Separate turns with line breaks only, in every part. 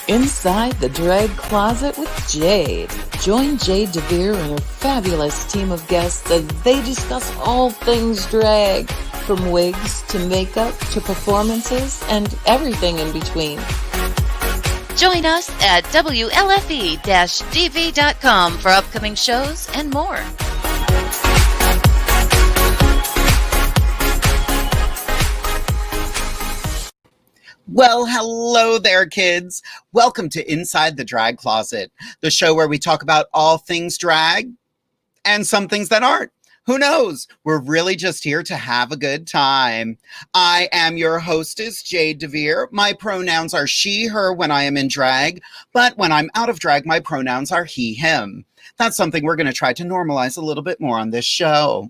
Inside the Drag Closet with Jade. Join Jade DeVere and her fabulous team of guests as they discuss all things drag, from wigs to makeup to performances and everything in between.
Join us at WLFE-DV.com for upcoming shows and more.
Well, hello there, kids. Welcome to Inside the Drag Closet, the show where we talk about all things drag and some things that aren't. Who knows? We're really just here to have a good time. I am your hostess, Jade DeVere. My pronouns are she, her when I am in drag, but when I'm out of drag, my pronouns are he, him. That's something we're going to try to normalize a little bit more on this show.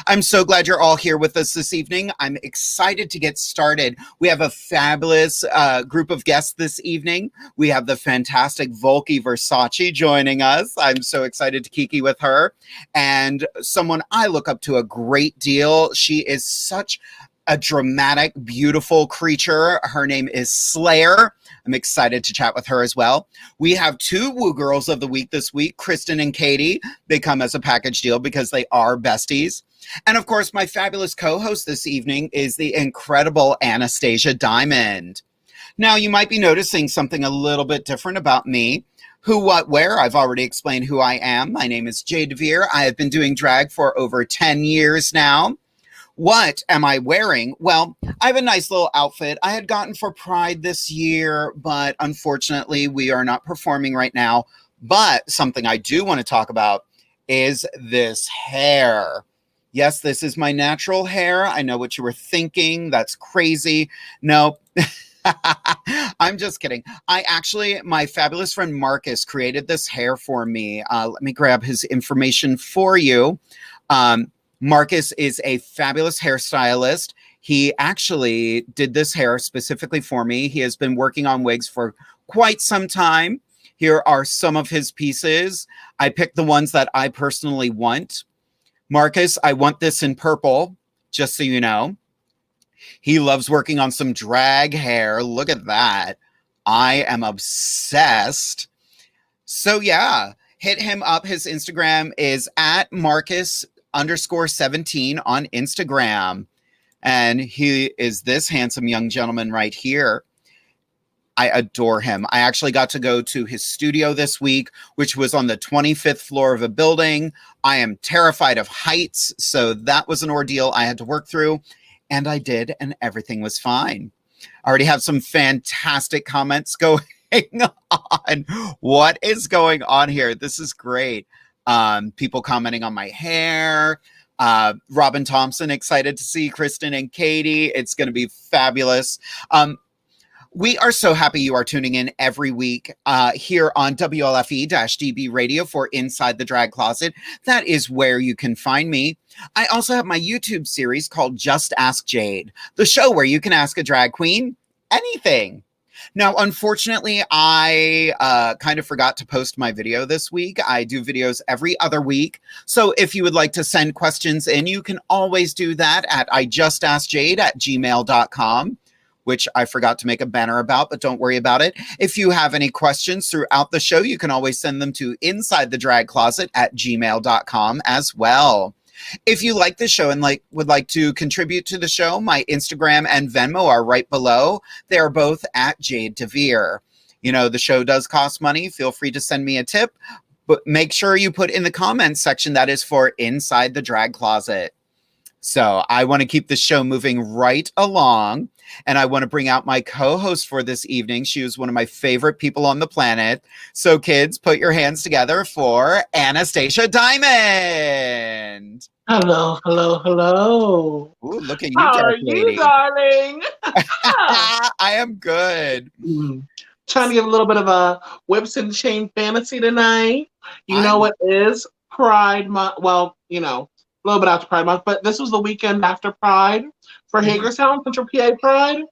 I'm so glad you're all here with us this evening. I'm excited to get started. We have a fabulous group of guests this evening. We have the fantastic VOLKIE Versace joining us. I'm so excited to kiki with her. And someone I look up to a great deal. She is such a dramatic, beautiful creature. Her name is SLEIGHER. I'm excited to chat with her as well. We have two Woo Girls of the Week this week, Kristen and Katie. They come as a package deal because they are besties. And of course, my fabulous co-host this evening is the incredible Anastasia Diamond. Now, you might be noticing something a little bit different about me. Who, what, where? I've already explained who I am. My name is Jade DeVere. I have been doing drag for over 10 years now. What am I wearing? Well, I have a nice little outfit I had gotten for Pride this year, but unfortunately we are not performing right now. But something I do want to talk about is this hair. Yes, this is my natural hair. I know what you were thinking. That's crazy. No, I'm just kidding. My fabulous friend Marcus created this hair for me. Let me grab his information for you. Marcus is a fabulous hairstylist. He actually did this hair specifically for me. He has been working on wigs for quite some time. Here are some of his pieces. I picked the ones that I personally want. Marcus, I want this in purple, just so you know. He loves working on some drag hair. Look at that. I am obsessed. So yeah, hit him up. His Instagram is at Marcus_17 on Instagram. And he is this handsome young gentleman right here. I adore him. I actually got to go to his studio this week, which was on the 25th floor of a building. I am terrified of heights, so that was an ordeal I had to work through. And I did, and everything was fine. I already have some fantastic comments going on. What is going on here? This is great. People commenting on my hair. Robin Thompson, excited to see Kristen and Katie. It's going to be fabulous. We are so happy you are tuning in every week here on WLFE-DB Radio for Inside the Drag Closet. That is where you can find me. I also have my YouTube series called Just Ask Jade, the show where you can ask a drag queen anything. Now, unfortunately, I kind of forgot to post my video this week. I do videos every other week. So if you would like to send questions in, you can always do that at ijustaskjade@gmail.com, which I forgot to make a banner about, but don't worry about it. If you have any questions throughout the show, you can always send them to insidethedragcloset@gmail.com as well. If you like the show and would like to contribute to the show, my Instagram and Venmo are right below. They're both at Jade DeVere. You know, the show does cost money. Feel free to send me a tip, but make sure you put in the comments section that is for Inside the Drag Closet. So I want to keep the show moving right along, and I want to bring out my co-host for this evening. She was one of my favorite people on the planet. So kids, put your hands together for Anastasia Diamond.
Hello, hello, hello.
Ooh, look at you,
How are
Katie.
you, darling?
I am good.
Trying to give a little bit of a whips and chain fantasy tonight. You know what is Pride Month? Well, you know, a little bit after Pride Month, but this was the weekend after Pride for Hagerstown, Central PA Pride.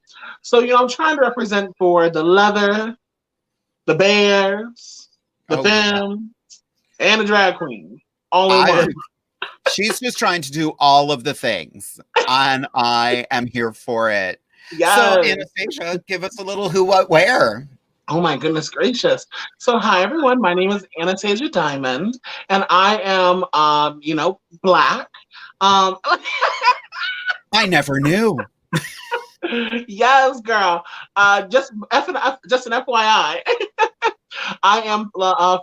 So, you know, I'm trying to represent for the leather, the bears, the femmes, and the drag queen. All in one.
She's just trying to do all of the things, and I am here for it.
Yes.
So, Anastasia, give us a little who, what, where.
Oh my goodness gracious. So hi everyone, my name is Anastasia Diamond and I am black. Um
I never knew.
yes, girl. Just an FYI. I am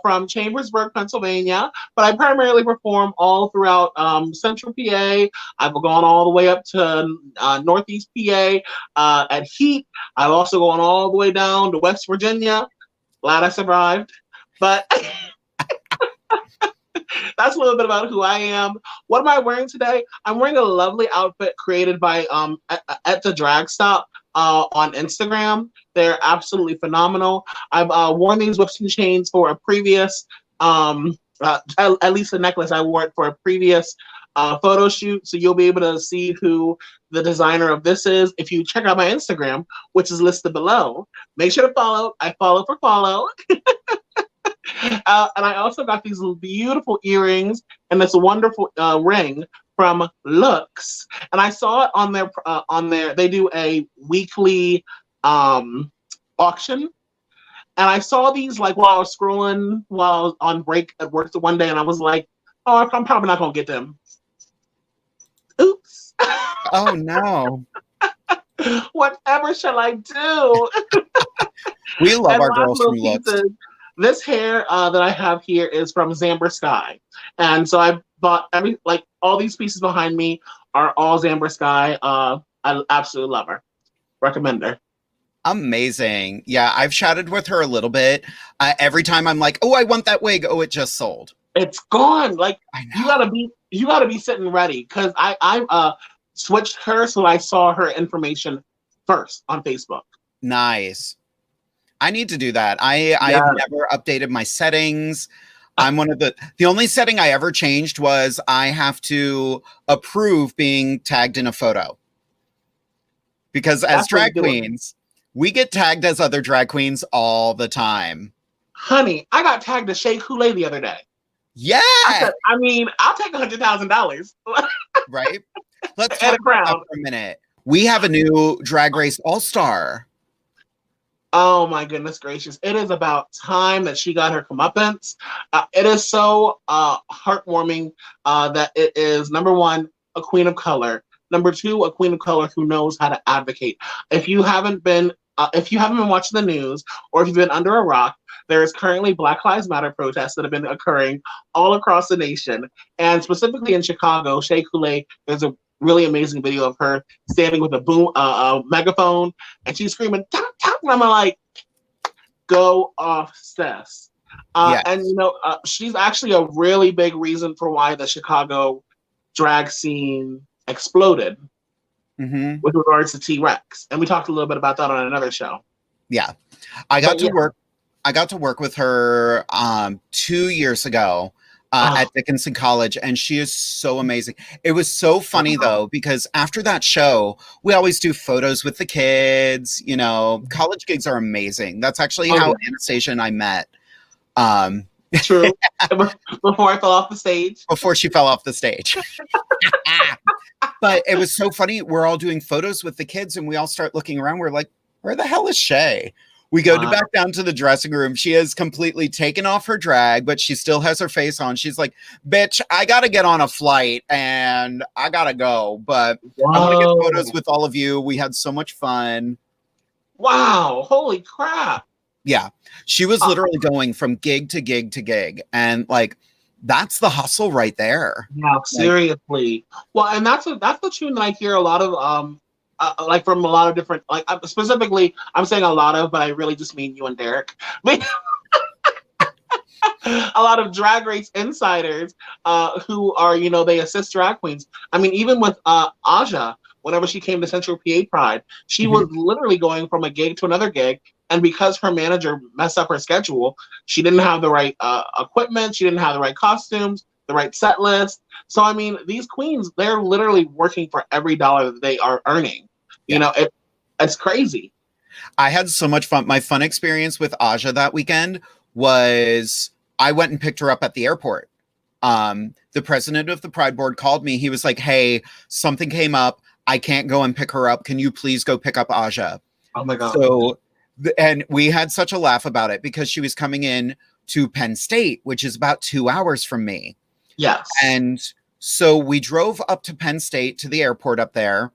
from Chambersburg, Pennsylvania, but I primarily perform all throughout Central PA. I've gone all the way up to Northeast PA at Heat. I've also gone all the way down to West Virginia. Glad I survived. But that's a little bit about who I am. What am I wearing today? I'm wearing a lovely outfit created by at the Drag Stop on Instagram. They're absolutely phenomenal. I've worn these whips and chains for a previous, at least the necklace, I wore it for a previous photo shoot. So you'll be able to see who the designer of this is if you check out my Instagram, which is listed below. Make sure to follow. I follow for follow. And I also got these beautiful earrings and this wonderful ring from Looks. And I saw it on their, they do a weekly auction. And I saw these like while I was scrolling while I was on break at work one day, and I was like, oh, I'm probably not going to get them. Oops.
Oh, no.
Whatever shall I do?
We love
And
our
last
girls from
little
Looks.
pieces, this hair that I have here is from Zamber Sky. And so I bought all these pieces behind me are all Zamber Sky. I absolutely love her. Recommend her.
Amazing. Yeah, I've chatted with her a little bit. Every time I'm like, oh, I want that wig. Oh, it just sold.
It's gone. Like,
I know.
you gotta be sitting ready, because I switched her so I saw her information first on Facebook.
Nice. I need to do that. I have never updated my settings. I'm one of the only setting I ever changed was I have to approve being tagged in a photo. Because as drag queens, we get tagged as other drag queens all the time.
Honey, I got tagged as Shea Coulee the other day.
Yeah.
I'll take $100,000.
Right? Let's talk about that for a minute. We have a new Drag Race All-Star.
Oh my goodness gracious. It is about time that she got her comeuppance. It is so heartwarming that it is, number one, a queen of color. Number two, a queen of color who knows how to advocate. If you haven't been watching the news, or if you've been under a rock, there is currently Black Lives Matter protests that have been occurring all across the nation. And specifically in Chicago, Shea Coulee, there's a really amazing video of her standing with a megaphone, and she's screaming, "Tap, tap," and I'm like, go off, sis.
Yes.
And she's actually a really big reason for why the Chicago drag scene exploded with regards to T-Rex. And we talked a little bit about that on another show.
Yeah. I got to work with her 2 years ago at Dickinson College, and she is so amazing. It was so funny though, because after that show, we always do photos with the kids. College gigs are amazing. That's actually how Anastasia and I met.
True. Before I fell off the stage.
Before she fell off the stage. But it was so funny. We're all doing photos with the kids, and we all start looking around. We're like, where the hell is Shea? We go back down to the dressing room. She has completely taken off her drag, but she still has her face on. She's like, bitch, I got to get on a flight and I got to go. But I want to get photos with all of you. We had so much fun.
Wow. Holy crap.
Yeah. She was literally going from gig to gig to gig. And like, that's the hustle right there.
Yeah, seriously. Well, and that's the tune that I hear a lot of, from a lot of different, specifically, I'm saying a lot of, but I really just mean you and Derek. A lot of Drag Race insiders who are, they assist drag queens. I mean, even with Aja, whenever she came to Central PA Pride, she was literally going from a gig to another gig. And because her manager messed up her schedule, she didn't have the right equipment. She didn't have the right costumes, the right set list. So, I mean, these queens, they're literally working for every dollar that they are earning. It's crazy.
I had so much fun. My fun experience with Aja that weekend was I went and picked her up at the airport. The president of the Pride Board called me. He was like, hey, something came up. I can't go and pick her up. Can you please go pick up Aja?
Oh, my God.
So And we had such a laugh about it because she was coming in to Penn State, which is about 2 hours from me.
Yes.
And so we drove up to Penn State to the airport up there.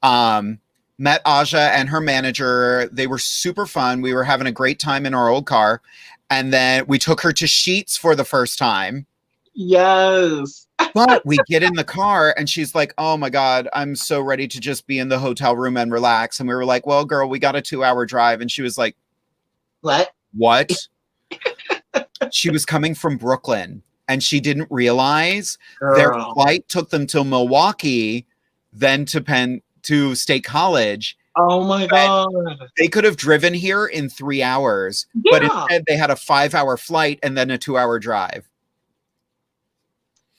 Met Aja and her manager. They were super fun. We were having a great time in our old car. And then we took her to Sheetz for the first time.
Yes.
But we get in the car and she's like, oh my God, I'm so ready to just be in the hotel room and relax. And we were like, well, girl, we got a 2-hour drive. And she was like, What? She was coming from Brooklyn and she didn't realize their flight took them to Milwaukee, then to State College.
Oh my God.
They could have driven here in 3 hours, but instead they had a 5-hour flight and then a 2-hour drive.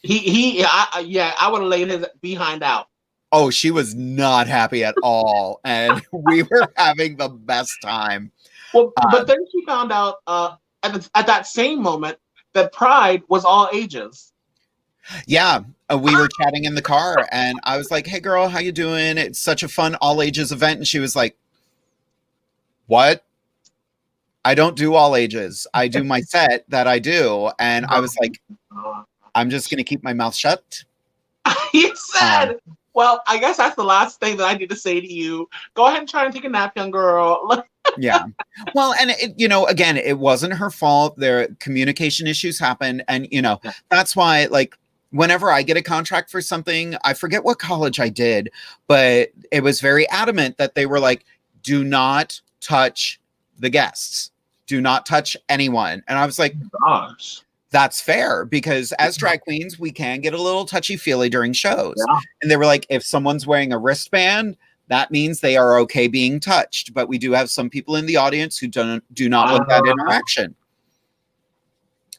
I would have laid his behind out.
Oh, she was not happy at all. And we were having the best time.
Well, but then she found out at that same moment that Pride was all ages.
Yeah, we were chatting in the car and I was like, hey girl, how you doing? It's such a fun all ages event. And she was like, what? I don't do all ages. I do my set that I do. And I was like, I'm just going to keep my mouth shut.
He said, well, I guess that's the last thing that I need to say to you. Go ahead and try and take a nap, young girl.
Yeah. Well, and again, it wasn't her fault. Their communication issues happened. And, that's why, like, whenever I get a contract for something, I forget what college I did, but it was very adamant that they were like, do not touch the guests. Do not touch anyone. And I was like,
gosh.
That's fair because as drag queens, we can get a little touchy-feely during shows. Yeah. And they were like, if someone's wearing a wristband, that means they are okay being touched. But we do have some people in the audience who do not want that interaction.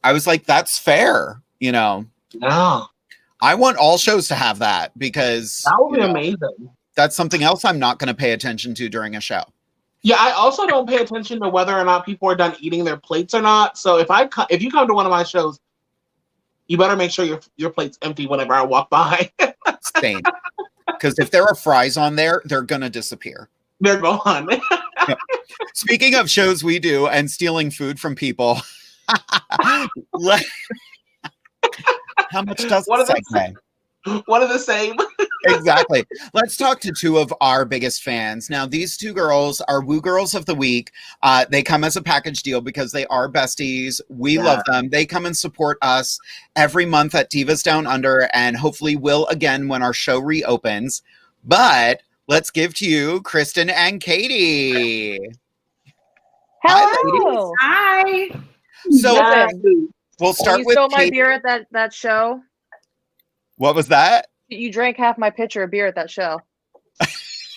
I was like, that's fair, Yeah. I want all shows to have that because
that would be amazing.
That's something else I'm not going to pay attention to during a show.
Yeah, I also don't pay attention to whether or not people are done eating their plates or not. So if you come to one of my shows, you better make sure your plate's empty whenever I walk by.
Same. Because if there are fries on there, they're going to disappear.
They're gone.
Yeah. Speaking of shows we do and stealing food from people, how much does it say?
One of the same.
Exactly. Let's talk to two of our biggest fans. Now, these two girls are Woo Girls of the Week. They come as a package deal because they are besties. We love them. They come and support us every month at Divas Down Under and hopefully will again when our show reopens. But let's give to you Kristen and Katie.
Hello.
Hi.
So we'll start
you
with
stole my beer at that show.
What was that?
You drank half my pitcher of beer at that show.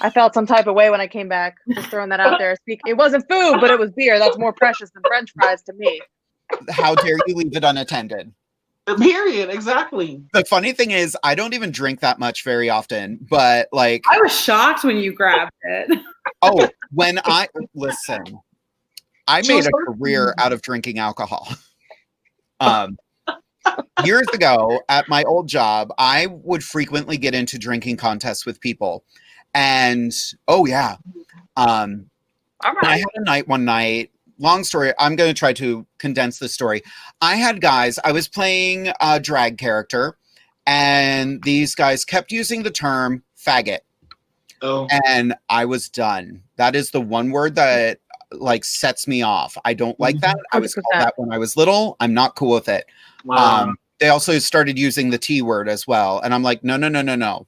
I felt some type of way when I came back. Just throwing that out there. It wasn't food, but it was beer. That's more precious than French fries to me.
How dare you leave it unattended?
Period. Exactly.
The funny thing is, I don't even drink that much very often, but like...
I was shocked when you grabbed it.
Oh, listen, I made a career out of drinking alcohol. Years ago at my old job, I would frequently get into drinking contests with people. And, I had a night one night, long story, I'm going to try to condense the story. I had guys, I was playing a drag character, and these guys kept using the term faggot.
Oh.
And I was done. That is the one word that like sets me off. I don't like that. I was called that when I was little. I'm not cool with it.
Wow.
They also started using the T word as well. And I'm like, no. And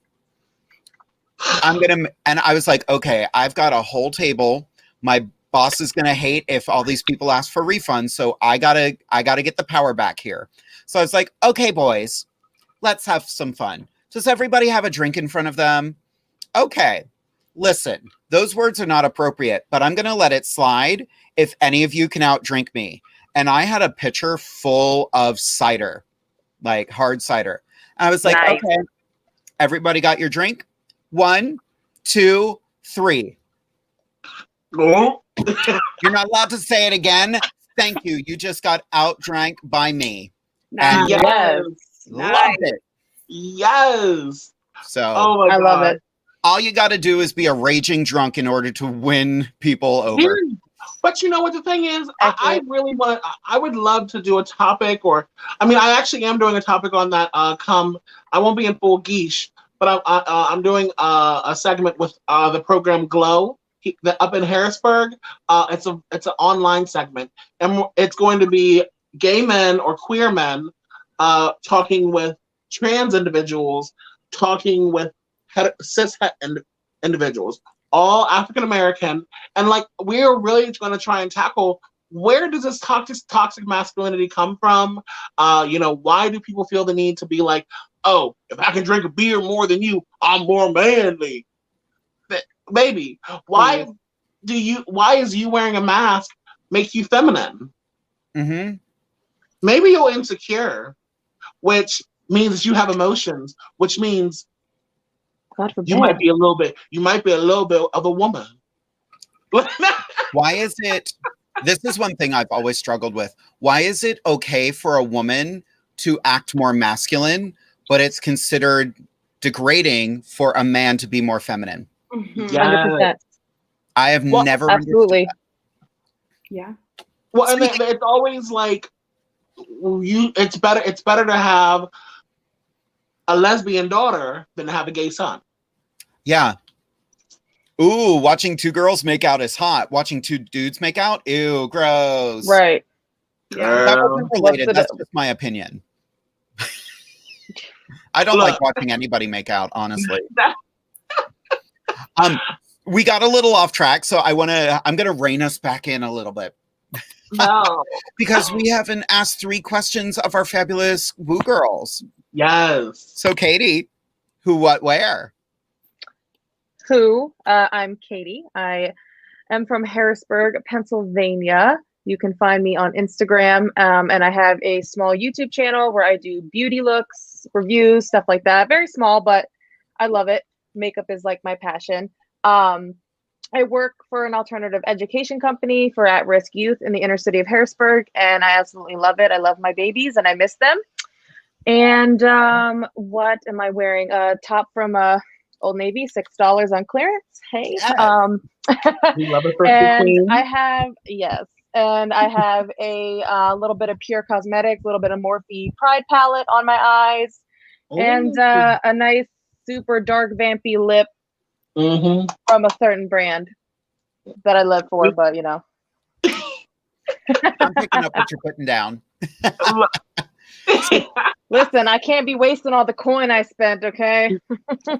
I was like, okay, I've got a whole table. My boss is going to hate if all these people ask for refunds. So I gotta get the power back here. So I was like, okay, boys, let's have some fun. Does everybody have a drink in front of them? Okay, listen, those words are not appropriate, but I'm going to let it slide if any of you can outdrink me. And I had a pitcher full of cider, like hard cider. I was like,
nice.
Okay, everybody got your drink? 1, 2, 3.
Oh.
You're not allowed to say it again. Thank you. You just got outdrank by me. And
Yes.
Loved it.
Yes.
So
I
love it.
all you got to do is be a raging drunk in order to win people over.
But you know what the thing is? I really want. I would love to do a topic, or I mean, I actually am doing a topic on that. I won't be in full geesh, but I'm doing a segment with the program Glow up in Harrisburg. It's an online segment, and it's going to be gay men or queer men talking with trans individuals, talking with cis individuals, all African American, and like we're really going to try and tackle where does this toxic masculinity come from? Why do people feel the need to be like, oh, if I can drink a beer more than you, I'm more manly? Baby, why is you wearing a mask make you feminine?
Mm-hmm.
Maybe you're insecure, which means you have emotions, which means
God forbid.
you might be a little bit of a woman.
Why is it? This is one thing I've always struggled with. Why is it okay for a woman to act more masculine, but it's considered degrading for a man to be more feminine?
100%.
I have never
absolutely.
Yeah.
Well, and it's always like it's better to have a lesbian daughter than to have a gay son.
Yeah. Ooh, watching two girls make out is hot. Watching two dudes make out, ew, gross.
Right.
That wasn't related. That's just my opinion. I don't like watching anybody make out, honestly. We got a little off track, so I'm gonna rein us back in a little bit.
No.
Because we haven't asked 3 questions of our fabulous woo girls.
Yes.
So Katie, who, what, where?
I'm Katie. I am from Harrisburg, Pennsylvania. You can find me on Instagram, and I have a small YouTube channel where I do beauty looks, reviews, stuff like that. Very small, but I love it. Makeup is like my passion. I work for an alternative education company for at-risk youth in the inner city of Harrisburg, and I absolutely love it. I love my babies, and I miss them. And what am I wearing? A top from Old Navy, $6 on clearance. Hey.
Yes.
We love it for
and
queen.
I have a little bit of Pure Cosmetics, a little bit of Morphe Pride palette on my eyes, and a nice super dark vampy lip from a certain brand that I live for, but you know.
I'm picking up what you're putting down.
Listen, I can't be wasting all the coin I spent, okay?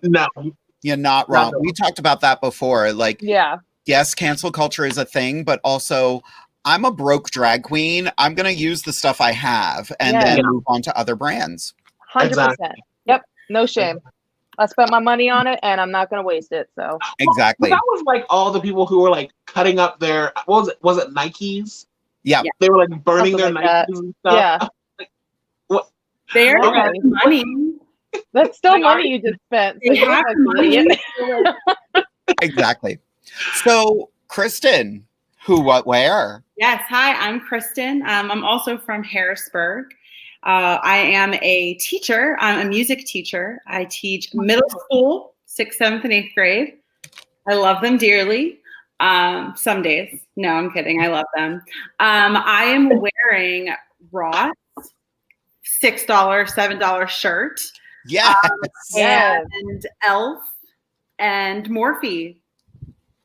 No.
You're not wrong. We talked about that before. Like,
yeah.
Yes, cancel culture is a thing, but also I'm a broke drag queen. I'm going to use the stuff I have and then move on to other brands.
100%.
Exactly.
Yep. No shame. I spent my money on it and I'm not going to waste it. So
exactly.
That was like all the people who were like cutting up their, was it Nikes?
Yeah.
They were like burning
something
their
like
Nikes and stuff.
Yeah.
Like, what?
They're
Okay.
money.
That's still money you just spent. So
They
you're
have
like,
money.
Exactly. So, Kristen, who, what, where?
Yes. Hi, I'm Kristen. I'm also from Harrisburg. I am a teacher. I'm a music teacher. I teach middle school, 6th, 7th, and 8th grade. I love them dearly. Some days. No, I'm kidding. I love them. I am wearing Ross $6, $7 shirt.
Yes.
And Elf and Morphe.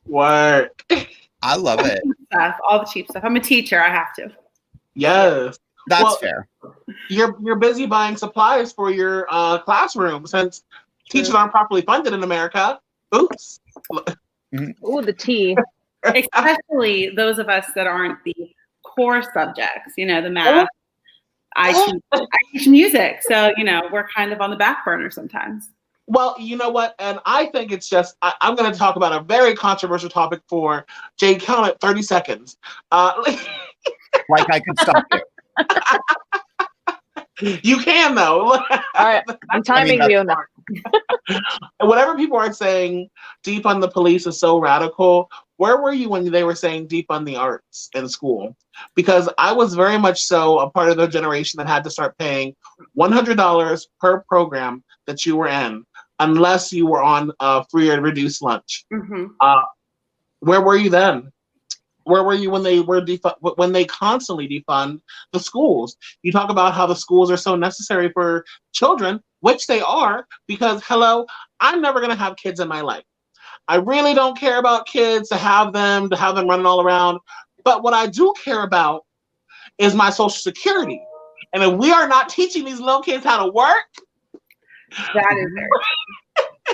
What?
I love it.
Stuff, all the cheap stuff. I'm a teacher. I have to.
Yes.
That's fair.
You're busy buying supplies for your classroom since teachers aren't properly funded in America. Oops.
Ooh, the tea.
Especially those of us that aren't the core subjects, you know, the math. I teach music, so, you know, we're kind of on the back burner sometimes.
Well, you know what? And I think it's just, I'm going to talk about a very controversial topic for Jade. Count it 30 seconds.
Like I could stop you.
You can, though.
All right. I'm timing you now.
Whatever people are saying, defund the police is so radical. Where were you when they were saying defund the arts in school? Because I was very much so a part of the generation that had to start paying $100 per program that you were in, unless you were on free or reduced lunch. Where were you then? Where were you when they were when they constantly defund the schools? You talk about how the schools are so necessary for children, which they are, because hello, I'm never gonna have kids in my life. I really don't care about kids to have them running all around. But what I do care about is my social security. And if we are not teaching these little kids how to work,
That is very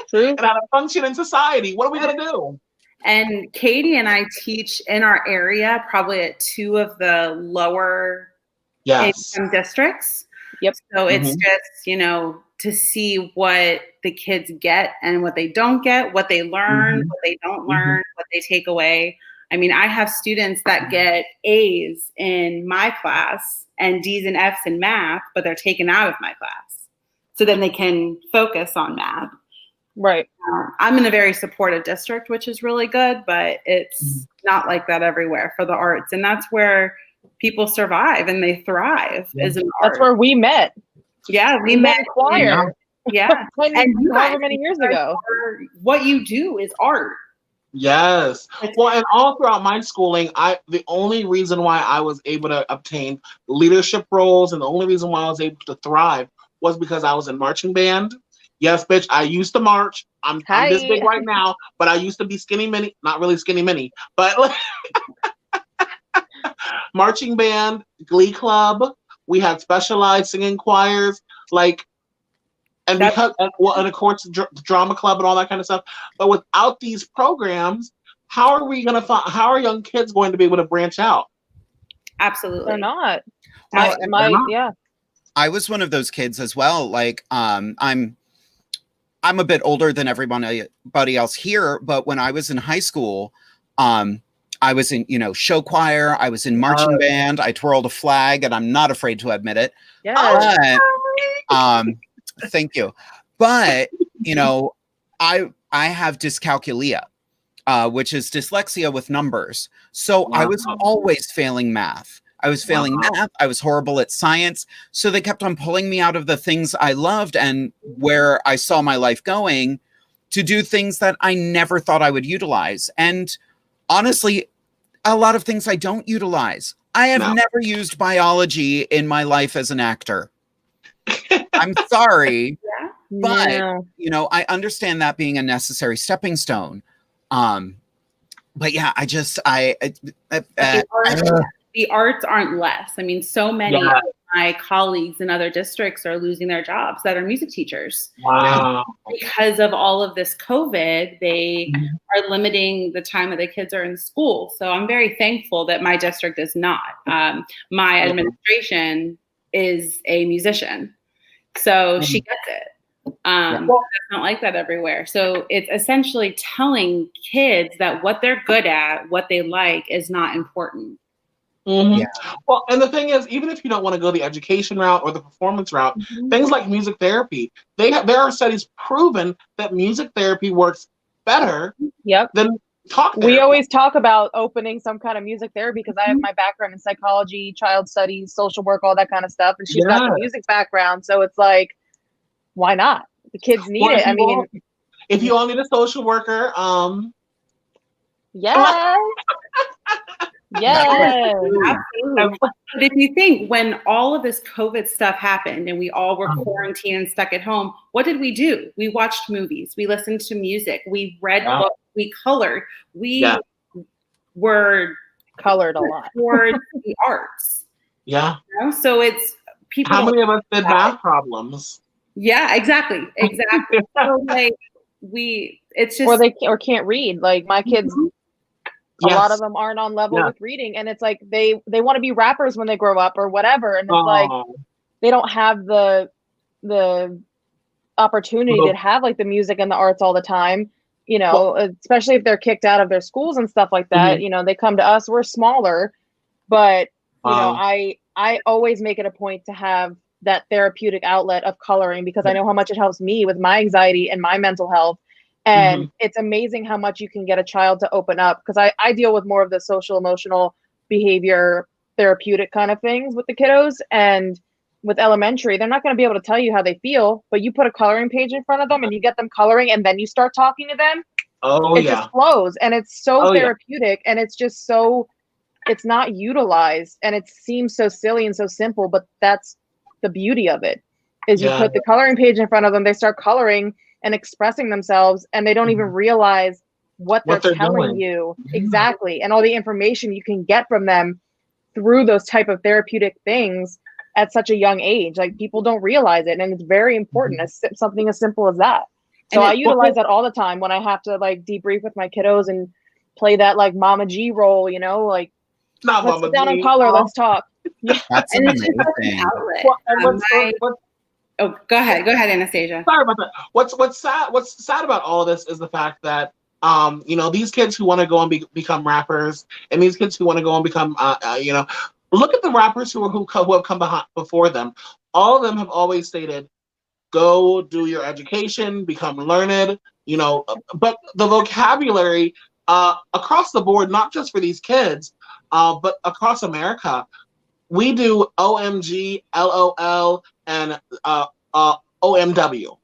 true.
and how to function in society, what are we gonna do?
And Katie and I teach in our area, probably at 2 of the lower income districts.
Yep.
So it's just, you know, to see what the kids get and what they don't get, what they learn, what they don't learn, what they take away. I mean, I have students that get A's in my class and D's and F's in math, but they're taken out of my class. So then they can focus on math.
Right.
I'm in a very supportive district, which is really good, but it's not like that everywhere for the arts. And that's where people survive and they thrive is in
That's where we met.
Yeah, we met
in choir.
Yeah.
And however many years ago.
What you do is art.
Yes. Well, and all throughout my schooling, the only reason why I was able to obtain leadership roles and the only reason why I was able to thrive was because I was in marching band. Yes, bitch, I used to march. I'm this big right now, but I used to be skinny mini. Not really skinny mini, but marching band, glee club. We had specialized singing choirs, and of course, drama club and all that kind of stuff. But without these programs, how are young kids going to be able to branch out?
Absolutely.
They're not.
Yeah. I was one of those kids as well. I'm a bit older than everybody else here, but when I was in high school, I was in, show choir. I was in marching band. I twirled a flag, and I'm not afraid to admit it.
Yeah.
Thank you. But, I have dyscalculia, which is dyslexia with numbers. So I was always failing math. I was failing math. I was horrible at science. So they kept on pulling me out of the things I loved and where I saw my life going to do things that I never thought I would utilize. And honestly, a lot of things I don't utilize. I have never used biology in my life as an actor. I'm sorry, but I understand that being a necessary stepping stone. But yeah,
the arts aren't less. I mean, so many of my colleagues in other districts are losing their jobs that are music teachers.
Wow.
Because of all of this COVID, they are limiting the time that the kids are in school. So I'm very thankful that my district is not. My administration is a musician. So she gets it. It's not like that everywhere. So it's essentially telling kids that what they're good at, what they like is not important.
Yeah. Well, and the thing is, even if you don't want to go the education route or the performance route, things like music therapy, there are studies proven that music therapy works better than talk therapy.
We always talk about opening some kind of music therapy because I have my background in psychology, child studies, social work, all that kind of stuff. And she's got the music background. So it's like, why not? The kids need it. I mean,
if you all need a social worker,
yes. Yes.
Absolutely. But if you think when all of this COVID stuff happened and we all were quarantined and stuck at home, what did we do? We watched movies. We listened to music. We read books. We colored. We were
colored a lot
towards the arts.
Yeah.
So it's people.
How many of us did math problems?
Yeah, exactly. So it's just
or can't read. Like my kids. A lot of them aren't on level with reading, and it's like they want to be rappers when they grow up or whatever, and it's like they don't have the opportunity to have like the music and the arts all the time, especially if they're kicked out of their schools and stuff like that. They come to us. We're smaller, but I always make it a point to have that therapeutic outlet of coloring because I know how much it helps me with my anxiety and my mental health. And it's amazing how much you can get a child to open up because I deal with more of the social, emotional, behavior, therapeutic kind of things with the kiddos. And with elementary, they're not going to be able to tell you how they feel, but you put a coloring page in front of them and you get them coloring and then you start talking to them. It just flows. And it's so therapeutic and it's just so it's not utilized, and it seems so silly and so simple, but that's the beauty of it. Is you put the coloring page in front of them, they start coloring and expressing themselves, and they don't even realize what they're telling you exactly, and all the information you can get from them through those type of therapeutic things at such a young age. Like, people don't realize it, and it's very important. Something as simple as that. So I utilize that all the time when I have to like debrief with my kiddos and play that like Mama G role, you know, like let's sit down and color, let's talk.
That's amazing.
Oh, go ahead, Anastasia.
Sorry about that. What's sad about all of this is the fact that you know, these kids who want to go and become rappers, and these kids who want to go and become you know, look at the rappers who have come before them. All of them have always stated, go do your education, become learned, you know, but the vocabulary across the board, not just for these kids, but across America, we do OMG, LOL, and OMW.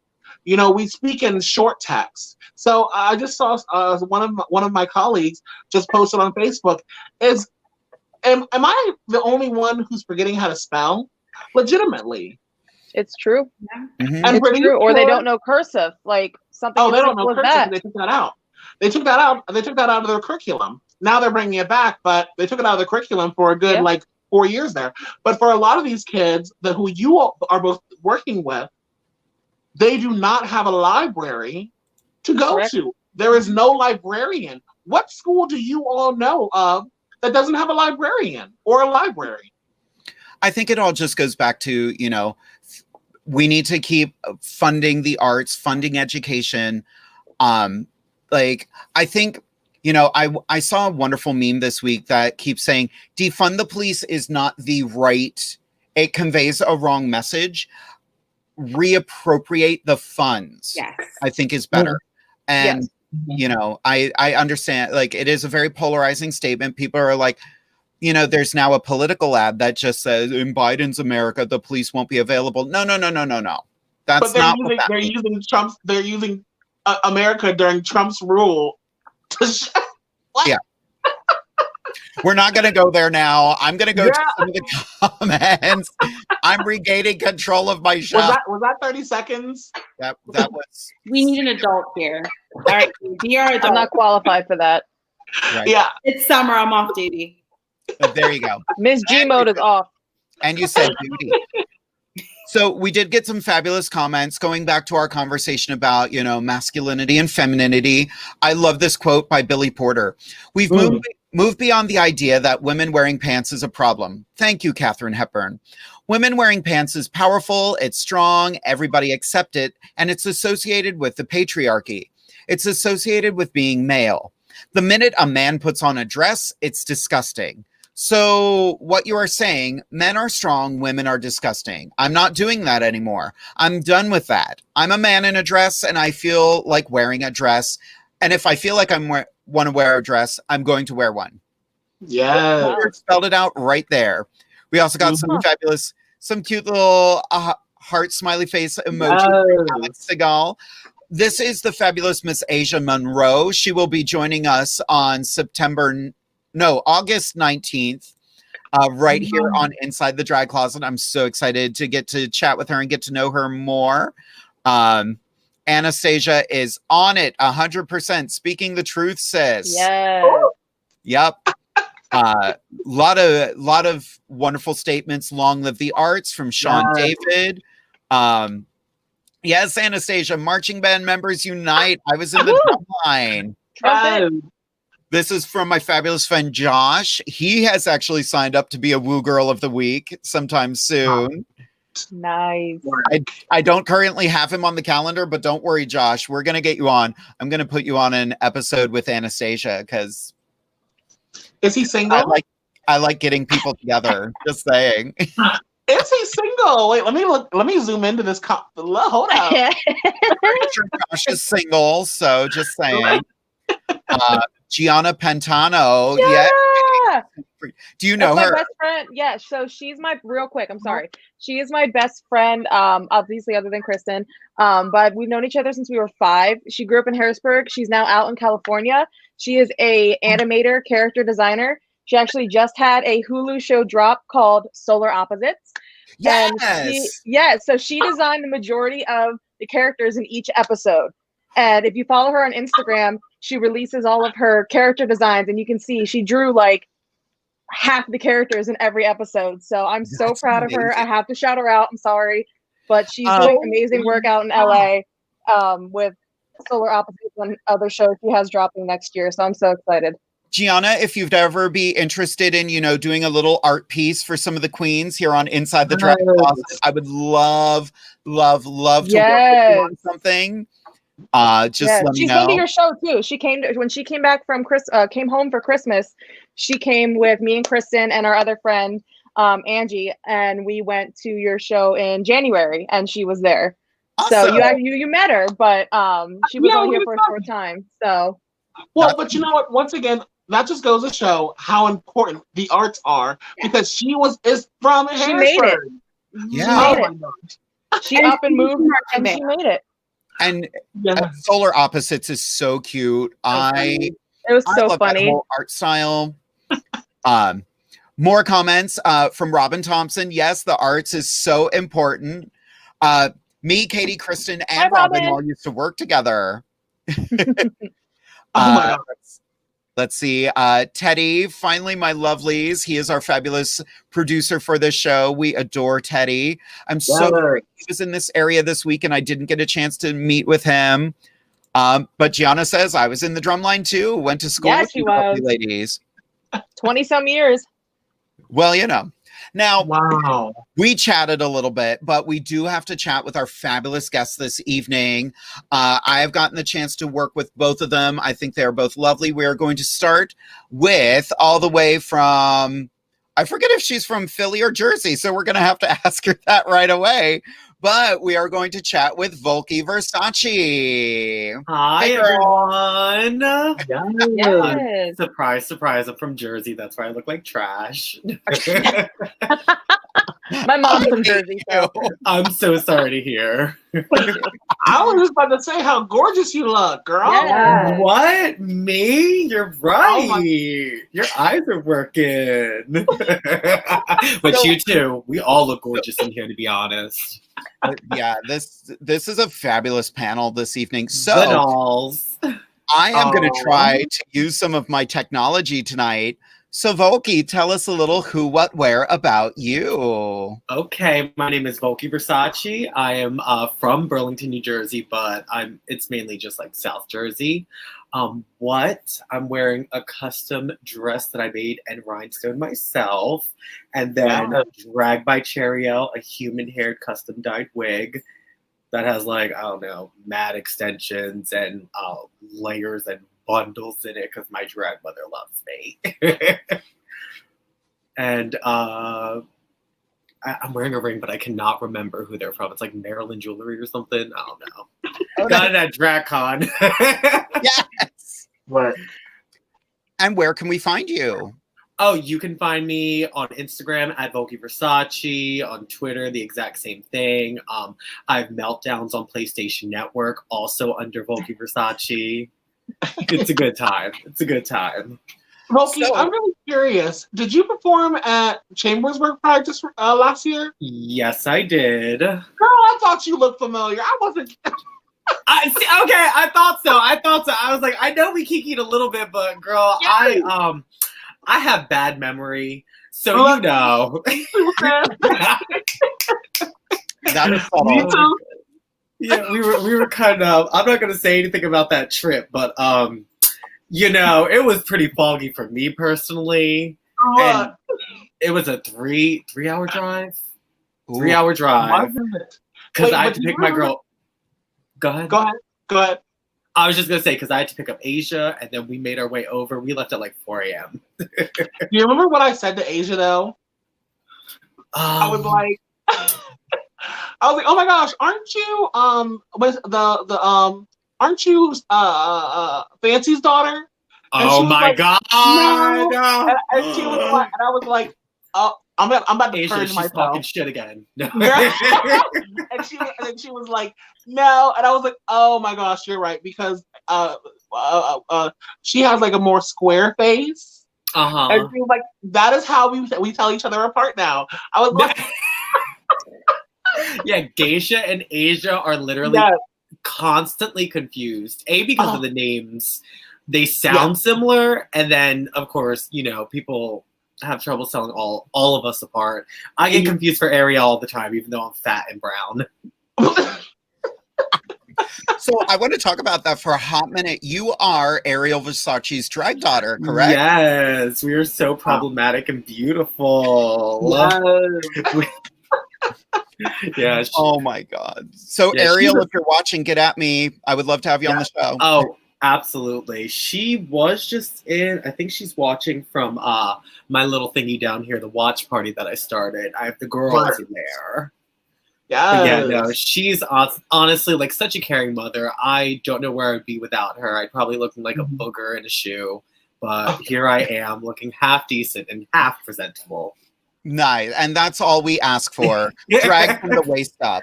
You know, we speak in short text. So I just saw one of my colleagues just posted on Facebook, am I the only one who's forgetting how to spell? Legitimately.
It's true.
And
it's true. Or they don't know cursive, like something.
Oh, they don't know cursive. They took that out. They took that out of their curriculum. Now they're bringing it back, but they took it out of the curriculum for a good like 4 years there. But for a lot of these kids who you are both working with, they do not have a library to go to. There is no librarian. What school do you all know of that doesn't have a librarian or a library?
I think it all just goes back to, you know, we need to keep funding the arts, funding education. Like, I think, you know, I saw a wonderful meme this week that keeps saying, defund the police is not the right, it conveys a wrong message. Reappropriate the funds, I think is better. And, you know, I understand, like, it is a very polarizing statement. People are like, you know, there's now a political ad that just says in Biden's America, the police won't be available. No. That's not what that means.
They're using America during Trump's rule to what?
Yeah. We're not going to go there now. I'm going to go to some of the comments. I'm regaining control of my show.
Was that 30 seconds?
That was.
We need an adult here. All right, we are adults.
I'm not qualified for that.
Right.
Yeah.
It's summer. I'm off duty.
There you go.
Miss G mode is off.
And you said duty. So we did get some fabulous comments going back to our conversation about, you know, masculinity and femininity. I love this quote by Billy Porter. We've moved beyond the idea that women wearing pants is a problem. Thank you, Katharine Hepburn. Women wearing pants is powerful, it's strong, everybody accept it, and it's associated with the patriarchy. It's associated with being male. The minute a man puts on a dress, it's disgusting. So what you are saying, men are strong, women are disgusting. I'm not doing that anymore. I'm done with that. I'm a man in a dress and I feel like wearing a dress. And if I feel like I want to wear a dress, I'm going to wear one.
Yeah.
Spelled it out right there. We also got some cute little heart smiley face emoji from Alex Segal. This is the fabulous Miss Asia Monroe. She will be joining us on August 19th, right here on Inside the Drag Closet. I'm so excited to get to chat with her and get to know her more. Anastasia is on it 100%. Speaking the truth, sis.
Yeah.
Yep. Lot of wonderful statements. Long live the arts from Sean David. Yes, Anastasia, marching band members unite. I was in the drum line. This is from my fabulous friend Josh. He has actually signed up to be a Woo Girl of the Week sometime soon.
Nice.
I don't currently have him on the calendar, but don't worry, Josh. We're going to get you on. I'm going to put you on an episode with Anastasia because...
Is he single?
I like getting people together. Just saying.
Is he single? Wait, let me zoom into this. Hold on.
Josh is single, so just saying. Gianna Pantano. Yeah. Do you know
That's
her?
my best friend. Yeah. So she's my I'm sorry. She is my best friend. Obviously other than Kristen. But we've known each other since we were 5. She grew up in Harrisburg. She's now out in California. She is a animator, character designer. She actually just had a Hulu show drop called Solar Opposites.
Yes.
And so she designed the majority of the characters in each episode. And if you follow her on Instagram, she releases all of her character designs, and you can see she drew like half the characters in every episode. So I'm so proud of her. I have to shout her out. I'm sorry, but she's doing amazing work out in LA with Solar Opposites and other shows she has dropping next year. So I'm so excited.
Gianna, if you'd ever be interested in, doing a little art piece for some of the queens here on Inside the Drag Closet, I would love to work with you on something. Just let me know.
She's been to your show too. She came when she came back from came home for Christmas. She came with me and Kristin and our other friend Angie, and we went to your show in January, and she was there.
Awesome.
So you met her, but she was only here for a short time. So
but you know what? Once again, that just goes to show how important the arts are, because she is from Harrisburg.
She made it.
Yeah.
She up and moved, and she made it.
And Solar Opposites is so cute.
It was so
love
funny.
That whole art style. More comments from Robin Thompson. Yes, the arts is so important. Me, Katie, Kristen, and Robin all used to work together.
Oh my God.
Let's see. Teddy, finally, my lovelies. He is our fabulous producer for this show. We adore Teddy. I'm so sorry he was in this area this week and I didn't get a chance to meet with him. But Gianna says I was in the drumline too. Went to school with you lovely ladies.
20-some years.
Well, Now,
wow.
We chatted a little bit, but we do have to chat with our fabulous guests this evening. I have gotten the chance to work with both of them. I think they're both lovely. We are going to start with all the way from, I forget if she's from Philly or Jersey, so we're going to have to ask her that right away. But we are going to chat with VOLKIE VERSACE.
Hi, everyone.
Yes.
Surprise, surprise. I'm from Jersey. That's why I look like trash.
My mom's from Jersey. So.
I'm so sorry to hear.
I was just about to say how gorgeous you look, girl.
Yes.
What? Me? You're right. Your eyes are working. But you too. We all look gorgeous in here, to be honest.
Yeah, this is a fabulous panel this evening. So
the dolls.
I am going to try to use some of my technology tonight. So VOLKIE, tell us a little who, what, where about you.
Okay, my name is VOLKIE VERSACE. I am from Burlington, New Jersey, but it's mainly just like South Jersey. I'm wearing a custom dress that I made and rhinestone myself, and then Drag by Cheriel, a human-haired custom dyed wig that has I don't know, mad extensions and layers and bundles in it because my drag mother loves me. And I'm wearing a ring, but I cannot remember who they're from. It's like Maryland Jewelry or something. I don't know. Got it at DragCon.
Yes.
What?
And where can we find you?
Oh, you can find me on Instagram at VOLKIE VERSACE, on Twitter, the exact same thing. I have meltdowns on PlayStation Network, also under VOLKIE VERSACE. It's a good time. It's a good time.
VOLKIE, I'm really curious. Did you perform at Chambersburg Pride just last year?
Yes, I did.
Girl, I thought you looked familiar. I wasn't.
I thought so. I was like, I know we kikied a little bit, but girl,
Yay.
I have bad memory, so you know.
That is
Me too.
Yeah, we were kind of. I'm not gonna say anything about that trip, but it was pretty foggy for me personally. And it was a 3-hour drive.
Ooh.
3-hour drive. Because I had to pick my girl. Go ahead.
Go ahead.
I was just gonna say because I had to pick up Asia, and then we made our way over. We left at like 4 a.m.
Do you remember what I said to Asia though? I was like, oh my gosh, aren't you aren't you Fancy's daughter? And
oh my god!
No. And she was like, and I was like, oh, I'm about to
Asia,
purge
she's
myself.
talking shit again. No.
and she was like, no, and I was like, oh my gosh, you're right, because she has like a more square face. And she was like, that is how we tell each other apart now. I was like,
yeah, Geisha and Asia are literally constantly confused. Because of the names. They sound similar, and then of course, you know, people have trouble telling all of us apart. I get confused for Ariel all the time, even though I'm fat and brown.
So I want to talk about that for a hot minute. You are Ariel Versace's drag daughter, correct?
Yes, we are so problematic and beautiful. Yeah.
Oh my God. So Ariel, if you're watching, get at me. I would love to have you on the show.
Oh, absolutely. She was just in, I think she's watching from my little thingy down here, the watch party that I started. I have the girls in there. Yeah, no, she's honestly like such a caring mother. I don't know where I'd be without her. I'd probably look like a booger in a shoe, but here I am looking half decent and half presentable.
Nice, and that's all we ask for. Drag from the waist up.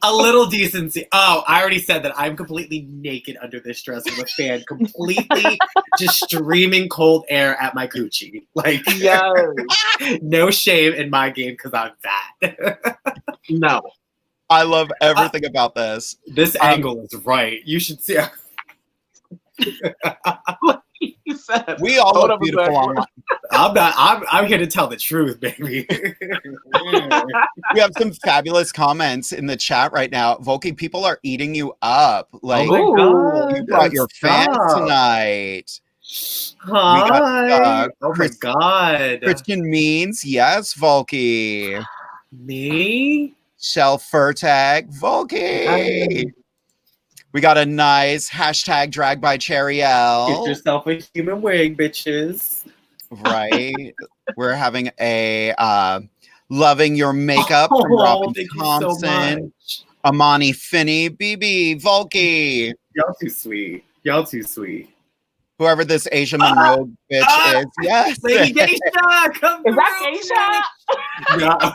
A little decency. Oh, I already said that I'm completely naked under this dress with a fan, completely just streaming cold air at my coochie. Like, no shame in my game because I'm fat.
No.
I love everything about this.
This angle is right. You should see.
You said,
we all look beautiful online.
I'm here to tell the truth, baby.
We have some fabulous comments in the chat right now. Volkey, people are eating you up. Like,
oh my God,
you brought your fans tonight.
Hi. Oh my God.
Christian means yes, Volkey.
Me?
Shell Furtag, Volkey. We got a nice hashtag drag by Cheriel.
Get yourself a human wig, bitches.
Right. We're having a loving your makeup from Robin Thompson, so Amani Finney, BB, Volkey.
Y'all too sweet. Y'all too sweet.
Whoever this Asia Monroe bitch is. Yes.
Lady Geisha, come
Is that Geisha?
Yeah.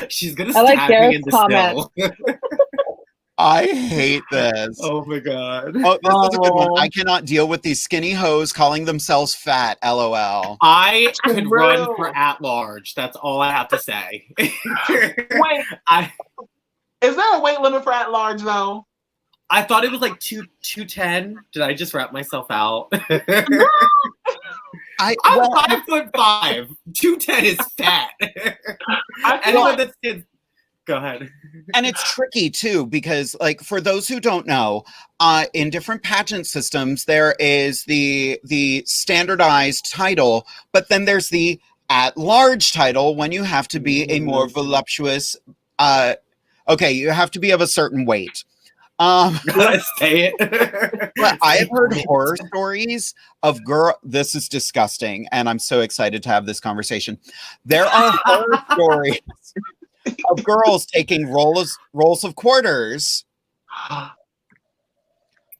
She's gonna stab me in the snow.
I hate this.
Oh my God.
Oh, this is a good one. I cannot deal with these skinny hoes calling themselves fat. LOL.
I could run for at large. That's all I have to say.
Wait. Is there a weight limit for at large though?
I thought it was like 210. Did I just wrap myself out? I'm 5'5". 210 is fat. Anyone that's go ahead.
And it's tricky too, because like for those who don't know, in different pageant systems, there is the standardized title, but then there's the at-large title when you have to be a more voluptuous. Okay, you have to be of a certain weight.
Say it.
But I have heard horror stories of this is disgusting, and I'm so excited to have this conversation. There are horror stories of girls taking rolls of quarters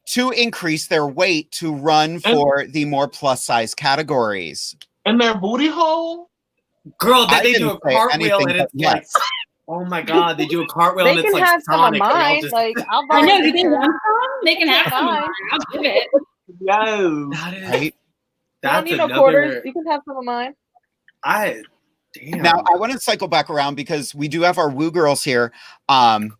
to increase their weight to run for the more plus size categories.
And their booty hole?
Girl, they do a cartwheel and it's like, oh my God, they do a cartwheel and it's like Sonic.
I
know, you didn't want some? They can have some of mine. I'll give it.
Yes.
That is,
right?
That's you don't need no quarters. You can have some of mine.
Damn.
Now, I want to cycle back around because we do have our woo girls here.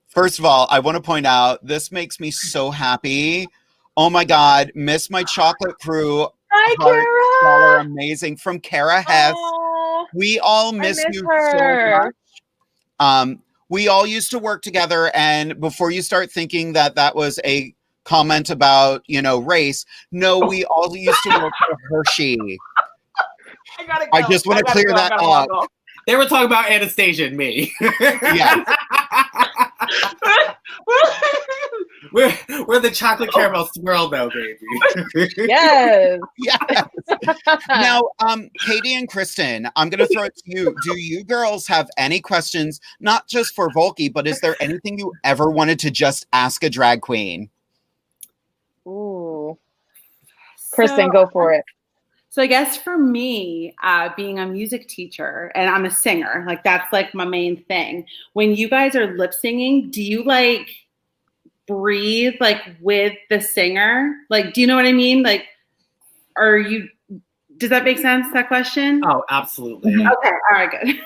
First of all, I want to point out, this makes me so happy. Oh my God, miss my chocolate crew.
Hi, Kara.
Y'all are amazing. From Kara Hess. We all miss you so much. We all used to work together, and before you start thinking that was a comment about, race, no, we all used to work for Hershey. I just want to clear that up.
They were talking about Anastasia and me.
Yeah.
We're the chocolate caramel swirl though, baby.
Yes.
Yes. Now, Katie and Kristen, I'm going to throw it to you. Do you girls have any questions, not just for Volkey, but is there anything you ever wanted to just ask a drag queen?
Ooh. Kristen, go for it.
So I guess for me, being a music teacher and I'm a singer, like that's like my main thing. When you guys are lip singing, do you like breathe like with the singer? Like, do you know what I mean? Like, Does that make sense, that question?
Oh, absolutely.
Okay, all right, good.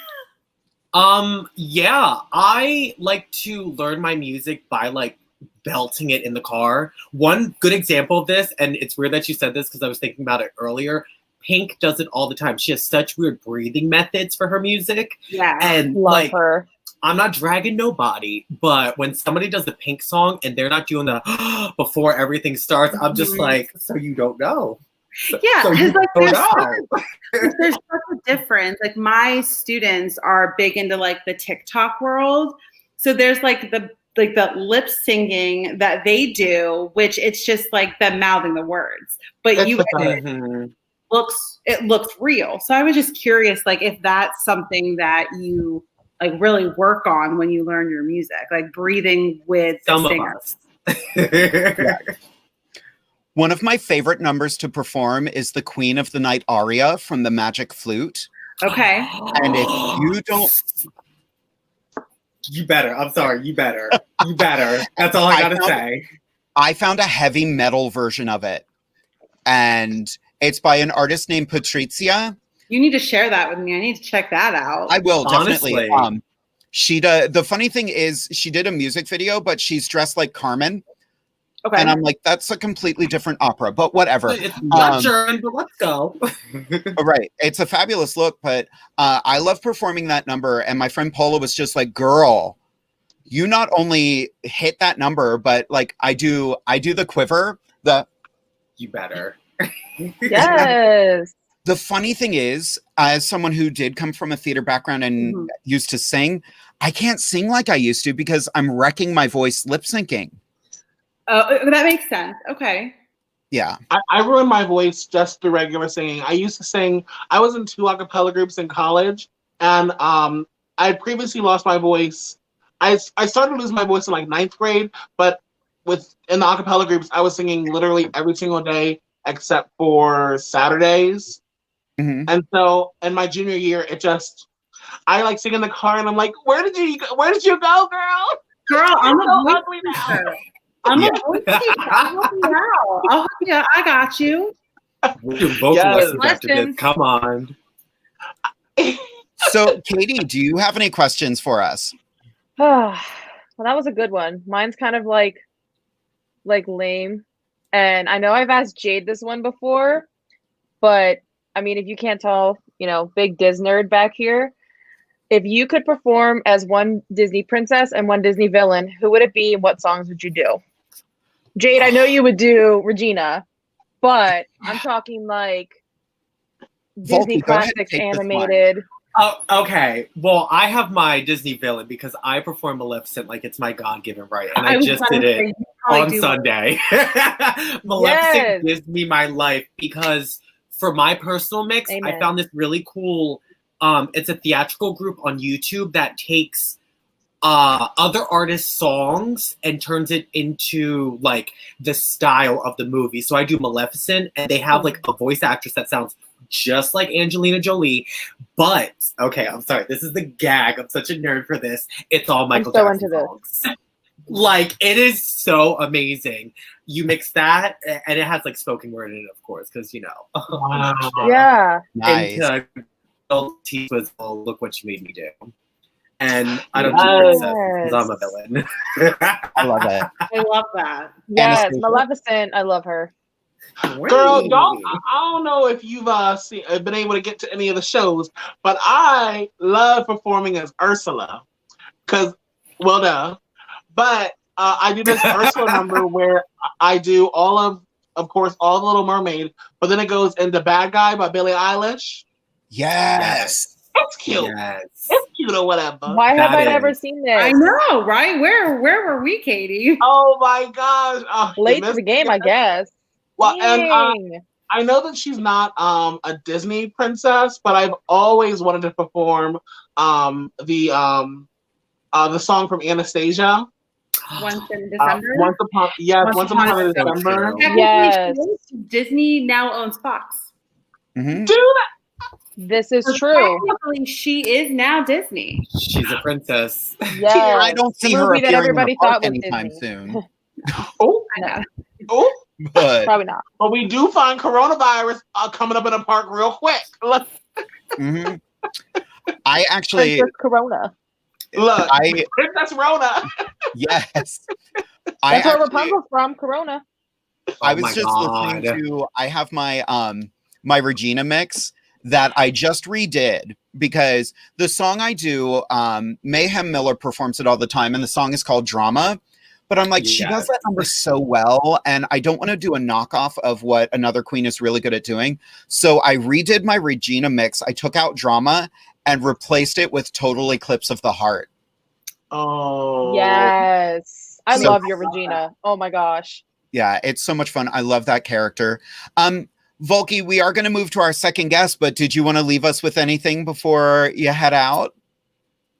Yeah, I like to learn my music by like belting it in the car. One good example of this, and it's weird that you said this because I was thinking about it earlier. Pink does it all the time. She has such weird breathing methods for her music.
Yeah.
And
Love
like
her.
I'm not dragging nobody, but when somebody does the Pink song and they're not doing the before everything starts, I'm just like, so you don't know.
Yeah,
So
because
you
like
don't
there's such a difference. Like my students are big into like the TikTok world. So there's like the lip singing that they do, which it's just like them mouthing the words. But
Mhm.
it looks real. So I was just curious, like if that's something that you like really work on when you learn your music, like breathing with the
Some of
singers.
us.
One of my favorite numbers to perform is the Queen of the Night aria from the Magic Flute.
Okay.
And if you don't...
You better. I'm sorry. You better. You better. That's all I gotta say.
I found a heavy metal version of it. And it's by an artist named Patrizia.
You need to share that with me. I need to check that out.
I will, definitely.
Honestly.
The funny thing is she did a music video, but she's dressed like Carmen.
Okay.
And I'm like, that's a completely different opera, but whatever.
It's not German, but let's go.
Right. It's a fabulous look, but I love performing that number. And my friend Paula was just like, girl, you not only hit that number, but like I do the quiver,
You better.
Yes.
The funny thing is, as someone who did come from a theater background and used to sing, I can't sing like I used to because I'm wrecking my voice lip syncing.
Oh, that makes sense. Okay.
Yeah.
I ruined my voice just through regular singing. I used to sing, I was in 2 a cappella groups in college, and I had previously lost my voice. I started to lose my voice in like 9th grade, but in the a cappella groups, I was singing literally every single day except for Saturdays.
Mm-hmm.
And so in my junior year, I like sing in the car and I'm like, where did you go, girl?
Girl, I'm
so
a
ugly now.
I'm a voice teacher. I'll help you out. I'll help you. I got you.
We'll do vocal lessons after this.
Lessons.
Come on.
So, Katie, do you have any questions for us?
Well, that was a good one. Mine's kind of like lame. And I know I've asked Jade this one before, but I mean, if you can't tell, big Disney nerd back here, if you could perform as one Disney princess and one Disney villain, who would it be and what songs would you do? Jade, I know you would do Regina, but I'm talking like Disney
Volkey, go ahead and
classics
take this one.
animated.
Oh, okay. Well, I have my Disney villain because I perform Maleficent like it's my God-given right, and I just did it on Sunday. Maleficent gives me my life because for my personal mix, I found this really cool. It's a theatrical group on YouTube that takes other artists' songs and turns it into like the style of the movie. So I do Maleficent, and they have like a voice actress that sounds just like Angelina Jolie. But okay, I'm sorry, this is the gag. I'm such a nerd for this. It's all Michael Jackson songs. Like, it is so amazing. You mix that, and it has like spoken word in it, of course, because
Wow.
Yeah.
Nice.
T was, oh, look what you made me do. And I don't do princess because I'm a villain.
I love it.
I love that.
Yes,
Anastasia?
Maleficent. I love her.
Girl, I don't know if you've been able to get to any of the shows, but I love performing as Ursula. But I do this Ursula number where I do of course, all the Little Mermaid, but then it goes into Bad Guy by Billie Eilish.
Yes.
It's cute.
Yes.
It's cute or whatever.
Why have I never seen this?
I know, right? Where were we, Katie?
Oh my gosh.
Late to the game, I guess.
Well, and
Dang.
I know that she's not a Disney princess, but I've always wanted to perform the song from Anastasia.
Once in December.
Once upon a December.
Yes.
Disney now owns Fox.
Mm-hmm.
Do that.
This is
So
true.
technically, she is now Disney.
She's a princess.
Yes.
I don't see
The
her
movie that
appearing in
everybody
the park
thought was
anytime
Disney.
soon.
Oh,
No.
oh.
But
Probably not.
But we do find coronavirus coming up in a park real quick. Look,
mhm. I actually,
Princess Corona.
look,
I
Princess Rona.
yes,
That's where Rapunzel's from, Corona.
I
Oh
was
my
just
God.
listening to. I have my Regina mix that I just redid because the song I do, Mayhem Miller performs it all the time, and the song is called Drama. But I'm like, she does
Yes.
that number so well, and I don't want to do a knockoff of what another queen is really good at doing. So I redid my Regina mix. I took out Drama and replaced it with Total Eclipse of the Heart.
Oh.
Yes. I
So-
love your Regina. Oh my gosh.
Yeah, it's so much fun. I love that character. Volkey, we are going to move to our second guest, but did you want to leave us with anything before you head out?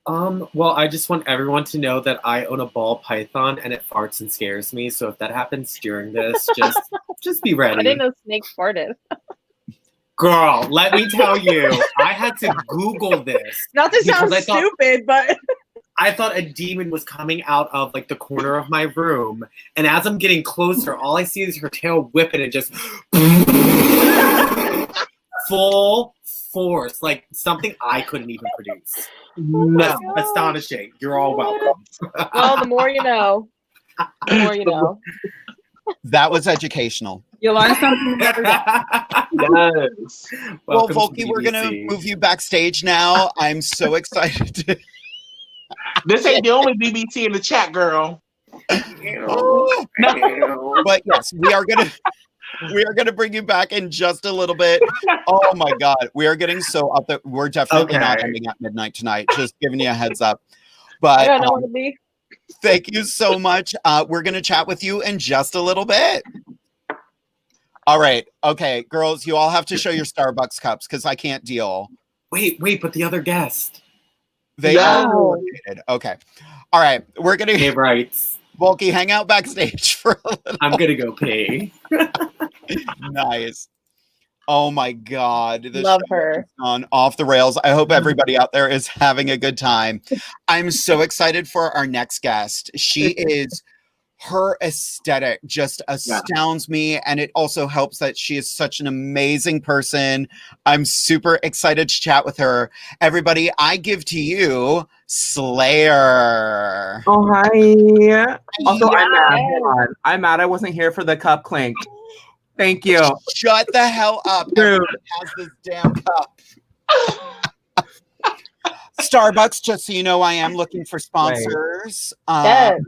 Well, I just want everyone to know that I own a ball python and it farts and scares me. So if that happens during this, just be ready.
I didn't know Snake farted.
Girl, let me tell you, I had to Google this.
Not to sound
Because I thought-
stupid, but
I thought a demon was coming out of like the corner of my room, and as I'm getting closer, all I see is her tail whipping and just full force, like something I couldn't even produce.
No.
Astonishing. You're all welcome.
well, the more you know. The more you know.
That was educational.
You learn something every day.
Yes.
Well,
Welcome to
Volkey, we're going to
BBC.
move you backstage now. I'm so excited.
This ain't the only BBC in the chat, girl.
But yes, we are gonna bring you back in just a little bit. Oh my God, we are getting so up that we're definitely not
Okay.
ending at midnight tonight. Just giving you a heads up.
I
But
don't know what to be.
thank you so much. We're gonna chat with you in just a little bit. All right, okay, girls, you all have to show your Starbucks cups because I can't deal.
Wait, but the other guest.
They
No.
are related. Okay. All right, we're gonna
Hey, rights.
Volkey hang out backstage for a little.
I'm gonna go pee.
Nice. Oh my God. This
Love
show
her.
has gone off the rails. I hope everybody out there is having a good time. I'm so excited for our next guest. She is, her aesthetic just astounds me. And it also helps that she is such an amazing person. I'm super excited to chat with her. Everybody, I give to you Slayer.
Oh, hi. Also, I'm mad.
Yes.
Hold on. I'm mad I wasn't here for the cup clink. Thank you.
Shut the hell up.
Dude.
Everyone has this damn cup. Starbucks, just so you know, I am looking for sponsors.
Yes.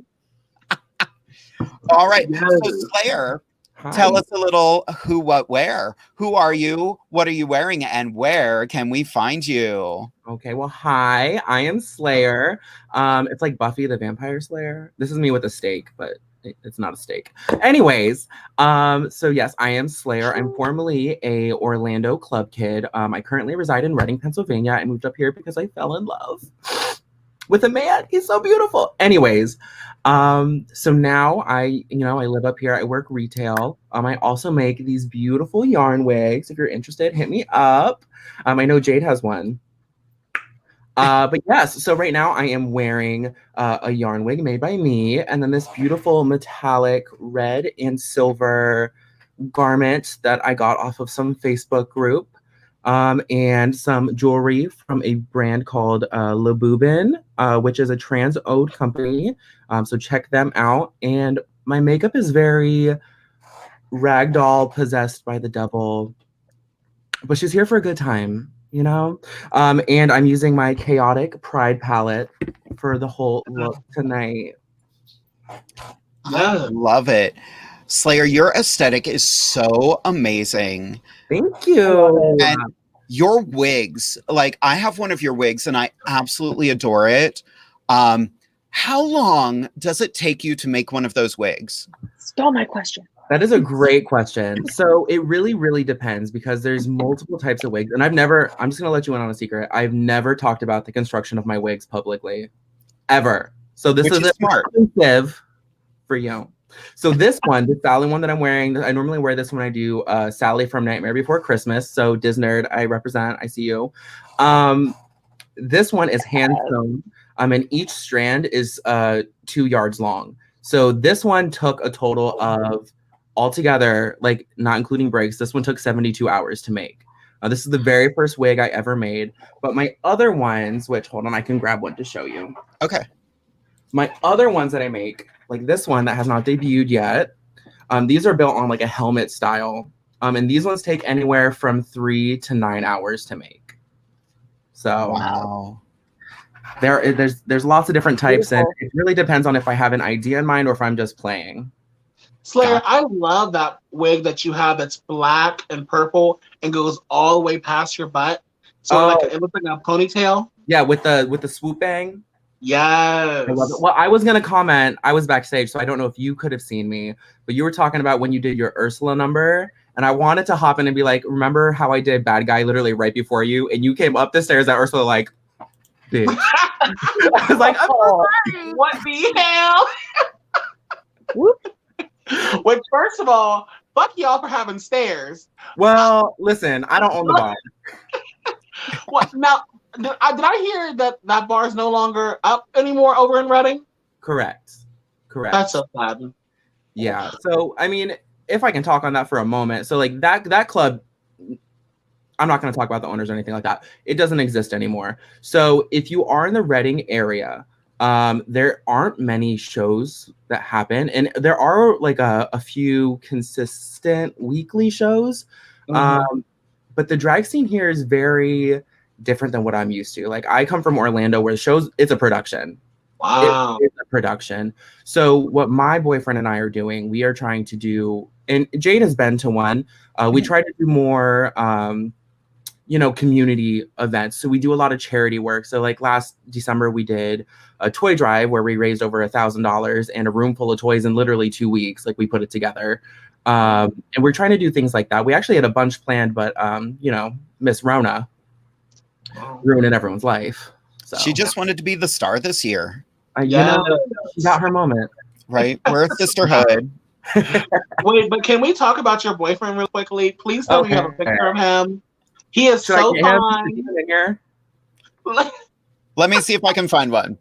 All right.
Yes.
So Slayer,
Hi.
tell us a little who, what, where. Who are you? What are you wearing? And where can we find you?
Okay, well, hi. I am Slayer. It's like Buffy the Vampire Slayer. This is me with a steak, but it's not a steak. Anyways, so yes, I am Slayer. I'm formerly a Orlando club kid. I currently reside in Reading, Pennsylvania. I moved up here because I fell in love with a man. He's so beautiful. Anyways, so now I live up here. I work retail. I also make these beautiful yarn wigs. If you're interested, hit me up. I know Jade has one. But yes, so right now I am wearing a yarn wig made by me, and then this beautiful metallic red and silver garment that I got off of some Facebook group, and some jewelry from a brand called Le Boubin, which is a trans-owned company. So check them out. And my makeup is very ragdoll, possessed by the devil, but she's here for a good time. You know, and I'm using my chaotic pride palette for the whole look tonight.
I love it. Slayer, your aesthetic is so amazing.
Thank you.
And your wigs, like I have one of your wigs and I absolutely adore it. How long does it take you to make one of those wigs?
Stole my question.
That is a great question. So it really, really depends because there's multiple types of wigs. And I'm just going to let you in on a secret. I've never talked about the construction of my wigs publicly, ever. So this
Which
is
is smart.
exclusive for you. So this one, the Sally one that I'm wearing, I normally wear this when I do Sally from Nightmare Before Christmas. So Disnerd, I represent, I see you. This one is hand sewn, and each strand is 2 yards long. So this one took a total of altogether, like not including breaks, this one took 72 hours to make. This is the very first wig I ever made. But my other ones, which hold on, I can grab one to show you.
Okay.
My other ones that I make, like this one that has not debuted yet, these are built on like a helmet style. And these ones take anywhere from 3 to 9 hours to make. So
wow.
There's lots of different types, and it really depends on if I have an idea in mind or if I'm just playing.
Slayer, I love that wig that you have that's black and purple and goes all the way past your butt. So like it looks like a ponytail.
Yeah, with the swoop bang.
Yes.
I love it. Well, I was gonna comment. I was backstage, so I don't know if you could have seen me, but you were talking about when you did your Ursula number, and I wanted to hop in and be like, remember how I did Bad Guy literally right before you, and you came up the stairs at Ursula like, bitch. I was like, oh,
what the hell? Which, first of all, fuck y'all for having stairs.
Well, listen, I don't own the bar.
What now? Did I hear that bar is no longer up anymore over in Reading?
Correct.
That's so sad.
Yeah. So I mean, if I can talk on that for a moment, so like that club, I'm not going to talk about the owners or anything like that. It doesn't exist anymore. So if you are in the Reading area, there aren't many shows that happen, and there are like a few consistent weekly shows. But the drag scene here is very different than what I'm used to. Like I come from Orlando where the shows, it's a production.
Wow.
It's a production. So what my boyfriend and I are doing, we are trying to do, and Jade has been to one, we try to do more, community events. So we do a lot of charity work. So like last December, we did a toy drive where we raised over $1,000 and a room full of toys in literally 2 weeks. Like we put it together. And we're trying to do things like that. We actually had a bunch planned, but Miss Rona ruining everyone's life. So
She just wanted to be the star this year.
she got her moment.
Right? We're a sisterhood.
Wait, but can we talk about your boyfriend real quickly? Please tell me you have a picture of him. He is so fine.
Let me see if I can find one.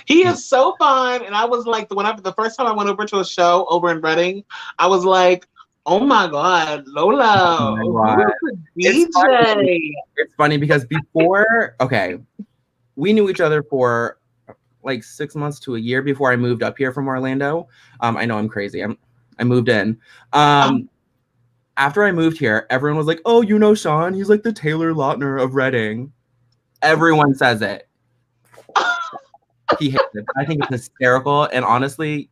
He is so fine. And I was like, the first time I went over to a show over in Reading, I was like, oh my God, Lola.
Oh my God.
DJ.
It's funny because before, we knew each other for like 6 months to a year before I moved up here from Orlando. I know I'm crazy. I moved in. After I moved here, everyone was like, oh, you know Sean? He's like the Taylor Lautner of Reading. Everyone says it. He hates it. I think it's hysterical. And honestly,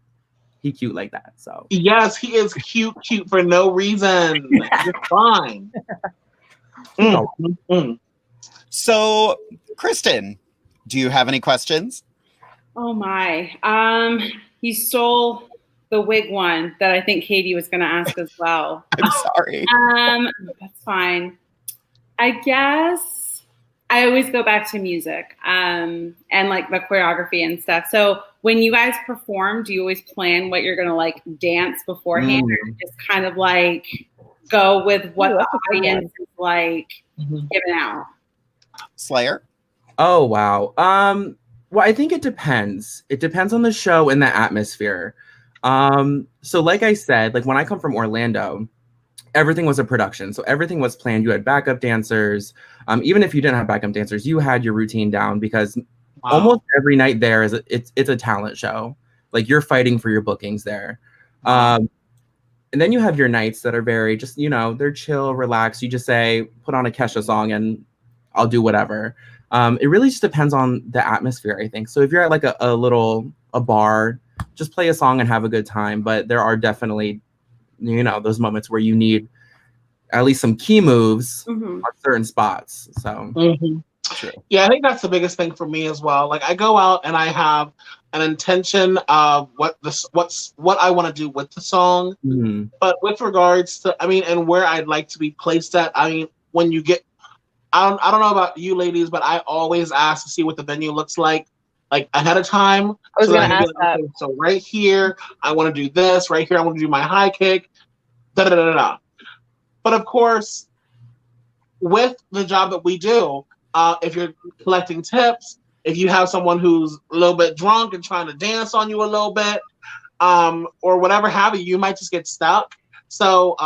he cute like that. So
yes, he is cute for no reason. You're fine.
So, Kristen, do you have any questions?
Oh my. You stole the wig one that I think Katie was going to ask as well.
I'm sorry.
That's fine. I guess I always go back to music and like the choreography and stuff. So when you guys perform, do you always plan what you're going to like dance beforehand or just kind of like go with what the audience is like giving out?
Slayer?
Oh, wow. Well, I think it depends. It depends on the show and the atmosphere. So like I said, like when I come from Orlando, everything was a production. So everything was planned. You had backup dancers. Even if you didn't have backup dancers, you had your routine down because almost every night there it's a talent show. Like you're fighting for your bookings there. And then you have your nights that are very just, they're chill, relaxed. You just say, put on a Kesha song and I'll do whatever. It really just depends on the atmosphere, I think. So if you're at like a bar, just play a song and have a good time. But there are definitely, those moments where you need at least some key moves on certain spots. So true.
Yeah, I think that's the biggest thing for me as well. Like I go out and I have an intention of what I want to do with the song. But with regards to, and where I'd like to be placed at, when you get, I don't know about you ladies, but I always ask to see what the venue looks like ahead of time.
I was going to ask that.
Okay, so right here, I want to do this. Right here, I want to do my high kick. Da-da-da-da-da. But of course, with the job that we do, if you're collecting tips, if you have someone who's a little bit drunk and trying to dance on you a little bit, or whatever have you, you might just get stuck. So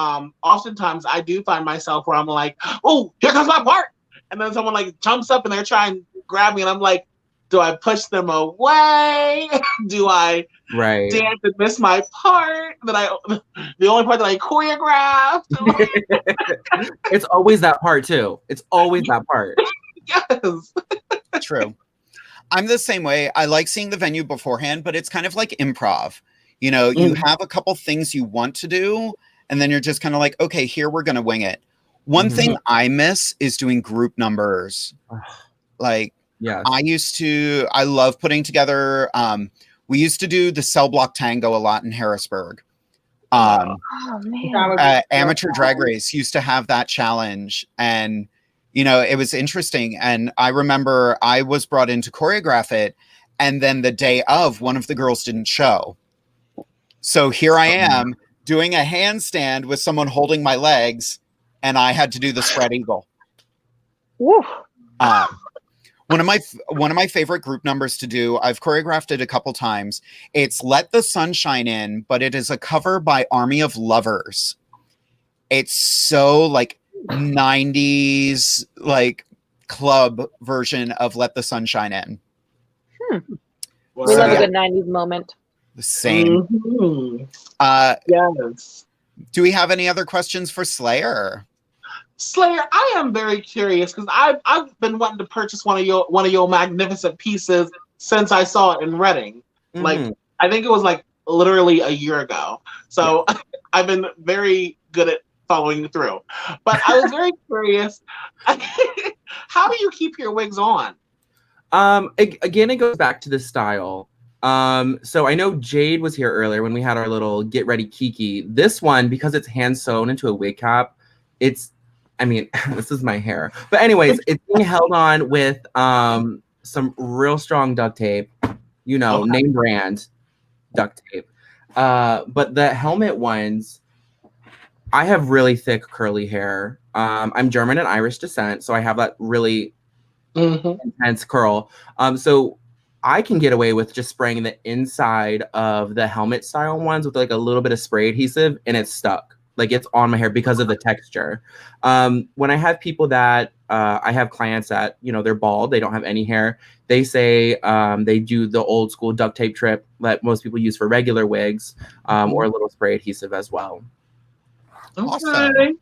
oftentimes I do find myself where I'm like, oh, here comes my part. And then someone like jumps up and they're trying to grab me and I'm like, do I push them away? Do I dance and miss my part? The only part that I choreographed?
It's always that part too. It's always that part.
Yes.
True. I'm the same way. I like seeing the venue beforehand, but it's kind of like improv. You know, you have a couple things you want to do, and then you're just kind of like, okay, here we're going to wing it. One thing I miss is doing group numbers. Like, I love putting together, we used to do the cell block tango a lot in Harrisburg. Amateur drag race used to have that challenge, and you know, it was interesting. And I remember I was brought in to choreograph it, and then the day of, one of the girls didn't show. So here I am doing a handstand with someone holding my legs, and I had to do the spread eagle.
Woo.
One of my favorite group numbers to do, I've choreographed it a couple times. It's Let the Sun Shine In, but it is a cover by Army of Lovers. It's so like 90s like club version of Let the Sun Shine In.
We love a good 90s moment.
The same.
Yes.
Do we have any other questions for Slayer?
Slayer, I am very curious because I've been wanting to purchase one of your magnificent pieces since I saw it in Reading. Like, I think it was like literally a year ago. So I've been very good at following through. But I was very curious. How do you keep your wigs on?
Again, it goes back to the style. So I know Jade was here earlier when we had our little get ready kiki. This one, because it's hand sewn into a wig cap, this is my hair. But anyways, it's being held on with some real strong duct tape, name brand duct tape. But the helmet ones, I have really thick curly hair. I'm German and Irish descent, so I have that really intense curl. So I can get away with just spraying the inside of the helmet style ones with like a little bit of spray adhesive, and it's stuck. Like, it's on my hair because of the texture. When I have people that I have clients that, they're bald, they don't have any hair. They say they do the old school duct tape trip that most people use for regular wigs, or a little spray adhesive as well.
Awesome.
Okay.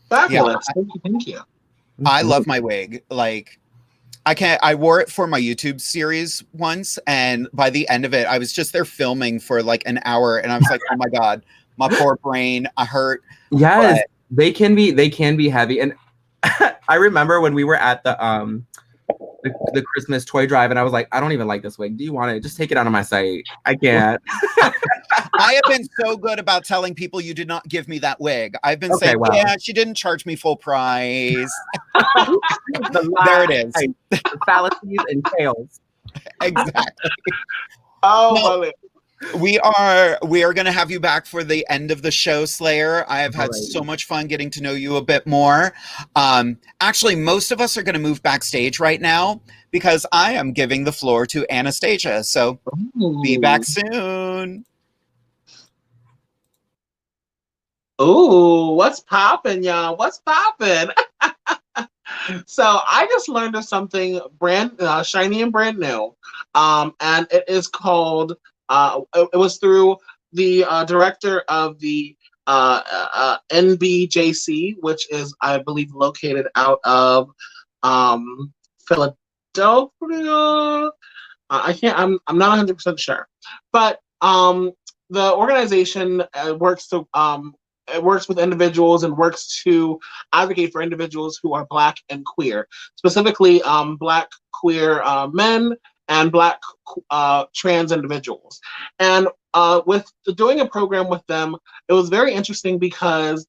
Fabulous. Thank you.
I love my wig. Like, I wore it for my YouTube series once, and by the end of it, I was just there filming for like an hour, and I was like, oh my God, my poor brain, I hurt.
Yes, they can be heavy. And I remember when we were at the Christmas toy drive, and I was like, I don't even like this wig. Do you want it? Just take it out of my sight. I can't.
I have been so good about telling people you did not give me that wig. I've been saying, yeah, she didn't charge me full price. There it is.
The fallacies and tales.
Exactly.
Oh,
we are going to have you back for the end of the show, Slayer. I have had so much fun getting to know you a bit more. Actually, most of us are going to move backstage right now because I am giving the floor to Anastasia. So be back soon.
Ooh, what's poppin', y'all? What's poppin'? So I just learned of something brand shiny and brand new. And it is called it was through the director of the NBJC, which is, I believe, located out of Philadelphia. I'm not 100% sure, but the organization works with individuals and works to advocate for individuals who are Black and queer, specifically Black queer men and Black trans individuals. And with doing a program with them, it was very interesting because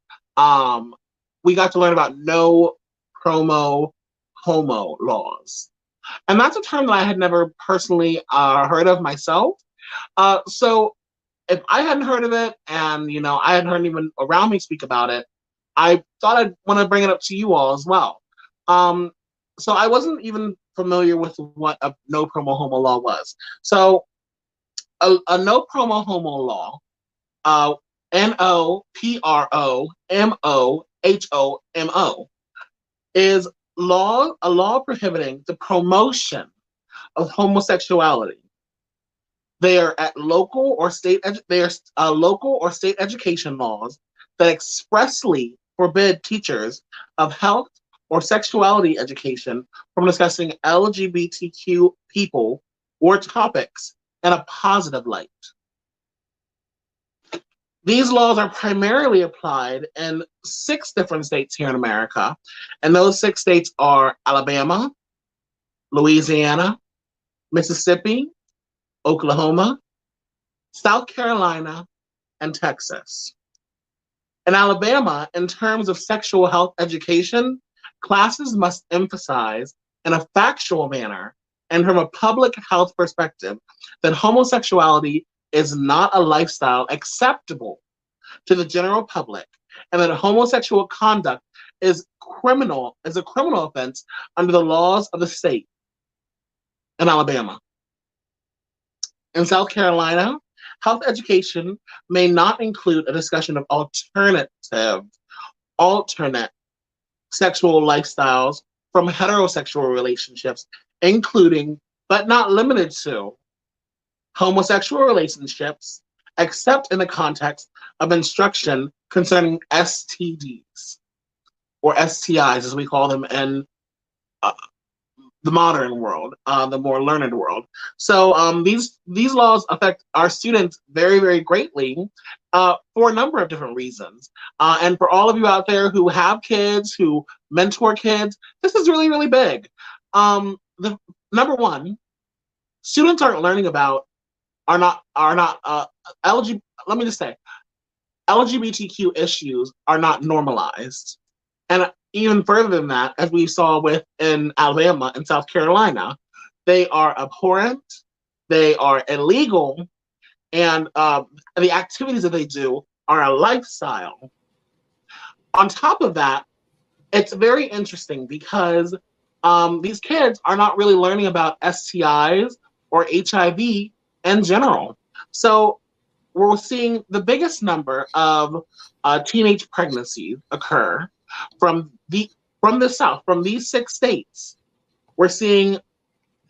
we got to learn about no promo homo laws. And that's a term that I had never personally heard of myself. So if I hadn't heard of it and, I hadn't heard anyone around me speak about it, I thought I'd want to bring it up to you all as well. So I wasn't even familiar with what a no promo homo law was. So a no promo homo law NOPROMOHOMO, is a law prohibiting the promotion of homosexuality. They are local or state education laws that expressly forbid teachers of health or sexuality education from discussing LGBTQ people or topics in a positive light. These laws are primarily applied in 6 different states here in America, and those 6 states are Alabama, Louisiana, Mississippi, Oklahoma, South Carolina, and Texas. In Alabama, in terms of sexual health education, classes must emphasize in a factual manner and from a public health perspective that homosexuality is not a lifestyle acceptable to the general public, and that homosexual conduct is a criminal offense under the laws of the state in Alabama. In South Carolina, health education may not include a discussion of alternate sexual lifestyles from heterosexual relationships, including, but not limited to, homosexual relationships, except in the context of instruction concerning STDs, or STIs as we call them in the modern world, the more learned world. So these laws affect our students very, very greatly for a number of different reasons. And for all of you out there who have kids, who mentor kids, this is really, really big. The number one, students aren't learning about LGBTQ issues are not normalized. And even further than that, as we saw in Alabama and South Carolina, they are abhorrent, they are illegal, and the activities that they do are a lifestyle. On top of that, it's very interesting because these kids are not really learning about STIs or HIV in general. So we're seeing the biggest number of teenage pregnancies occur from the South, from these 6 states. We're seeing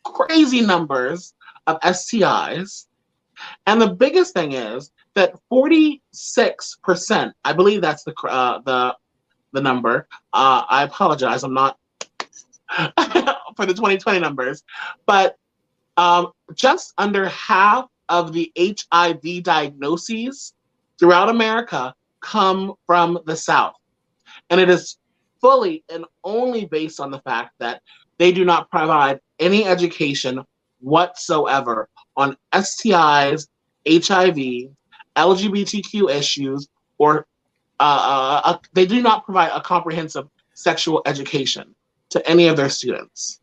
crazy numbers of STIs. And the biggest thing is that 46%, I believe that's the number. I apologize, I'm not for the 2020 numbers, but just under half of the HIV diagnoses throughout America come from the South. And it is fully and only based on the fact that they do not provide any education whatsoever on STIs, HIV, LGBTQ issues, or they do not provide a comprehensive sexual education to any of their students.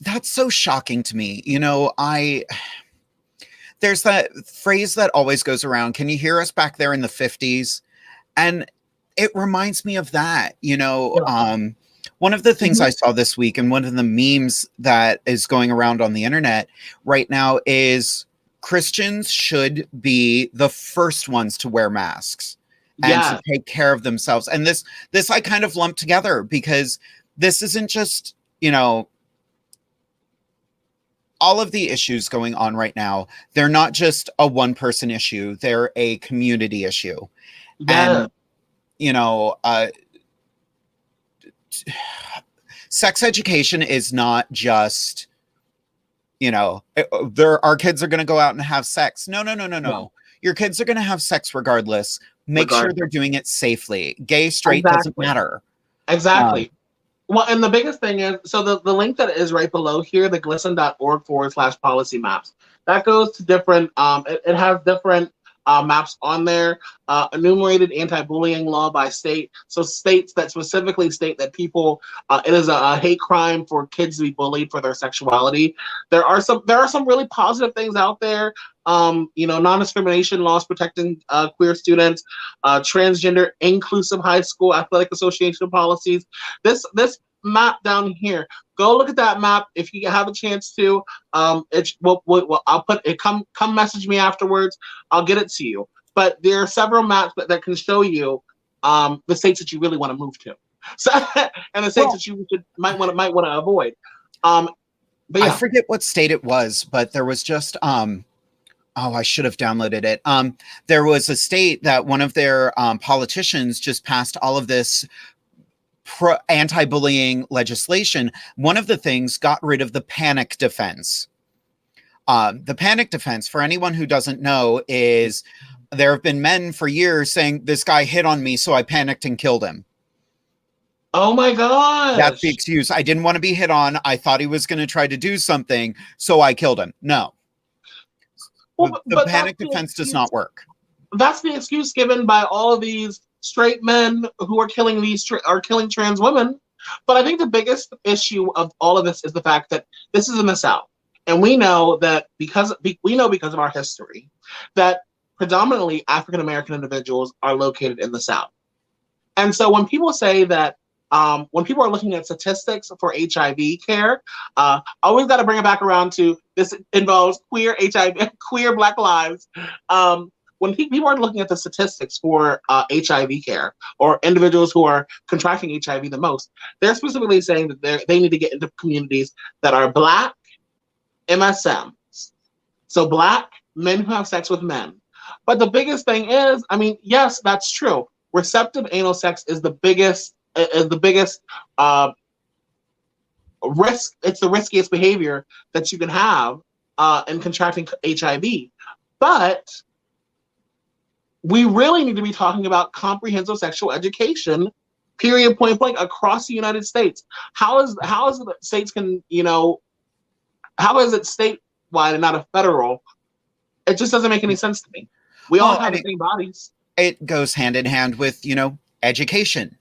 That's so shocking to me. You know, there's that phrase that always goes around, can you hear us back there in the 50s? And it reminds me of that, you know. One of the things I saw this week, and one of the memes that is going around on the internet right now, is Christians should be the first ones to wear masks and to take care of themselves. And this I kind of lumped together because this isn't just, you know, all of the issues going on right now, they're not just a one-person issue, they're a community issue. And you know, sex education is not just, you know, our kids are going to go out and have sex. No. Your kids are going to have sex regardless. Make sure they're doing it safely. Gay, straight, doesn't matter.
Exactly. Well, and the biggest thing is, so the link that is right below here, the glisten.org/policy maps, that goes to different, it has different maps on there, enumerated anti-bullying law by state. So states that specifically state that people, it is a hate crime for kids to be bullied for their sexuality. There are some really positive things out there. You know, non-discrimination laws protecting queer students, transgender inclusive high school athletic association policies. This map down here, go look at that map if you have a chance to. I'll put it. Come message me afterwards. I'll get it to you. but there are several maps that can show you the states that you really want to move to. So, and the states that you might want to avoid. But yeah.
I forget what state it was, but there was just I should have downloaded it. There was a state that one of their politicians just passed all of this anti-bullying legislation. One of the things got rid of the panic defense. The panic defense, for anyone who doesn't know, is there have been men for years saying, this guy hit on me, so I panicked and killed him.
Oh my God.
That's the excuse. I didn't want to be hit on. I thought he was going to try to do something, so I killed him. No. Well, the panic defense does not work.
That's the excuse given by all of these straight men who are killing killing trans women. But I think the biggest issue of all of this is the fact that this is in the South. And we know that because of our history that predominantly African-American individuals are located in the South. And so when people say that, when people are looking at statistics for HIV care, always got to bring it back around to this involves queer HIV, queer Black lives. When people are looking at the statistics for HIV care or individuals who are contracting HIV the most, they're specifically saying that they need to get into communities that are Black MSMs. So Black men who have sex with men. But the biggest thing is, I mean, yes, that's true. Receptive anal sex is the biggest risk. It's the riskiest behavior that you can have in contracting HIV. But we really need to be talking about comprehensive sexual education, period, point blank, across the United States. How is it states can, how is it statewide and not a federal? It just doesn't make any sense to me. We all have the same bodies.
It goes hand in hand with, education.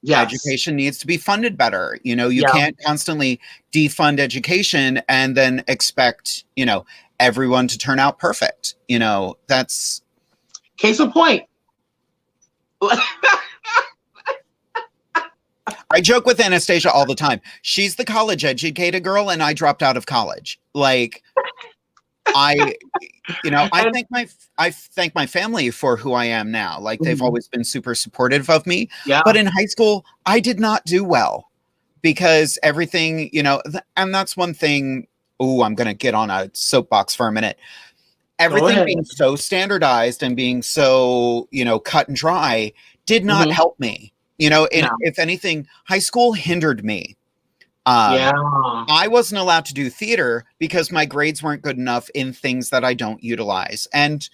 Yes.
Education needs to be funded better. You can't constantly defund education and then expect, everyone to turn out perfect. That's
case in point.
I joke with Anastasia all the time. She's the college educated girl and I dropped out of college. Like I thank my family for who I am now. Like they've always been super supportive of me.
Yeah.
But in high school, I did not do well because everything, and that's one thing. Oh, I'm going to get on a soapbox for a minute. Everything being so standardized and being so, cut and dry did not help me. If anything, high school hindered me. I wasn't allowed to do theater because my grades weren't good enough in things that I don't utilize. And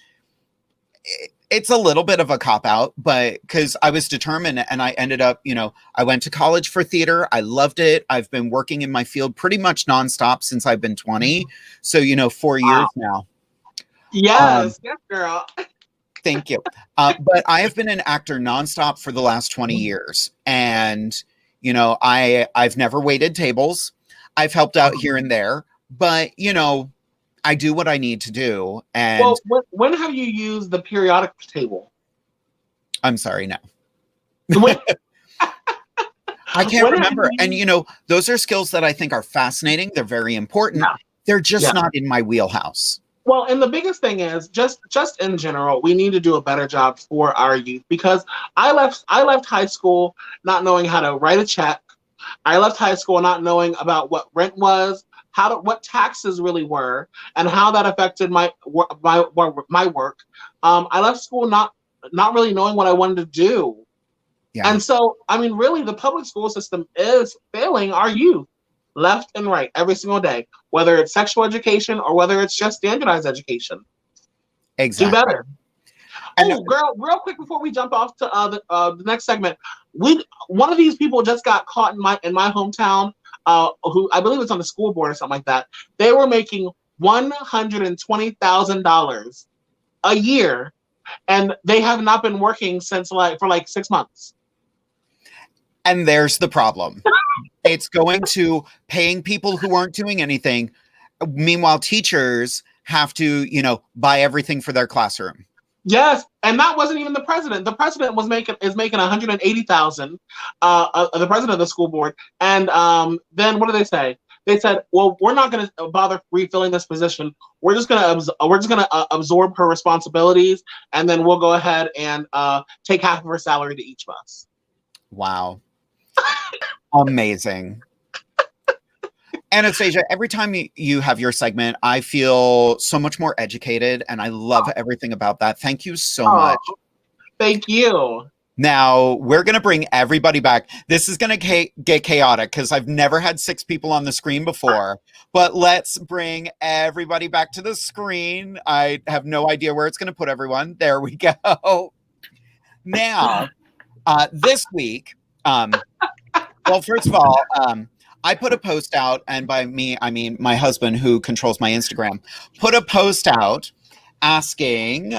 it's a little bit of a cop-out, but because I was determined and I ended up, I went to college for theater. I loved it. I've been working in my field pretty much nonstop since I've been 20. So, 4 years now.
Yes, yes, girl.
Thank you. But I have been an actor nonstop for the last 20 years. And I've never waited tables. I've helped out here and there, but I do what I need to do. And
when have you used the periodic table?
I'm sorry, no. I can't remember. And those are skills that I think are fascinating. They're very important. Yeah. They're just not in my wheelhouse.
Well, and the biggest thing is just in general, we need to do a better job for our youth because I left high school not knowing how to write a check. I left high school not knowing about what rent was, what taxes really were, and how that affected my work. I left school not really knowing what I wanted to do. Yeah. And so, really, the public school system is failing our youth. Left and right every single day, whether it's sexual education or whether it's just standardized education.
Exactly.
Do better. Girl, real quick before we jump off to the next segment, one of these people just got caught in my hometown, who I believe it's on the school board or something like that. They were making $120,000 a year, and they have not been working for 6 months.
And there's the problem. It's going to paying people who aren't doing anything. Meanwhile, teachers have to, buy everything for their classroom.
Yes, and that wasn't even the president. The president is making $180,000. The president of the school board, and then what do they say? they said, well, we're not going to bother refilling this position. We're just going to absorb her responsibilities, and then we'll go ahead and take half of her salary to each of us.
Wow. Amazing. Anastasia, every time you have your segment, I feel so much more educated, and I love everything about that. Thank you so much.
Thank you.
Now, we're going to bring everybody back. This is going to get chaotic because I've never had 6 people on the screen before, but let's bring everybody back to the screen. I have no idea where it's going to put everyone. There we go. Now, this week, well, first of all, I put a post out, and by me, I mean my husband, who controls my Instagram, put a post out asking,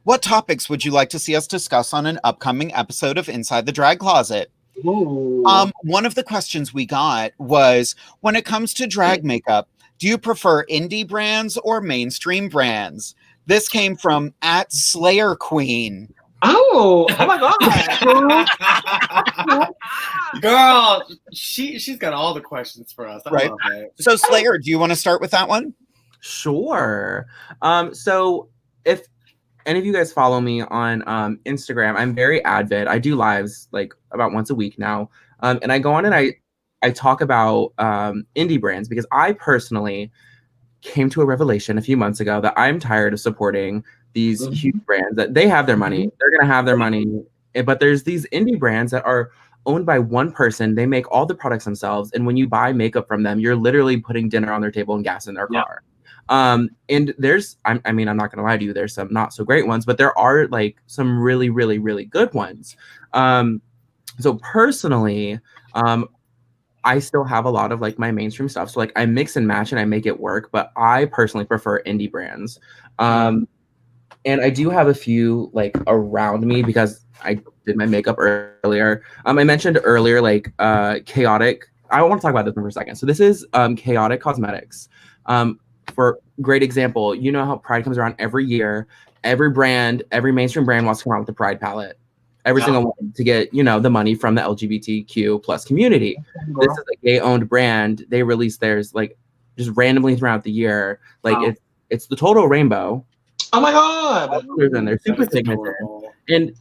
what topics would you like to see us discuss on an upcoming episode of Inside the Drag Closet?
Ooh.
One of the questions we got was, when it comes to drag makeup, do you prefer indie brands or mainstream brands? This came from @SlayerQueen.
Oh my God.
Girl, she's got all the questions for us. I
Right.
love it.
So Slayer, do you want to start with that one?
Sure. So if any of you guys follow me on Instagram, I'm very avid. I do lives like about once a week now. And I go on and I talk about indie brands, because I personally came to a revelation a few months ago that I'm tired of supporting these huge brands that they have their money. They're going to have their money. But there's these indie brands that are owned by one person. They make all the products themselves. And when you buy makeup from them, you're literally putting dinner on their table and gas in their car. And there's, I mean, I'm not going to lie to you, there's some not so great ones, but there are like some really, really, really good ones. So personally, I still have a lot of like my mainstream stuff. So like I mix and match and I make it work, but I personally prefer indie brands. And I do have a few like around me because I did my makeup earlier. I mentioned earlier, like Chaotic. I want to talk about this one for a second. So this is Chaotic Cosmetics. For great example, you know how Pride comes around every year. Every brand, every mainstream brand wants to come out with the Pride palette. Every single one to get, you know, the money from the LGBTQ plus community. This is a gay-owned brand. They release theirs like just randomly throughout the year. Like it's the total rainbow.
Oh my God!
They're super signature, and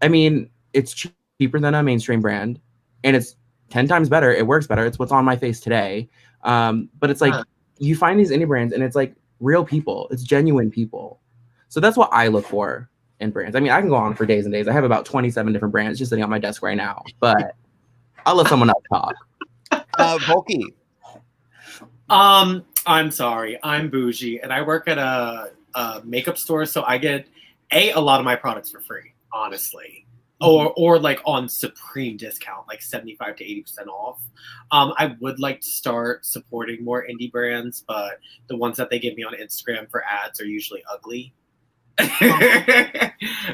I mean it's cheaper than a mainstream brand, and it's 10 times better. It works better. It's what's on my face today. But it's like you find these indie brands, and it's like real people. It's genuine people. So that's what I look for in brands. I mean, I can go on for days and days. I have about 27 different brands just sitting on my desk right now, but I'll let someone else talk.
Volkey.
I'm sorry. I'm bougie, and I work at a makeup store, so I get a lot of my products for free, honestly, or like on supreme discount, like 75 to 80% off. I would like to start supporting more indie brands, but the ones that they give me on Instagram for ads are usually ugly.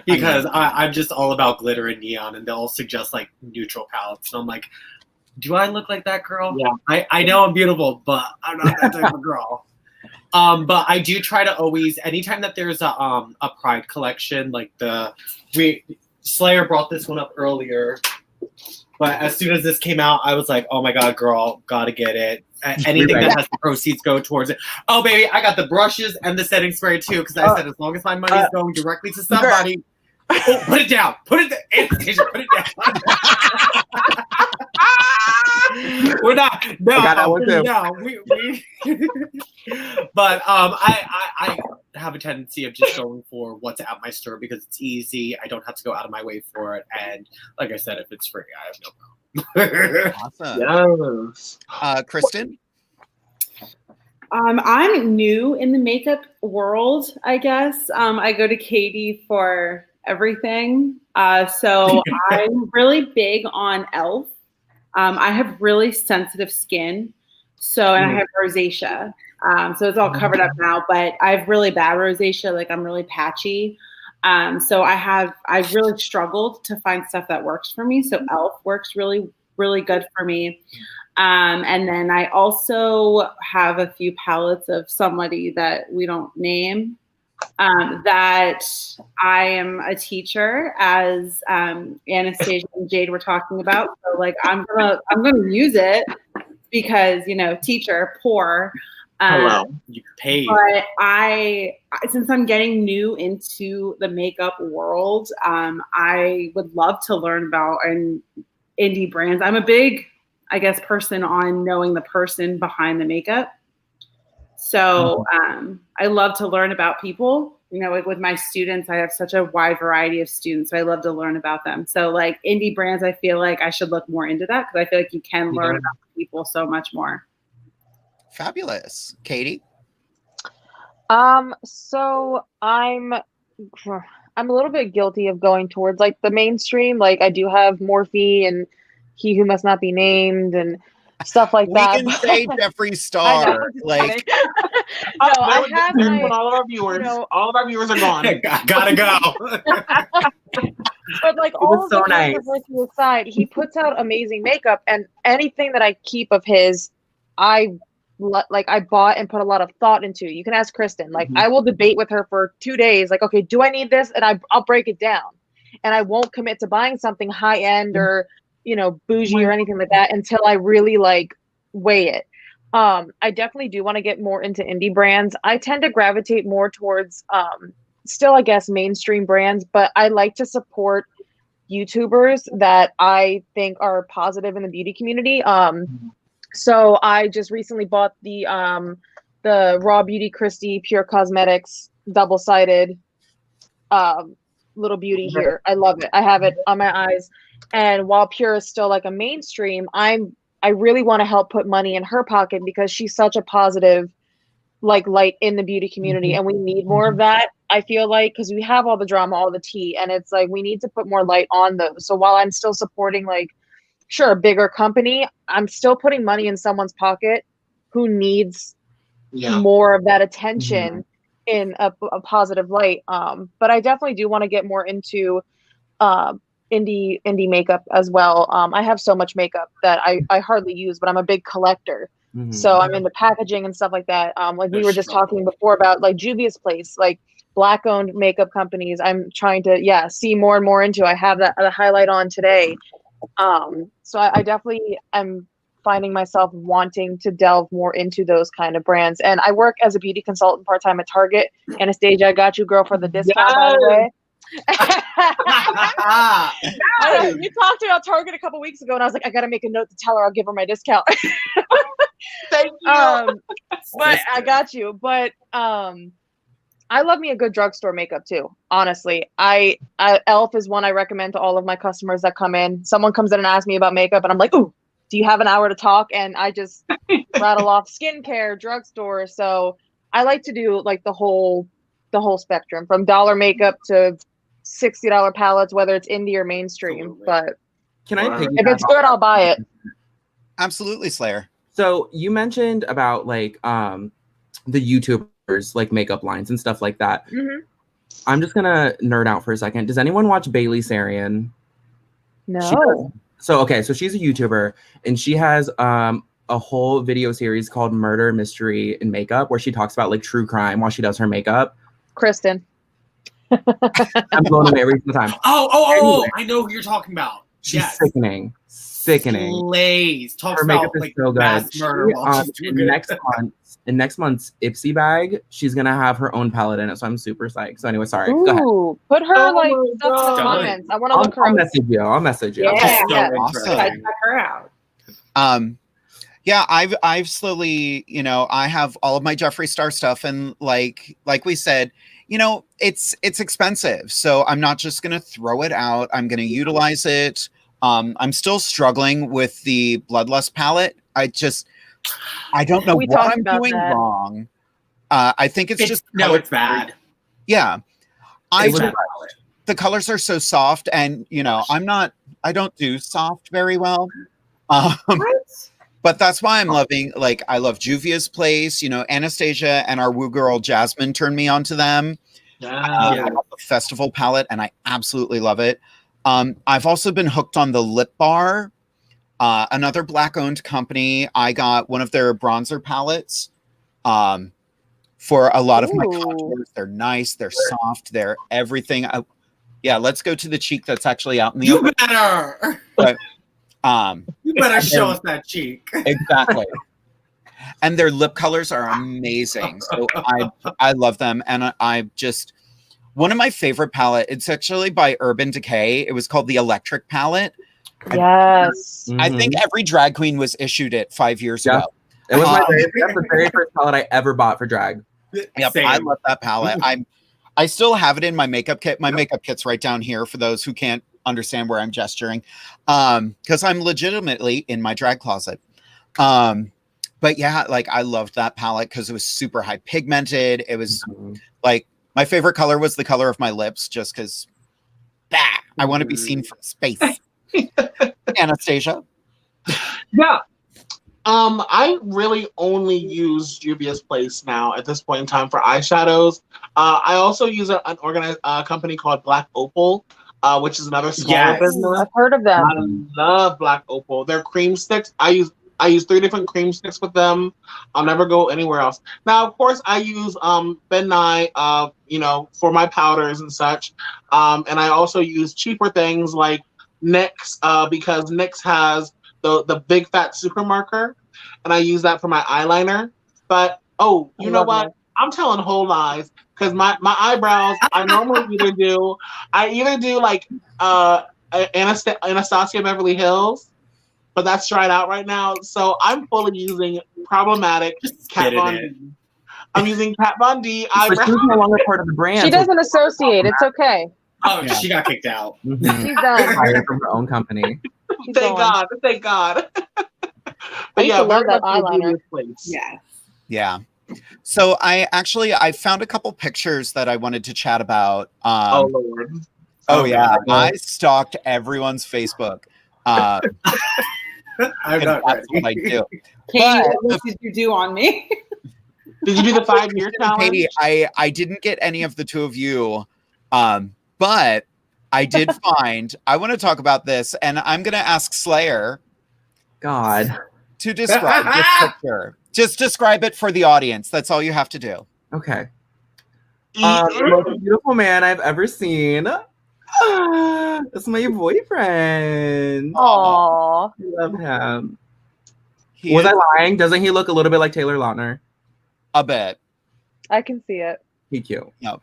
Because I'm just all about glitter and neon, and they'll suggest like neutral palettes, and I'm like, do I look like that girl? Yeah. I know I'm beautiful, but I'm not that type of girl. But I do try to always, anytime that there's a Pride collection, like Slayer brought this one up earlier, but as soon as this came out, I was like, oh my God, girl, gotta get it. Anything that has the proceeds go towards it. Oh, baby, I got the brushes and the setting spray too, because I said as long as my money is going directly to somebody, put it down. Put it down. We're not. No, put it down. But I have a tendency of just going for what's at my store because it's easy. I don't have to go out of my way for it, and like I said, if it's free, I have no problem.
Awesome. Yes. Kristin?
I'm new in the makeup world, I guess. I go to Katie for everything. So I'm really big on e.l.f. I have really sensitive skin. And I have rosacea. So it's all covered up now, but I have really bad rosacea. Like I'm really patchy. So I've really struggled to find stuff that works for me. So e.l.f. works really, really good for me. And then I also have a few palettes of somebody that we don't name, that I am a teacher, as Anastasia and Jade were talking about. So like I'm gonna use it. because, teacher, poor.
Hello.
You paid.
But since I'm getting new into the makeup world, I would love to learn about indie brands. I'm a big, I guess, person on knowing the person behind the makeup. So I love to learn about people. Like with my students, I have such a wide variety of students, so I love to learn about them. So like indie brands, I feel like I should look more into that because I feel like you can learn about people so much more.
Fabulous. Katie?
So I'm a little bit guilty of going towards like the mainstream. Like I do have Morphe and He Who Must Not Be Named and stuff like that.
We can say Jeffree Star. Like,
I have
all of our viewers. All of our viewers are gone.
Gotta go.
But like all of
so
the
nice.
controversy aside, he puts out amazing makeup, and anything that I keep of his, I bought and put a lot of thought into. You can ask Kristin. Like I will debate with her for 2 days. Like, okay, do I need this? And I'll break it down, and I won't commit to buying something high end or bougie or anything like that until I really like weigh it. I definitely do want to get more into indie brands. I tend to gravitate more towards still, I guess, mainstream brands, but I like to support YouTubers that I think are positive in the beauty community. So I just recently bought the Raw Beauty Christie Pure Cosmetics double-sided little beauty here. I love it. I have it on my eyes. And while Pure is still like a mainstream, I really want to help put money in her pocket because she's such a positive like light in the beauty community, and we need more of that. I feel like because we have all the drama, all the tea, and it's like we need to put more light on those. So while I'm still supporting like sure a bigger company, I'm still putting money in someone's pocket who needs more of that attention in a positive light. But I definitely do want to get more into indie makeup as well. I have so much makeup that I hardly use, but I'm a big collector. So I'm into packaging and stuff like that. Like we were just talking before about like Juvia's Place, like Black owned makeup companies. I'm trying to see more and more into. I have that highlight on today. So I definitely am finding myself wanting to delve more into those kind of brands. And I work as a beauty consultant part-time at Target. Anastasia, I got you, girl, for the discount, by the way. You talked about Target a couple weeks ago, and I was like, I gotta make a note to tell her I'll give her my discount.
Thank you.
But I got you. But I love me a good drugstore makeup too. Honestly, Elf is one I recommend to all of my customers that come in. Someone comes in and asks me about makeup, and I'm like, "Ooh, do you have an hour to talk?" And I just rattle off skincare, drugstore. So I like to do like the whole spectrum, from dollar makeup to $60 palettes, whether it's indie or mainstream. But
Can I
if it's good, I'll buy it.
Absolutely, Slayer.
So you mentioned about like the YouTubers like makeup lines and stuff like that. I'm just gonna nerd out for a second. Does anyone watch Bailey Sarian?
No.
So she's a YouTuber, and she has a whole video series called Murder, Mystery, and Makeup, where she talks about like true crime while she does her makeup.
Kristin.
I'm blown away every single time.
Anyway, I know who you're talking about.
She's sickening.
Slays. Talks
her
about
makeup is
like
so
mass
good.
murder while she's doing it.
In next month's Ipsy bag, she's gonna have her own palette in it, so I'm super psyched. So anyway, sorry. Go ahead.
Put her like stuff in the comments. I want to look her up.
I'll message you.
Yeah,
Awesome.
Check her out.
Yeah, I've slowly, I have all of my Jeffree Star stuff, and like we said, it's expensive, so I'm not just gonna throw it out. I'm gonna utilize it. I'm still struggling with the Bloodlust palette. I don't know what I'm doing wrong. I think it's
it's bad.
Yeah, the colors are so soft, and I don't do soft very well. But that's why I'm loving, like, I love Juvia's Place. Anastasia and our woo girl Jasmine turned me onto them. The festival palette, and I absolutely love it. I've also been hooked on the Lip Bar, another Black-owned company. I got one of their bronzer palettes for a lot of my contours. They're nice. They're soft. They're everything. Let's go to the cheek that's actually out in the open.
Better.
But,
you You better show us that cheek.
Exactly. And their lip colors are amazing. So I love them. And I just, one of my favorite palette, it's actually by Urban Decay. It was called the Electric Palette.
Yes.
I think every drag queen was issued it 5 years ago.
It was that's the very first palette I ever bought for drag.
Yep,
Same.
I love that palette. I still have it in my makeup kit. My makeup kit's right down here for those who can't understand where I'm gesturing. Because I'm legitimately in my drag closet. But yeah, like I loved that palette because it was super high pigmented. It was like my favorite color was the color of my lips, just because I want to be seen from space. Anastasia?
Yeah. I really only use Juvia's Place now at this point in time for eyeshadows. I also use an organized company called Black Opal, which is another smaller business.
I've heard of them.
I love Black Opal. Their cream sticks. I use 3 different cream sticks with them. I'll never go anywhere else. Now, of course, I use Ben Nye, for my powders and such. And I also use cheaper things like NYX, because NYX has the big fat super marker, and I use that for my eyeliner. But you know what? I'm telling whole lies, because my eyebrows, I normally either do like Anastasia Beverly Hills, but that's dried out right now. So I'm fully using problematic Kat Von D. I'm using Kat Von D eyebrows.
She's no longer part of the brand.
She doesn't associate. It's okay.
Oh, she got kicked out.
She's done.
Hired from her own company.
Thank God. Thank God. But yeah,
love that
very much
eyeliner.
Juvia's Place.
Yes.
Yeah. So I found a couple pictures that I wanted to chat about.
Oh Lord.
Yeah. I stalked everyone's Facebook.
I'm not
That's
ready.
what I do.
Katie, what did you do on me?
Did you do the 5-year challenge?
Katie, I didn't get any of the two of you, but I did find. I want to talk about this, and I'm going to ask Slayer
God.
to describe this picture. Just describe it for the audience. That's all you have to do.
Okay. The most beautiful man I've ever seen. That's my boyfriend.
Aww.
I love him. Was I lying? Doesn't he look a little bit like Taylor Lautner?
A bit.
I can see it.
He cute.
Yep.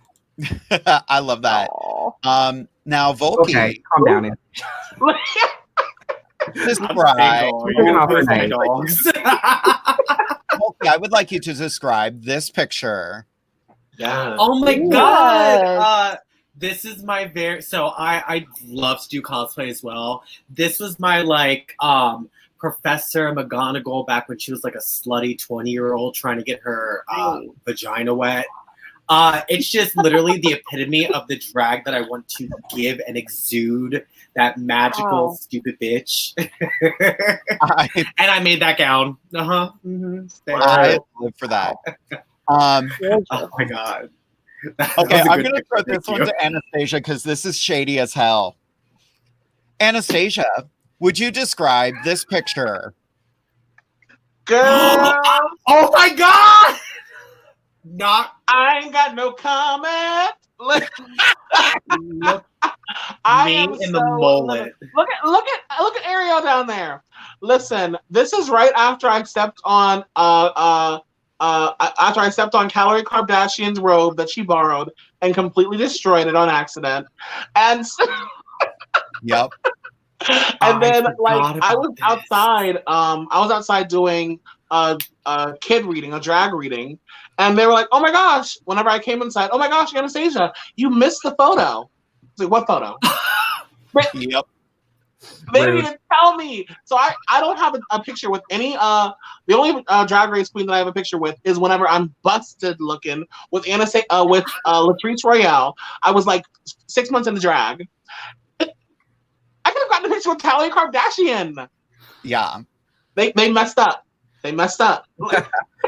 I love that.
Aww.
Now, Volkey,
Okay, calm down. Ann.
describe.
Dogs.
Volkey, I would like you to describe this picture.
Yeah.
Oh my
Yes.
God. This is my I love to do cosplay as well. This was my Professor McGonagall back when she was like a slutty 20-year-old trying to get her vagina wet. It's just literally the epitome of the drag that I want to give and exude, that magical stupid bitch. And I made that gown.
I live for that.
Oh my God.
Okay, I'm going to throw this one to Anastasia because this is shady as hell. Anastasia, would you describe this picture?
Girl.
Oh my God!
I ain't got no comment. Look,
me in the mullet.
Look at Ariel down there. Listen, this is right after I stepped on Calorie Kardashian's robe that she borrowed and completely destroyed it on accident. And so,
Yep.
and then I was outside doing a kid reading, a drag reading, and they were like, "Oh my gosh!" Whenever I came inside, "Oh my gosh, Anastasia, you missed the photo." It's like, what photo?
Yep.
They didn't even tell me. So I don't have a picture with any. The only drag race queen that I have a picture with is whenever I'm busted looking with Latrice Royale. I was like 6 months into drag. I could have gotten a picture with Khloe Kardashian.
Yeah.
They messed up. They messed up.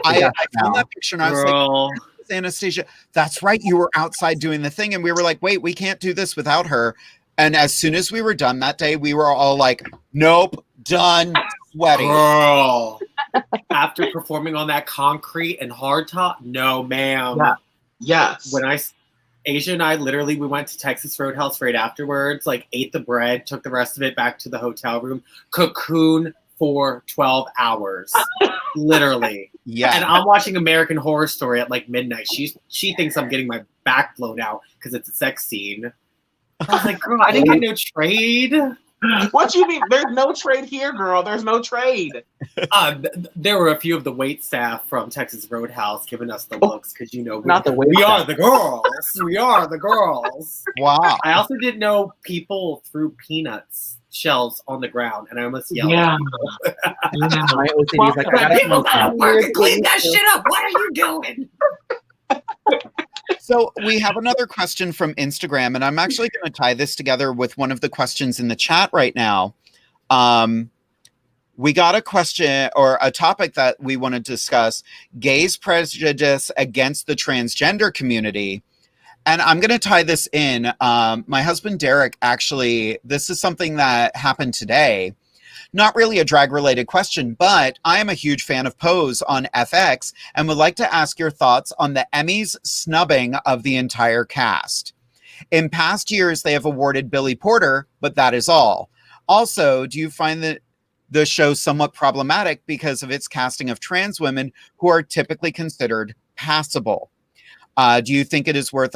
I found that picture and I was
Girl.
like, Anastasia, that's right. You were outside doing the thing. And we were like, wait, we can't do this without her. And as soon as we were done that day, we were all like, nope, done, sweating.
Girl. After performing on that concrete and hardtop, no, ma'am.
Yeah. Yes.
When Asia and I we went to Texas Roadhouse right afterwards, ate the bread, took the rest of it back to the hotel room, cocoon for 12 hours. Literally.
Yeah.
And I'm watching American Horror Story at like midnight. She thinks I'm getting my back blown out because it's a sex scene. I was like, girl, I didn't get no trade.
What do you mean? There's no trade here, girl. There's no trade.
There were a few of the wait staff from Texas Roadhouse giving us the looks because
Not the wait
we are
staff.
the girls. We are the girls.
Wow.
I also didn't know people threw peanuts shells on the ground, and I almost yelled.
Yeah.
My OCD is like, I gotta
People
smoke
gotta
that.
work and clean that shit up. What are you doing?
So we have another question from Instagram, and I'm actually going to tie this together with one of the questions in the chat right now. We got a question or a topic that we want to discuss: gays' prejudice against the transgender community. And I'm going to tie this in. My husband, Derek, actually, this is something that happened today. Not really a drag-related question, but I am a huge fan of Pose on FX and would like to ask your thoughts on the Emmys snubbing of the entire cast. In past years, they have awarded Billy Porter, but that is all. Also, do you find that the show somewhat problematic because of its casting of trans women who are typically considered passable? Do you think it is worth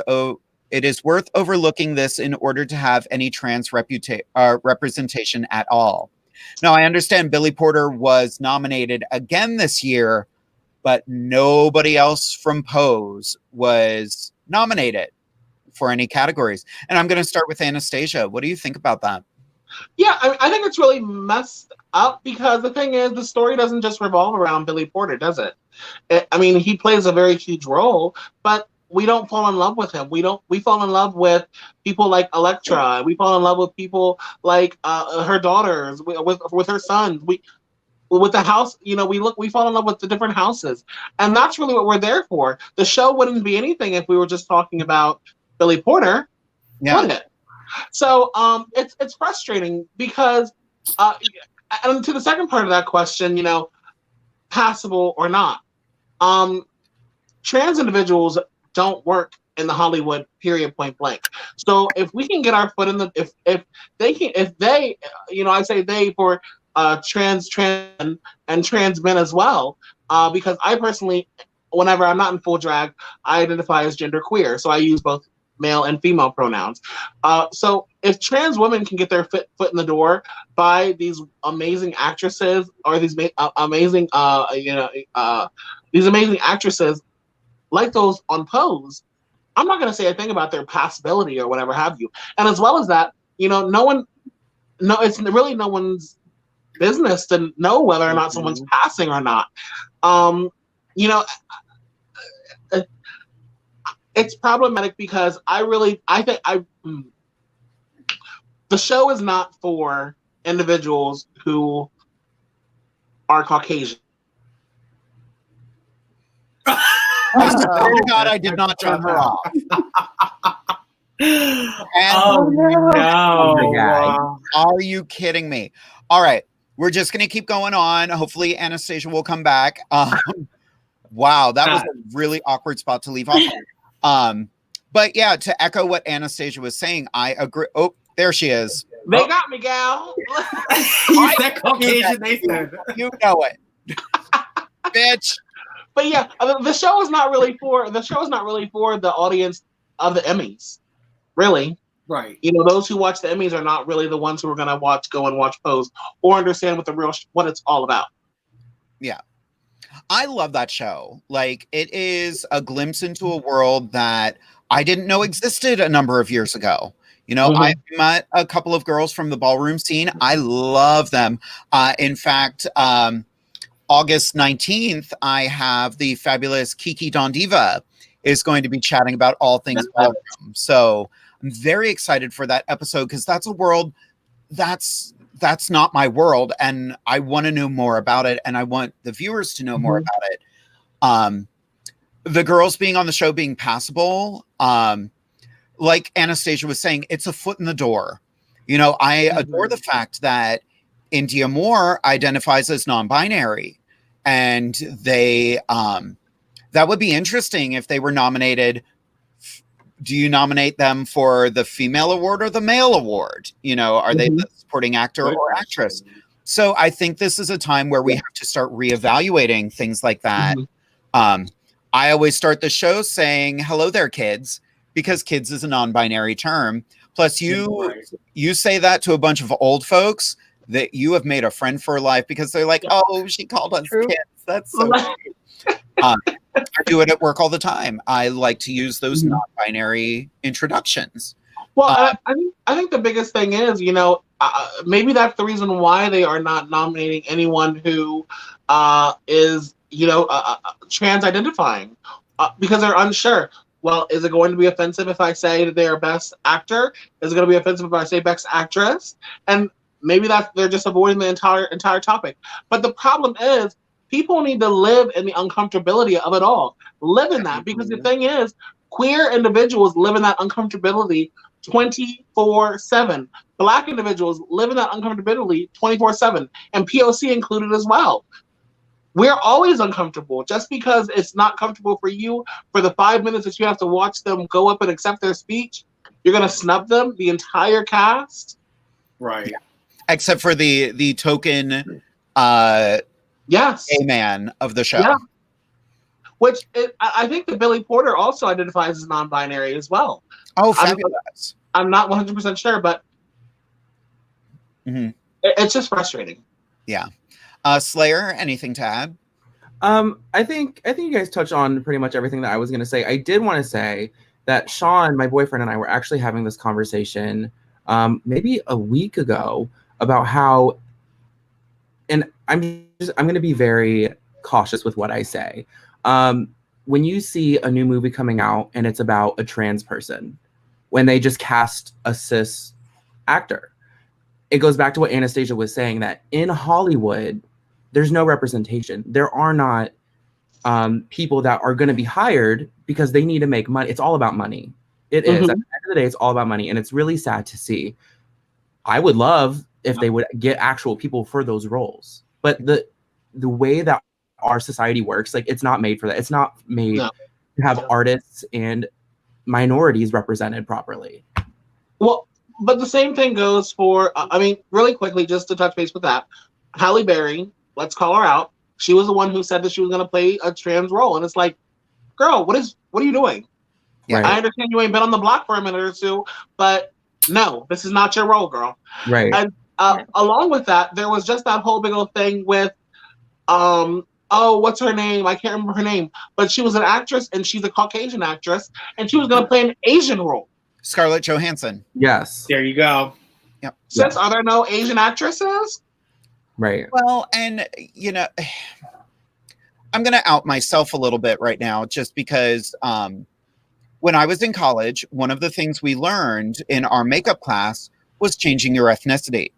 overlooking this in order to have any trans representation at all? Now, I understand Billy Porter was nominated again this year, but nobody else from Pose was nominated for any categories. And I'm going to start with Anastasia. What do you think about that?
Yeah, I think it's really messed up because the thing is, the story doesn't just revolve around Billy Porter, does it? I mean, he plays a very huge role, but we don't fall in love with him. We fall in love with people like Elektra. We fall in love with people like her daughters, with her sons. With the house, we fall in love with the different houses, and that's really what we're there for. The show wouldn't be anything if we were just talking about Billy Porter, would it? So it's frustrating because, and to the second part of that question, passable or not, trans individuals don't work in the Hollywood, period, point blank. So if we can get our foot in the, if they, I say they for trans and trans men as well, because I personally, whenever I'm not in full drag, I identify as genderqueer, so I use both male and female pronouns. So if trans women can get their foot in the door by these amazing actresses or these amazing actresses like those on Pose, I'm not going to say a thing about their passability or whatever have you. And as well as that, it's really no one's business to know whether or not someone's passing or not. It's problematic because I think the show is not for individuals who are Caucasian.
I swear to God, I did not turn her off.
No.
Are you kidding me? All right, we're just going to keep going on. Hopefully Anastasia will come back. Wow, that was a really awkward spot to leave off on. But yeah, to echo what Anastasia was saying, I agree. Oh, there she is.
They got me, gal.
You said Caucasian, they said.
You know it. Bitch.
But yeah, the show is not really for the audience of the Emmys, really.
Right.
Those who watch the Emmys are not really the ones who are going to go and watch Pose or understand what it's all about.
Yeah. I love that show. Like, it is a glimpse into a world that I didn't know existed a number of years ago. I met a couple of girls from the ballroom scene. I love them. In fact, August 19th, I have the fabulous Kiki Don Diva is going to be chatting about all things ballroom. So I'm very excited for that episode because that's a world that's not my world, and I want to know more about it, and I want the viewers to know more about it. The girls being on the show being passable, like Anastasia was saying, it's a foot in the door. I adore the fact that India Moore identifies as non-binary, and they that would be interesting if they were nominated. Do you nominate them for the female award or the male award? Are they the supporting actor or actress? So I think this is a time where we have to start reevaluating things like that. I always start the show saying, hello there, kids, because kids is a non-binary term. Plus, you say that to a bunch of old folks that you have made a friend for life because they're like, oh, she called us kids. That's so cute. I do it at work all the time. I like to use those non-binary introductions.
Well, I think the biggest thing is, maybe that's the reason why they are not nominating anyone who is, trans-identifying, because they're unsure. Well, is it going to be offensive if I say that they're best actor? Is it going to be offensive if I say best actress? And maybe they're just avoiding the entire topic. But the problem is, people need to live in the uncomfortability of it all. Live in that, because the thing is, queer individuals live in that uncomfortability 24/7. Black individuals live in that uncomfortability 24/7, and POC included as well. We're always uncomfortable. Just because it's not comfortable for you for the 5 minutes that you have to watch them go up and accept their speech, you're going to snub them, the entire cast?
Right.
Except for the token
yes,
gay man of the show.
Yeah. Which I think that Billy Porter also identifies as non-binary as well.
Oh, fabulous.
I'm not 100% sure, but it's just frustrating.
Yeah. Slayer, anything to add?
I think you guys touched on pretty much everything that I was going to say. I did want to say that Sean, my boyfriend, and I were actually having this conversation maybe a week ago about how, and I'm going to be very cautious with what I say. When you see a new movie coming out and it's about a trans person, when they just cast a cis actor, it goes back to what Anastasia was saying, that in Hollywood, there's no representation. There are not people that are going to be hired because they need to make money. It's all about money. It is. At the end of the day, it's all about money. And it's really sad to see. I would love if they would get actual people for those roles. But the way that our society works, like, it's not made for that. It's not made to have artists and minorities represented properly.
Well, but the same thing goes for, really quickly, just to touch base with that, Halle Berry, let's call her out. She was the one who said that she was going to play a trans role. And it's like, girl, what are you doing?
Right.
I understand you ain't been on the block for a minute or two, but no, this is not your role, girl.
Right.
And along with that, there was just that whole big old thing with, what's her name? I can't remember her name, but she was an actress, and she's a Caucasian actress, and she was going to play an Asian role.
Scarlett Johansson.
Yes.
There you go.
Yep.
Since are there no Asian actresses?
Right.
Well, and I'm going to out myself a little bit right now, just because when I was in college, one of the things we learned in our makeup class was changing your ethnicity.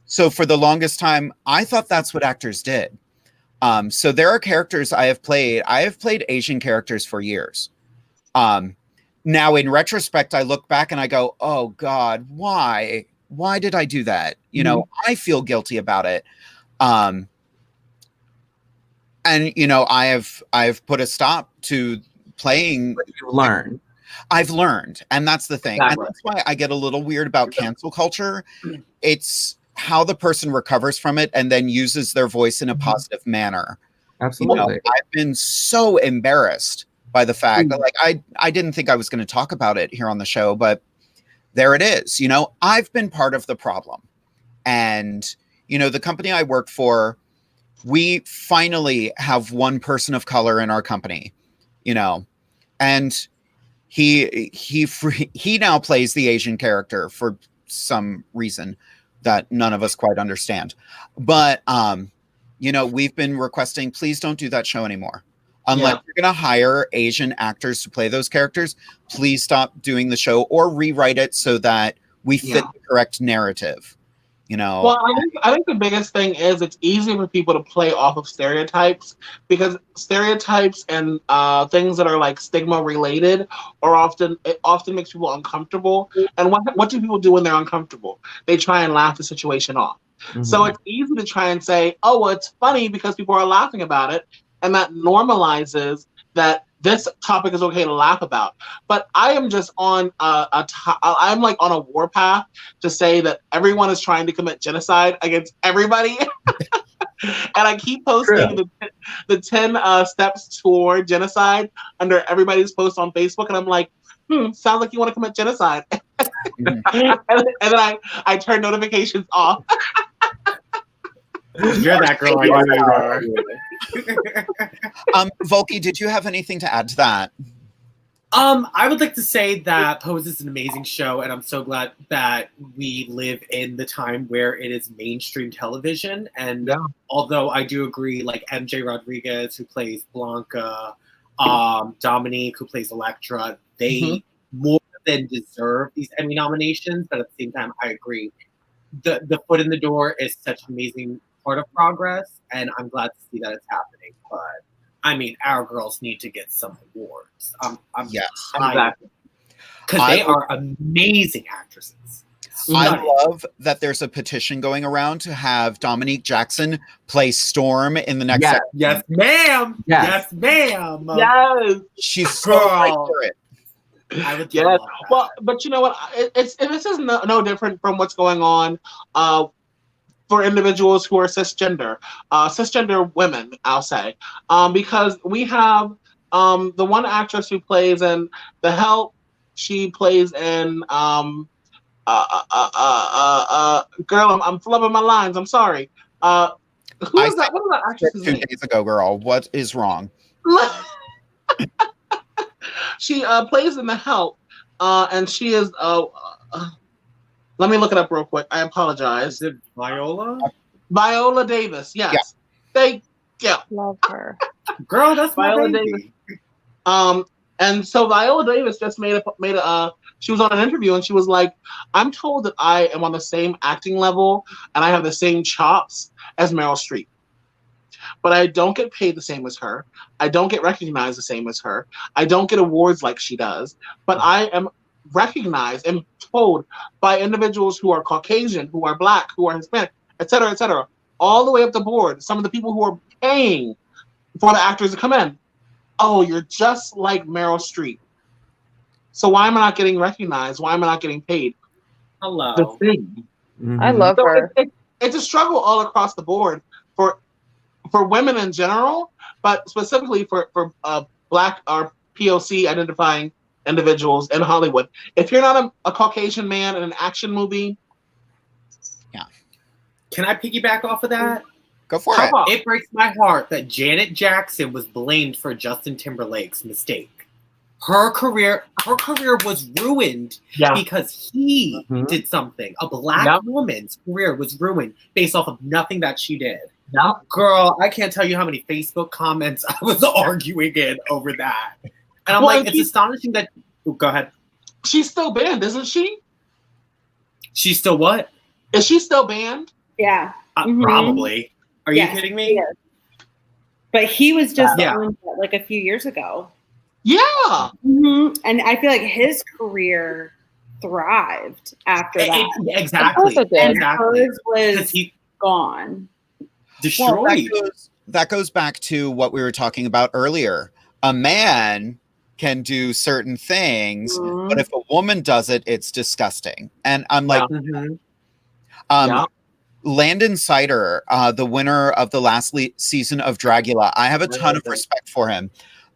So for the longest time, I thought that's what actors did. So there are characters I have played. I have played Asian characters for years. Now, in retrospect, I look back and I go, oh, God, why? Why did I do that? I feel guilty about it. And, I've put a stop to playing. I've learned. And that's the thing.
Exactly.
And that's why I get a little weird about cancel culture. It's how the person recovers from it and then uses their voice in a positive manner.
Absolutely.
I've been so embarrassed by the fact that, like, I didn't think I was going to talk about it here on the show, but there it is. I've been part of the problem. And, the company I work for, we finally have one person of color in our company, and he now plays the Asian character for some reason that none of us quite understand. But, we've been requesting, please don't do that show anymore. Unless you're going to hire Asian actors to play those characters, please stop doing the show or rewrite it so that we fit the correct narrative.
Well, I think the biggest thing is it's easy for people to play off of stereotypes, because stereotypes and things that are like stigma related often makes people uncomfortable. And what do people do when they're uncomfortable? They try and laugh the situation off. So it's easy to try and say, oh, well, it's funny because people are laughing about it. And that normalizes that this topic is okay to laugh about. But I am just on I'm like on a warpath to say that everyone is trying to commit genocide against everybody. And I keep posting the 10 steps toward genocide under everybody's post on Facebook, and I'm like, sounds like you want to commit genocide. and then I turn notifications off.
You're that girl. I know you are.
Volkey, did you have anything to add to that?
I would like to say that Pose is an amazing show, and I'm so glad that we live in the time where it is mainstream television. And although I do agree, like MJ Rodriguez, who plays Blanca, Dominique, who plays Elektra, they more than deserve these Emmy nominations. But at the same time, I agree. The foot in the door is such an amazing part of progress, and I'm glad to see that it's happening. But I mean, our girls need to get some awards.
Yes,
exactly. Because they are amazing actresses.
I love that there's a petition going around to have Dominique Jackson play Storm in the next episode.
Yes, ma'am. Yes, ma'am.
Yes.
She's so right for it.
I would love that.
Well, but you know what? This is no different from what's going on for individuals who are cisgender women, I'll say, because we have the one actress who plays in The Help. She plays in girl. I'm flubbing my lines. I'm sorry. Who is that? What was that actress's name?
2 days ago, girl. What is wrong?
She plays in The Help, and she is. Let me look it up real quick. I apologize.
Is it Viola?
Viola Davis. Yes.
Love her.
Girl, that's
Viola
my
Davis. And so Viola Davis just made a. She was on an interview and she was like, "I'm told that I am on the same acting level and I have the same chops as Meryl Streep, but I don't get paid the same as her. I don't get recognized the same as her. I don't get awards like she does. But I am recognized and told by individuals who are Caucasian, who are Black, who are Hispanic, et cetera, all the way up the board. Some of the people who are paying for the actors to come in. Oh, you're just like Meryl Streep. So why am I not getting recognized? Why am I not getting paid?"
Hello.
The thing.
I love her.
It's a struggle all across the board for women in general, but specifically for Black or POC identifying individuals in Hollywood. If you're not a Caucasian man in an action movie,
can I piggyback off of that?
Go for it.
It breaks my heart that Janet Jackson was blamed for Justin Timberlake's mistake. Her career was ruined because he did something. A Black woman's career was ruined based off of nothing that she did. Girl, I can't tell you how many Facebook comments I was arguing in over that. And I'm like, it's astonishing that... Oh, go ahead.
She's still banned, isn't she?
She's still what?
Is she still banned?
Yeah.
Probably. Are you kidding me?
Yes. But he was just on like a few years ago.
Yeah.
Mm-hmm. And I feel like his career thrived after that.
Exactly.
And hers was gone.
Destroyed.
Well, that goes back to what we were talking about earlier. A man can do certain things, but if a woman does it, it's disgusting. And I'm like, Landon Sider, the winner of the last season of Dragula, I have a ton of respect for him.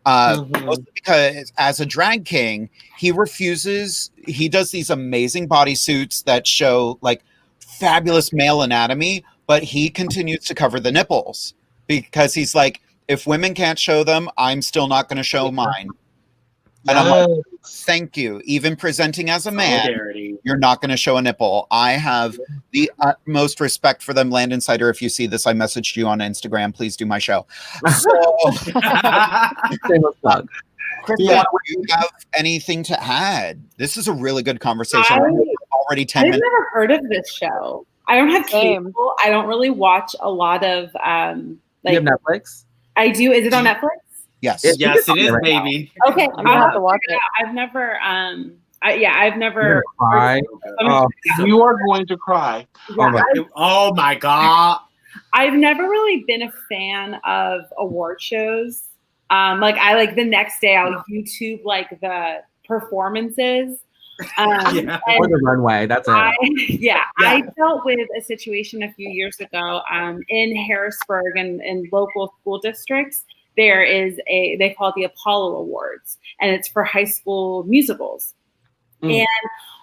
Mostly because as a drag king, he does these amazing bodysuits that show like fabulous male anatomy, but he continues to cover the nipples because he's like, if women can't show them, I'm still not going to show mine. And I'm like, thank you. Even presenting as a man, you're not going to show a nipple. I have the utmost respect for them. Landon Sider, if you see this, I messaged you on Instagram. Please do my show. So, Kristen, do you have anything to add? This is a really good conversation. Already 10 minutes.
I've never heard of this show. I don't have cable. I don't really watch a lot of
you have Netflix?
I do. Is it on Netflix?
Yes.
Yes, it is, baby.
Okay.
I'm gonna have to watch it.
I've never I've never
cry.
You are going to cry.
Oh my God.
I've never really been a fan of award shows. Like I like the next day I'll YouTube like the performances.
Yeah.
Or the runway. That's it.
Yeah, I dealt with a situation a few years ago in Harrisburg and in local school districts. There is they call it the Apollo Awards, and it's for high school musicals. And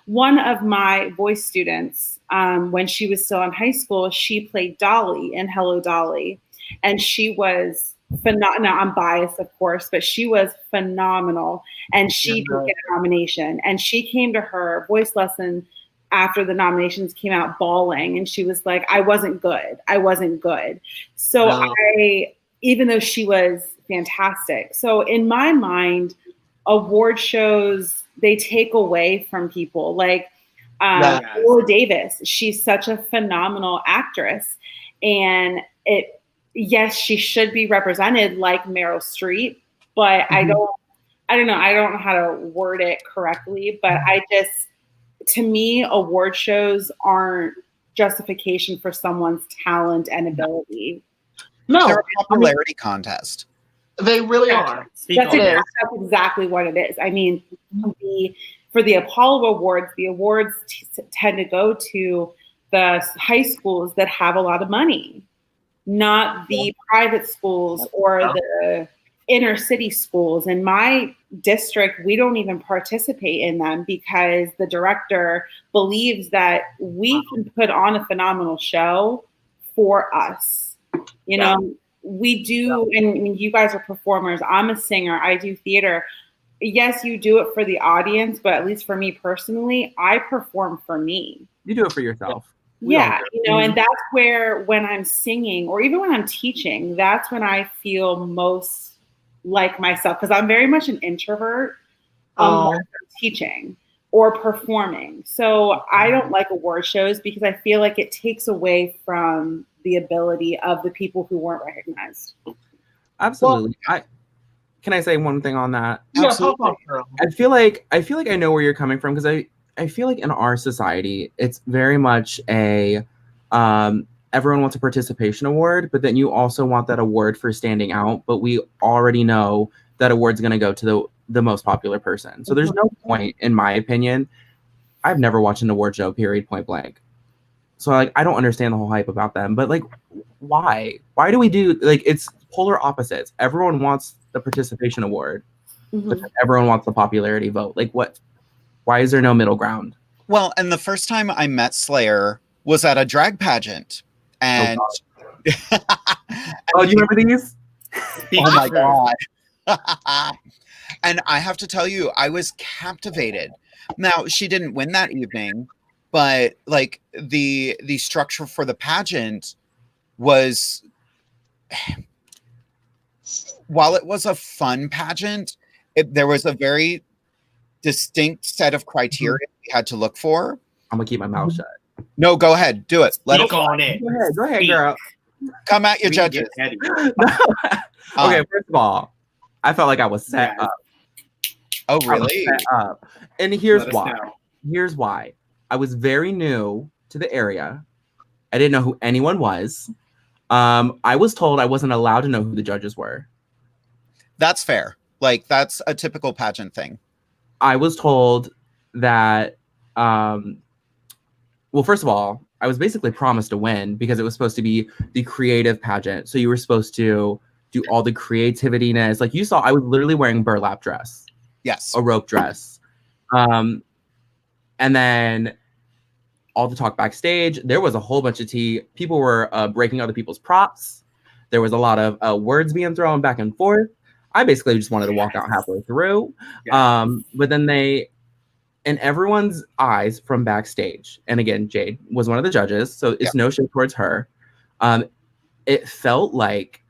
one of my voice students, when she was still in high school, she played Dolly in Hello Dolly, and she was phenomenal. Now I'm biased, of course, but she was phenomenal, and she did get a nomination. And she came to her voice lesson after the nominations came out bawling, and she was like, "I wasn't good. I wasn't good." So even though she was fantastic, so in my mind, award shows, they take away from people. Like Viola Davis, she's such a phenomenal actress, and yes, she should be represented like Meryl Streep, but I don't know. I don't know how to word it correctly, but to me, award shows aren't justification for someone's talent and ability.
No,
they're a popularity contest.
They really are.
That's exactly what it is. I mean, for the Apollo Awards, the awards tend to go to the high schools that have a lot of money, not the private schools or the inner city schools. In my district, we don't even participate in them because the director believes that we can put on a phenomenal show for us. You know, we do, and you guys are performers. I'm a singer. I do theater. Yes, you do it for the audience, but at least for me personally, I perform for me.
You do it for yourself.
Yeah, and that's where when I'm singing or even when I'm teaching, that's when I feel most like myself, because I'm very much an introvert when I'm teaching or performing. So I don't like award shows because I feel like it takes away from the ability of the people who weren't recognized.
Absolutely. Can I say one thing on that?
Yeah,
absolutely. I feel like I know where you're coming from, because I feel like in our society, it's very much a everyone wants a participation award, but then you also want that award for standing out. But we already know that award's going to go to the most popular person. So there's no point, in my opinion. I've never watched an award show, period, point blank. So like, I don't understand the whole hype about them. But like, why? Why do we do, like, it's polar opposites. Everyone wants the participation award, but everyone wants the popularity vote. Like, what? Why is there no middle ground?
Well, and the first time I met Slayer was at a drag pageant. And
oh, do you remember these?
Oh my God. And I have to tell you, I was captivated. Now, she didn't win that evening, but like the structure for the pageant was, while it was a fun pageant, there was a very distinct set of criteria we had to look for.
I'm gonna keep my mouth shut.
No, go ahead. Do it.
Let it on it.
Go ahead, girl.
Come at your judges.
Okay, first of all, I felt like I was set up.
Oh, really?
And here's why. Here's why. I was very new to the area. I didn't know who anyone was. I was told I wasn't allowed to know who the judges were.
That's fair. Like, that's a typical pageant thing.
I was told that, well, first of all, I was basically promised a win because it was supposed to be the creative pageant. So you were supposed to do all the creativitiness. Like you saw, I was literally wearing a burlap dress.
Yes.
A rope dress. And then all the talk backstage, there was a whole bunch of tea. People were breaking other people's props. There was a lot of words being thrown back and forth. I basically just wanted to walk out halfway through. Yeah. But then in everyone's eyes from backstage, and again, Jade was one of the judges, so it's no shade towards her. It felt like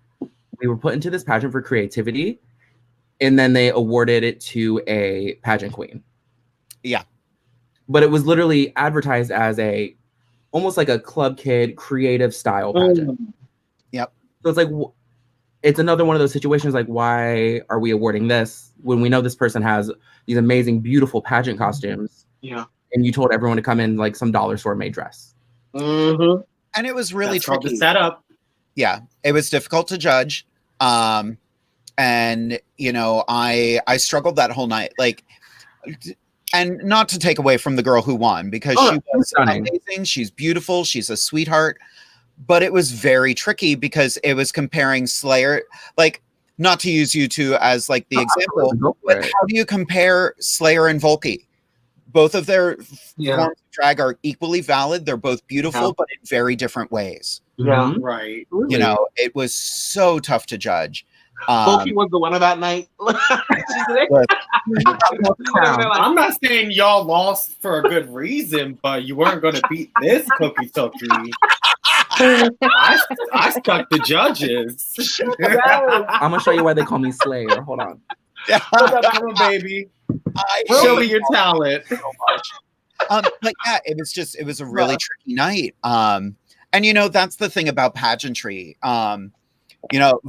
we were put into this pageant for creativity, and then they awarded it to a pageant queen.
Yeah.
But it was literally advertised as almost like a club kid creative style pageant.
Yep.
So it's like, it's another one of those situations like, why are we awarding this when we know this person has these amazing, beautiful pageant costumes?
Yeah.
And you told everyone to come in like some dollar store made dress.
And it was really tricky.
The setup.
Yeah. It was difficult to judge. and I struggled that whole night, like, and not to take away from the girl who won, because she was
stunning.
amazing. She's beautiful. She's a sweetheart. But it was very tricky because it was comparing Slayer, like, not to use you two as like the example, but how do you compare Slayer and Volkey? Both of their forms of drag are equally valid. They're both beautiful, but in very different ways.
Yeah.
Right.
It was so tough to judge.
Volkey was the winner that night.
I'm not saying y'all lost for a good reason, but you weren't going to beat this cookie cookie. I stuck the judges.
I'm gonna show you why they call me Slayer. Hold on.
Come on, baby. Show me your talent.
So much. But yeah, it was a really tricky night. And that's the thing about pageantry.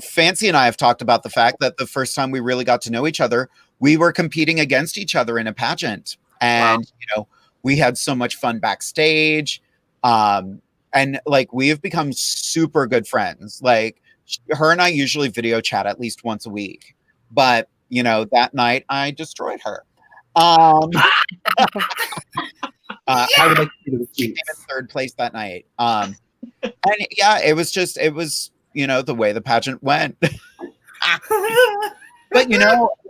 Fancy and I have talked about the fact that the first time we really got to know each other, we were competing against each other in a pageant. And, we had so much fun backstage. And like, we have become super good friends. Like, her and I usually video chat at least once a week. But, that night I destroyed her. I would like to she came in third place that night. And yeah, it was the way the pageant went. But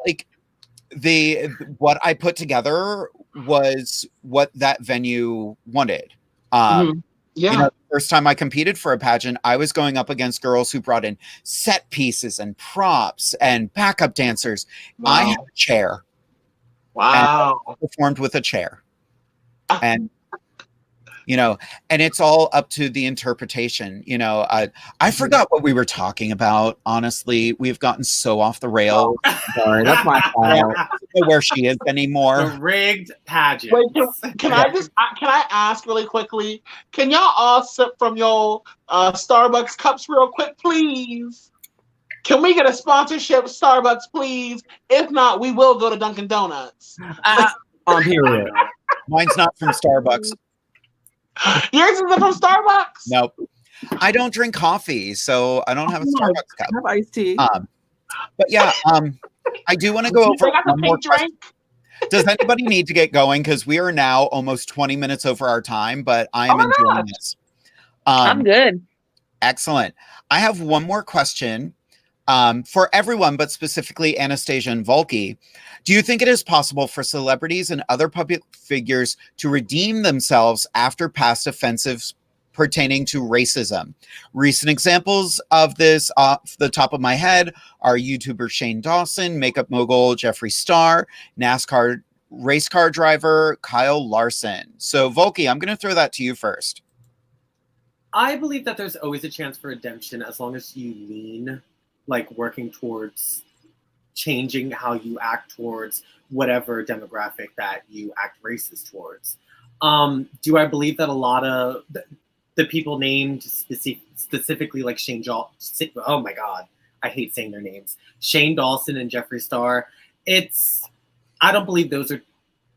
like, what I put together was what that venue wanted. The first time I competed for a pageant, I was going up against girls who brought in set pieces and props and backup dancers. Wow. I had a chair. Wow. And I performed with a chair. And and it's all up to the interpretation. I forgot what we were talking about. Honestly, we've gotten so off the rails.
Sorry, that's my fault.
I don't know where she is anymore.
The rigged pageant.
Wait, can I ask really quickly? Can y'all all sip from your Starbucks cups real quick, please? Can we get a sponsorship, Starbucks, please? If not, we will go to Dunkin' Donuts.
Period.
Mine's not from Starbucks.
Yours isn't from Starbucks?
Nope. I don't drink coffee, so I don't have a Starbucks cup.
I have iced tea.
But yeah, I do want to go over one more question. Does anybody need to get going? Because we are now almost 20 minutes over our time, but I am enjoying this.
I'm good.
Excellent. I have one more question for everyone, but specifically Anastasia and Volkey. Do you think it is possible for celebrities and other public figures to redeem themselves after past offenses pertaining to racism? Recent examples of this off the top of my head are YouTuber Shane Dawson, makeup mogul Jeffree Star, NASCAR race car driver Kyle Larson. So Volkey, I'm going to throw that to you first.
I believe that there's always a chance for redemption as long as you lean, like, working towards changing how you act towards whatever demographic that you act racist towards. Do I believe that a lot of the people named specifically, like oh my God, I hate saying their names, Shane Dawson and Jeffree Star, I don't believe those are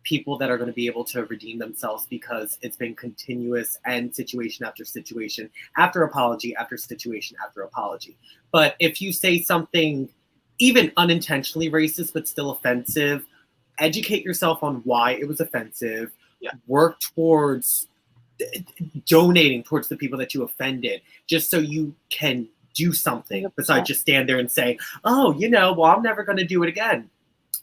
people that are going to be able to redeem themselves, because it's been continuous and situation after situation, after apology, after situation, after apology. But if you say something even unintentionally racist, but still offensive, educate yourself on why it was offensive, work towards donating towards the people that you offended, just so you can do something besides just stand there and say, oh, well, I'm never going to do it again.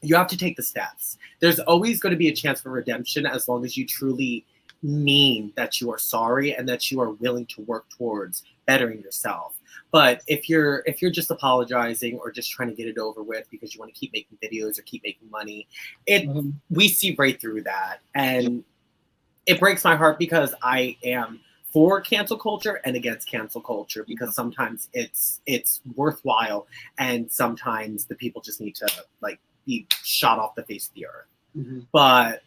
You have to take the steps. There's always going to be a chance for redemption as long as you truly mean that you are sorry and that you are willing to work towards bettering yourself. But if you're just apologizing or just trying to get it over with because you want to keep making videos or keep making money, we see right through that. And it breaks my heart, because I am for cancel culture and against cancel culture, because sometimes it's worthwhile and sometimes the people just need to be shot off the face of the earth. But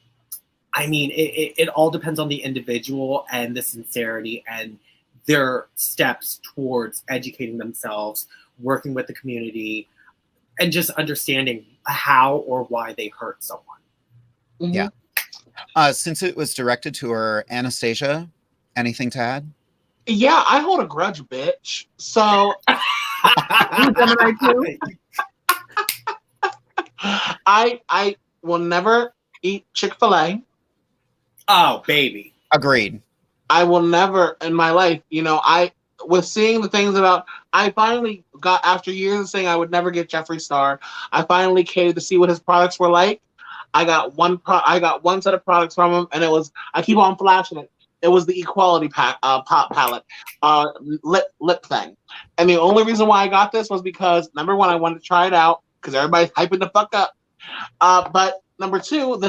I mean, it all depends on the individual and the sincerity and their steps towards educating themselves, working with the community, and just understanding how or why they hurt someone.
Yeah. Since it was directed to her, Anastasia, anything to add?
Yeah, I hold a grudge, bitch. So, I will never eat Chick-fil-A.
Oh, baby.
Agreed.
I will never in my life, I was seeing the things about. I finally got, after years of saying I would never get Jeffree Star, I finally came to see what his products were like. I got one set of products from him, and it was, I keep on flashing it. It was the Equality pop palette, lip thing. And the only reason why I got this was because, number one, I wanted to try it out because everybody's hyping the fuck up. But number two,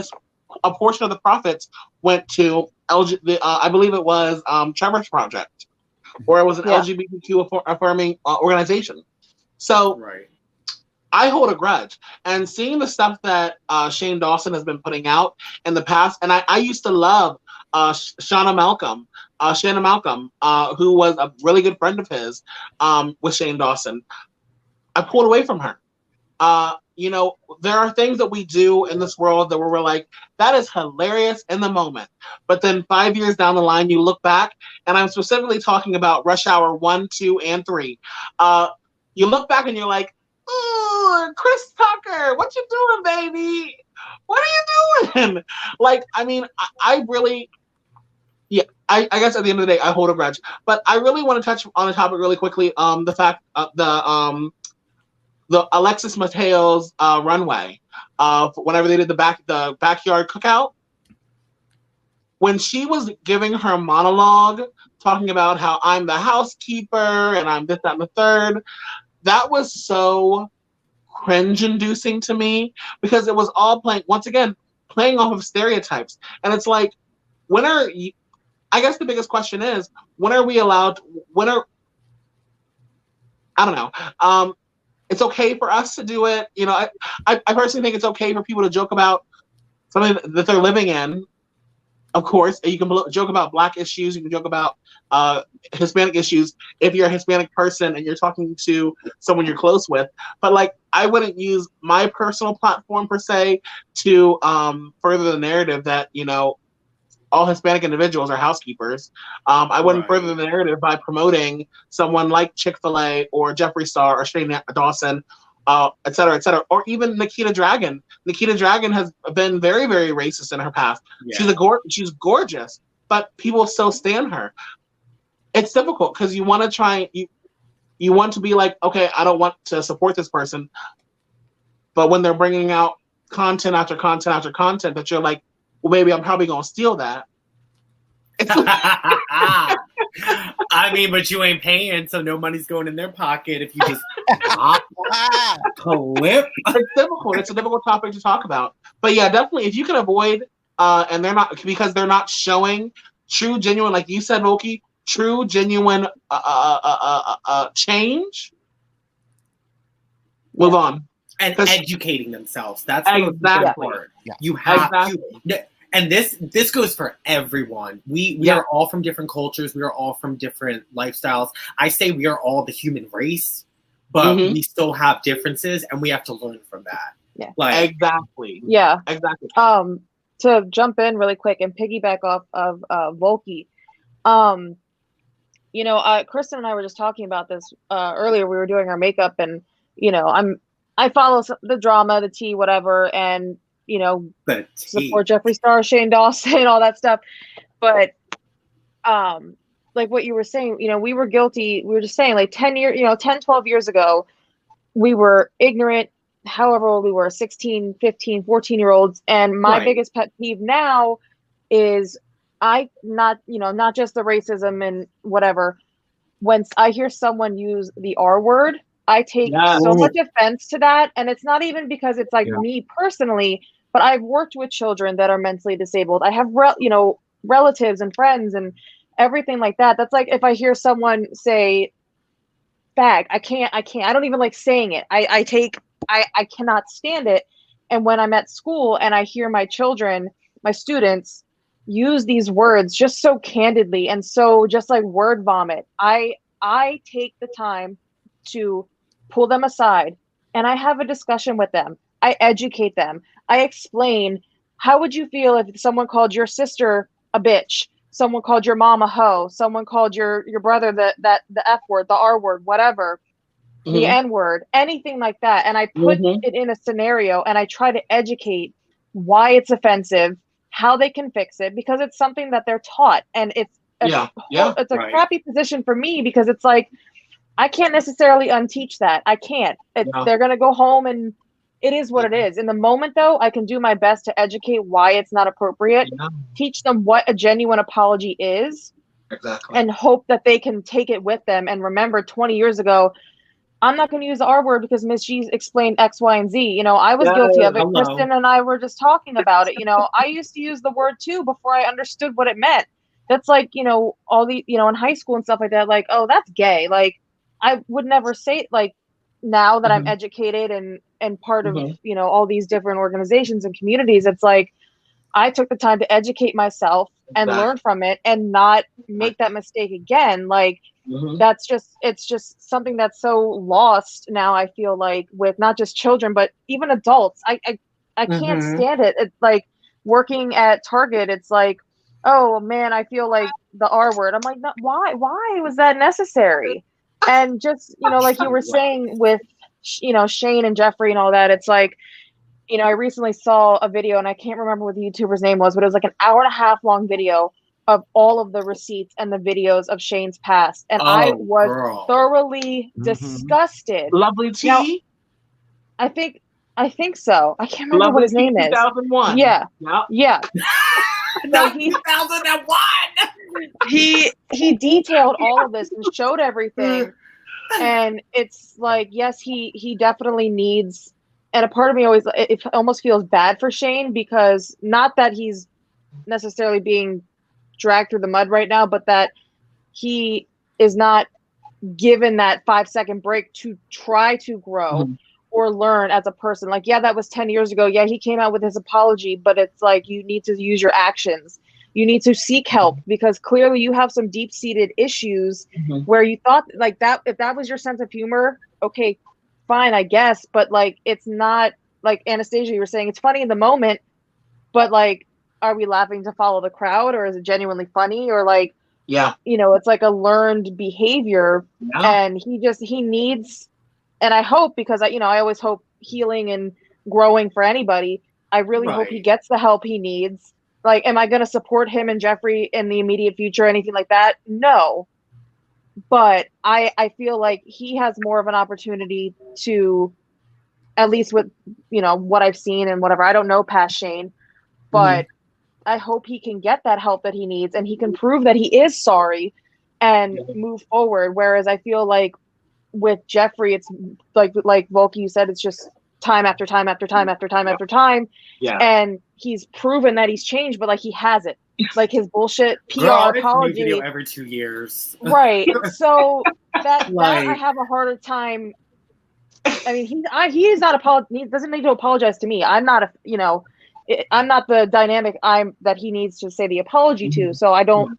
a portion of the profits went to I believe it was Trevor's Project, or it was an LGBTQ affirming organization. So
right.
I hold a grudge. And seeing the stuff that Shane Dawson has been putting out in the past, and I used to love Shanna Malcolm, who was a really good friend of his with Shane Dawson. I pulled away from her. There are things that we do in this world that we're like, that is hilarious in the moment. But then 5 years down the line, you look back, and I'm specifically talking about Rush Hour 1, 2, and 3. You look back and you're like, ooh, Chris Tucker, what you doing, baby? What are you doing? Like, I mean, I really, I guess at the end of the day, I hold a grudge. But I really want to touch on a topic really quickly. The fact the Alexis Mateo's runway, whenever they did the backyard cookout, when she was giving her monologue, talking about how I'm the housekeeper and I'm this, that, and the third, that was so cringe-inducing to me because it was all playing off of stereotypes. And it's like, I guess the biggest question is, I don't know. It's okay for us to do it. I personally think it's okay for people to joke about something that they're living in. Of course, you can joke about Black issues. You can joke about Hispanic issues if you're a Hispanic person and you're talking to someone you're close with. But like, I wouldn't use my personal platform per se to further the narrative that all Hispanic individuals are housekeepers. I wouldn't further the narrative by promoting someone like Chick-fil-A or Jeffree Star or Shane Dawson, et cetera, or even Nikita Dragun. Nikita Dragun has been very, very racist in her past. Yeah. She's gorgeous, but people still stan her. It's difficult because you want to try, you want to be like, okay, I don't want to support this person, but when they're bringing out content after content after content that you're like, well, maybe I'm probably gonna steal that.
I mean, but you ain't paying, so no money's going in their pocket if you just clip.
It's difficult. It's a difficult topic to talk about. But yeah, definitely, if you can avoid, and they're not showing true, genuine, like you said, Volkey, true, genuine change. Move on.
And educating themselves. That's the most important part. Yeah. You have to. And this goes for everyone. We are all from different cultures. We are all from different lifestyles. I say we are all the human race, but we still have differences, and we have to learn from that.
Yeah.
Exactly.
Yeah.
Exactly.
To jump in really quick and piggyback off of Volkey, Kristen and I were just talking about this earlier. We were doing our makeup, and I follow the drama, the tea, whatever, and support Jeffree Star, Shane Dawson, all that stuff. But like what you were saying, we were guilty. We were just saying, like 10, 12 years ago, we were ignorant, however old we were, 16, 15, 14-year-olds. And my biggest pet peeve now is not just the racism and whatever. When I hear someone use the R word, I take so much offense to that. And it's not even because it's like me personally, but I've worked with children that are mentally disabled. I have, relatives and friends and everything like that. That's like, if I hear someone say fag, I can't, I don't even like saying it. I cannot stand it. And when I'm at school and I hear my students use these words just so candidly and so just like word vomit, I take the time to pull them aside and I have a discussion with them. I educate them. I explain, how would you feel if someone called your sister a bitch? Someone called your mom a hoe? Someone called your brother the F word, the R word, whatever. the N-word, anything like that. And I put it in a scenario and I try to educate why it's offensive, how they can fix it, because it's something that they're taught. And it's it's a crappy position for me because it's like, I can't necessarily unteach that. I can't. They're going to go home and it is what it is. In the moment, though, I can do my best to educate why it's not appropriate, teach them what a genuine apology is, and hope that they can take it with them and remember 20 years ago, I'm not going to use the R word because Miss G explained X, Y, and Z. You know, I was guilty of it. Kristen and I were just talking about it. You know, I used to use the word too before I understood what it meant. That's like, you know, all the, you know, in high school and stuff like that, like, oh, that's gay. Like, I would never say it. Like, now that I'm educated and part of, you know, all these different organizations and communities, it's like, I took the time to educate myself and learn from it and not make that mistake again. Like, that's just, it's just something that's so lost now, I feel like, with not just children, but even adults. I can't stand it. It's like working at Target. It's like, oh man, I feel like the R word. I'm like, no, why was that necessary? And just, you know, like you were saying with, you know, Shane and Jeffrey and all that, it's like, you know, I recently saw a video and I can't remember what the YouTuber's name was, but it was like an 1.5 hour long video of all of the receipts and the videos of Shane's past. And I was thoroughly disgusted.
Lovely T?
Now, I think so. I can't remember what his name is.
2001.
Yeah. Yeah.
No, 2001.
He detailed all of this and showed everything. And it's like, yes, he definitely needs, and a part of me it almost feels bad for Shane, because not that he's necessarily being dragged through the mud right now, but that he is not given that 5-second break to try to grow or learn as a person. Like, yeah, that was 10 years ago. Yeah, he came out with his apology, but it's like, you need to use your actions. You need to seek help, because clearly you have some deep-seated issues where you thought like that, if that was your sense of humor, okay, fine, I guess. But like, it's not like Anastasia, you were saying, it's funny in the moment, but like, are we laughing to follow the crowd, or is it genuinely funny? Or like, you know, it's like a learned behavior. And he needs, and I hope, because I always hope healing and growing for anybody. I really hope he gets the help he needs. Like, am I going to support him and Jeffrey in the immediate future, anything like that? No. But I feel like he has more of an opportunity to, at least with, you know, what I've seen and whatever. I don't know past Shane, but I hope he can get that help that he needs, and he can prove that he is sorry and move forward. Whereas I feel like with Jeffrey, it's like Volkey, you said, it's just time after time after time after time after time. And he's proven that he's changed, but like, he hasn't. Like, his bullshit PR apology
video every 2 years.
Right. So that I have a harder time. I mean, he doesn't need to apologize to me. I'm not I'm not the dynamic that he needs to say the apology to. So I don't,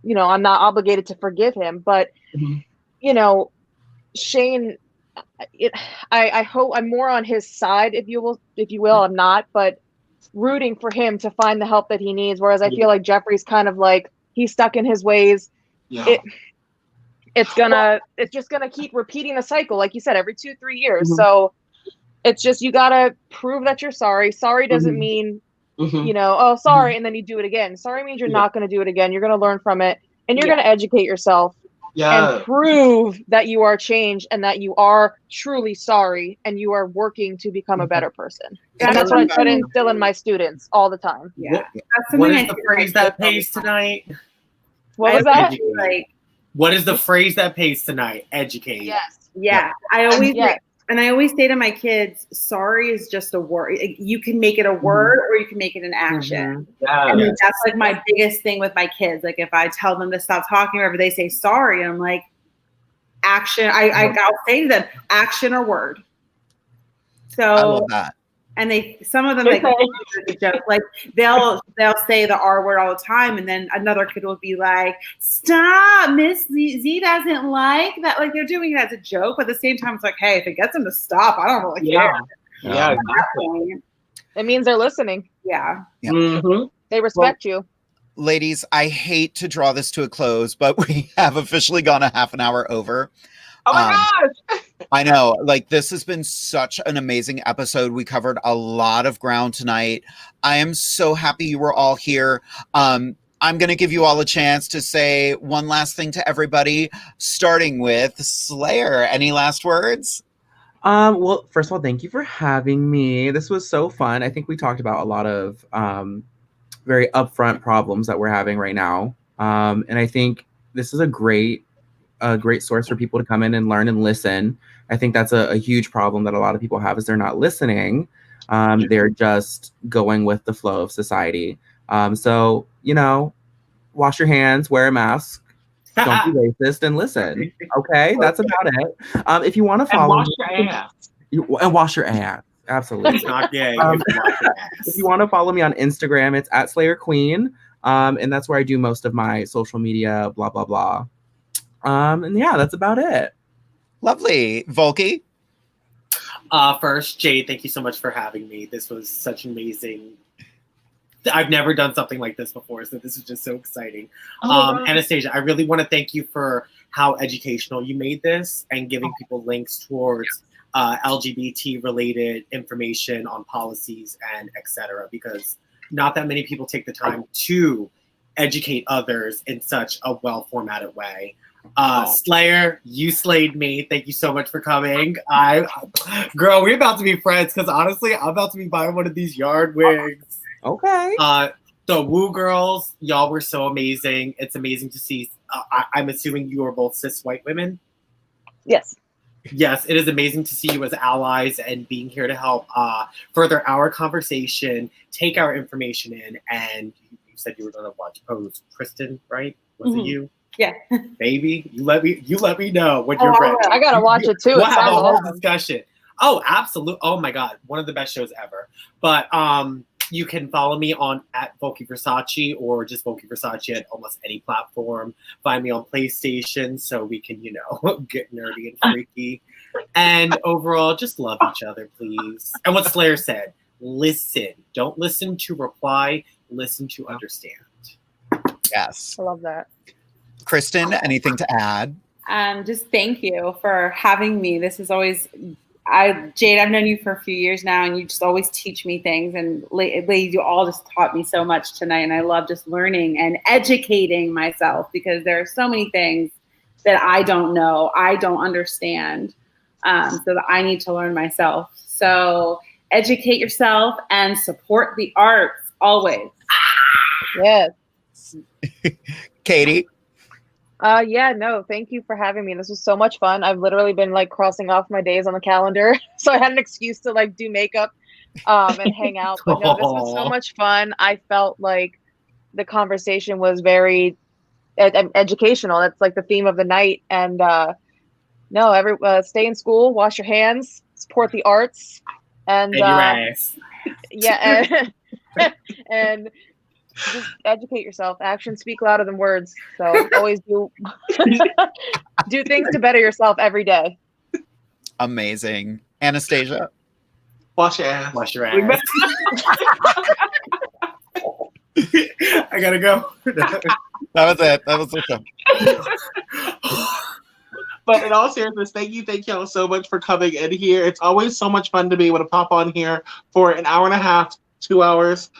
you know, I'm not obligated to forgive him. But you know, Shane, I hope I'm more on his side, if you will. I'm not, but rooting for him to find the help that he needs. Whereas I feel like Jeffrey's kind of like, he's stuck in his ways. It's just gonna keep repeating the cycle, like you said, every 2-3 years. So it's just, you gotta prove that you're sorry. Sorry doesn't mean, you know, oh, sorry, and then you do it again. Sorry means you're not gonna do it again. You're gonna learn from it, and you're gonna educate yourself. And prove that you are changed and that you are truly sorry and you are working to become a better person. And that's what I try to instill in my students all the time.
What is the phrase that pays tonight?
What was that?
What is the phrase that pays tonight? Educate.
Yes. I always say to my kids, sorry is just a word. You can make it a word or you can make it an action. And that's like my biggest thing with my kids. Like, if I tell them to stop talking or if they say sorry, I'm like, action. I'll say to them, action or word. So
I love that.
And some of them like joke. Like they'll say the R word all the time, and then another kid will be like, "Stop, Miss Z doesn't like that." Like, they're doing it as a joke, but at the same time, it's like, hey, if it gets them to stop, I don't really care.
Exactly.
It means they're listening. They respect you.
Ladies, I hate to draw this to a close, but we have officially gone a half an hour over.
Oh my gosh!
I know, like, this has been such an amazing episode. We covered a lot of ground tonight. I am so happy you were all here. I'm going to give you all a chance to say one last thing to everybody, starting with Slayer. Any last words?
Well, first of all, thank you for having me. This was so fun. I think we talked about a lot of very upfront problems that we're having right now. And I think this is a great source for people to come in and learn and listen. I think that's a huge problem that a lot of people have is they're not listening. They're just going with the flow of society. So, wash your hands, wear a mask, don't be racist, and listen. Okay, that's about it. If you want to follow,
and wash your ass.
And wash your ass. Absolutely.
It's not gay.
If you want to follow me on Instagram, it's @SlayerQueen. And that's where I do most of my social media, blah, blah, blah. And yeah, that's about it.
Lovely. Volkey?
First, Jade, thank you so much for having me. This was such amazing. I've never done something like this before, so this is just so exciting. Anastasia, I really want to thank you for how educational you made this and giving people links towards LGBT-related information on policies and etc. Because not that many people take the time to educate others in such a well-formatted way. Slayer, you slayed me. Thank you so much for coming. Girl, we're about to be friends because honestly, I'm about to be buying one of these yard wigs.
Okay.
The Woo girls, y'all were so amazing. It's amazing to see. I'm assuming you are both cis white women.
Yes.
Yes, it is amazing to see you as allies and being here to help further our conversation, take our information in, and you said you were going to watch Kristen, right? Was it you?
Yeah.
Baby, you let me know when you're ready.
I gotta watch it too.
We'll have a whole discussion. Oh, absolutely. Oh my God. One of the best shows ever. But you can follow me on @VOLKIE VERSACE or just VOLKIE VERSACE at almost any platform. Find me on PlayStation so we can, get nerdy and freaky. And overall, just love each other, please. And what Slayer said, listen. Don't listen to reply. Listen to understand.
Yes.
I love that.
Kristen, anything to add?
Just thank you for having me. This is always, Jade, I've known you for a few years now, and you just always teach me things. And you all just taught me so much tonight. And I love just learning and educating myself because there are so many things that I don't know, I don't understand, so that I need to learn myself. So educate yourself and support the arts always.
Yes.
Katie?
Thank you for having me. This was so much fun. I've literally been crossing off my days on the calendar. So I had an excuse to do makeup and hang out. But no, this was so much fun. I felt like the conversation was very educational. That's the theme of the night. And stay in school, wash your hands, support the arts, and
your ass.
Yeah, and just educate yourself. Actions speak louder than words. So always do things to better yourself every day.
Amazing. Anastasia?
Wash your ass.
Wash your ass. I gotta go.
That was it. That was the show.
But in all seriousness, thank y'all so much for coming in here. It's always so much fun to be able to pop on here for an hour and a half, 2 hours.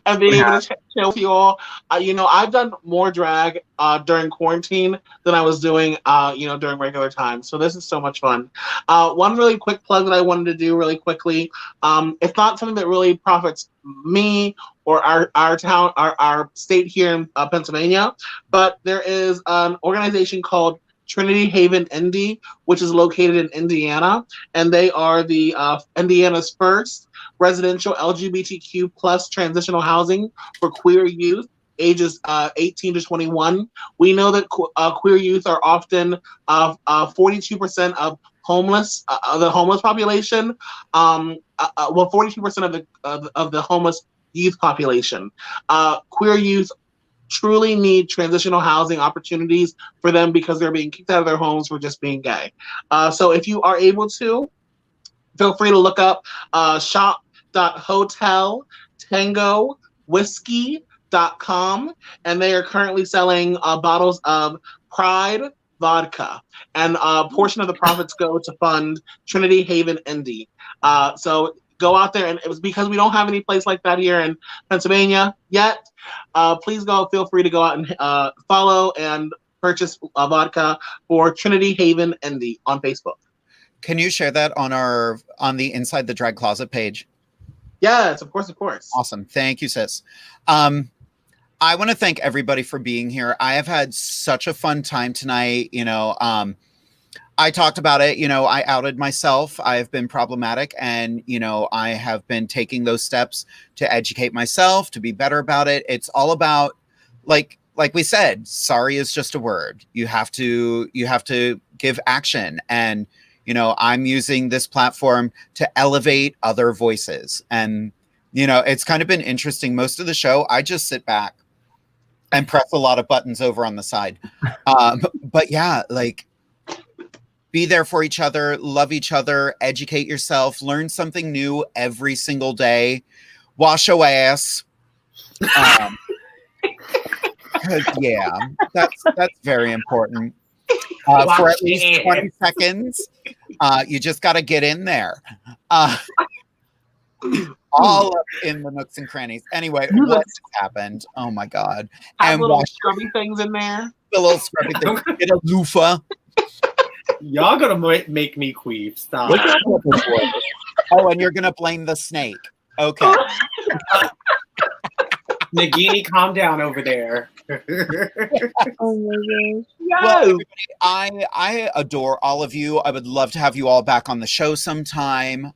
And being able to chill with you all. I've done more drag during quarantine than I was doing, during regular time. So this is so much fun. One really quick plug that I wanted to do really quickly. It's not something that really profits me or our town, our state here in Pennsylvania, but there is an organization called Trinity Haven Indie, which is located in Indiana, and they are the Indiana's first residential LGBTQ plus transitional housing for queer youth ages 18 to 21. We know that queer youth are often 42% of homeless, the homeless population. 42% of the homeless youth population. Queer youth truly need transitional housing opportunities for them because they're being kicked out of their homes for just being gay. So if you are able to, feel free to look up shop.hotelltangowhiskey.com, and they are currently selling bottles of Pride, vodka, and a portion of the profits go to fund Trinity Haven Indie. So go out there, and it was because we don't have any place like that here in Pennsylvania yet. Please feel free to go out and follow and purchase vodka for Trinity Haven Indie on Facebook.
Can you share that on the Inside the Drag Closet page?
Yes, of course.
Awesome. Thank you, sis. I want to thank everybody for being here. I have had such a fun time tonight. I talked about it. I outed myself. I've been problematic, and, I have been taking those steps to educate myself, to be better about it. It's all about, like we said, sorry is just a word. You have to give action. And, I'm using this platform to elevate other voices. And, it's kind of been interesting. Most of the show, I just sit back and press a lot of buttons over on the side. But yeah, be there for each other, love each other, educate yourself, learn something new every single day, wash your ass. Yeah, that's very important. For at least 20 seconds, you just got to get in there. All up in the nooks and crannies. Anyway, what just happened? Oh my God.
Have little scrubby things in there.
The little scrubby things. Get a loofah.
Y'all gonna make me queef. Stop.
Oh, and you're gonna blame the snake. Okay.
Nagini, calm down over there.
Oh my gosh.
Well, everybody, I adore all of you. I would love to have you all back on the show sometime.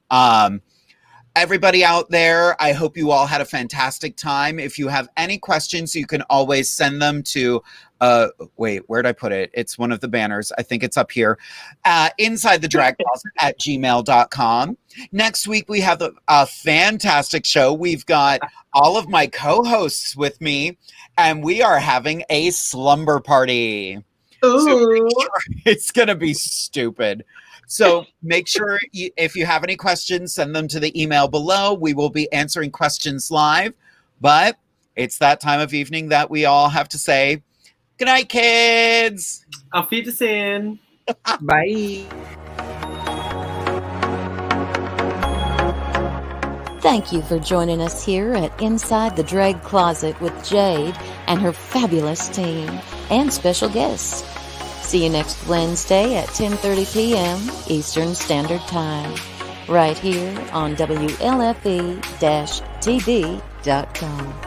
Everybody out there, I hope you all had a fantastic time. If you have any questions, you can always send them to, wait, where'd I put it? It's one of the banners. I think it's up here. Inside the Drag Closet at gmail.com. Next week, we have a fantastic show. We've got all of my co-hosts with me, and we are having a slumber party. So it's going to be stupid. So make sure if you have any questions, send them to the email below. We will be answering questions live. But it's that time of evening that we all have to say, good night, kids.
Auf Wiedersehen.
Bye.
Thank you for joining us here at Inside the Drag Closet with Jade and her fabulous team and special guests. See you next Wednesday at 10:30 p.m. Eastern Standard Time, right here on WLFE-TV.com.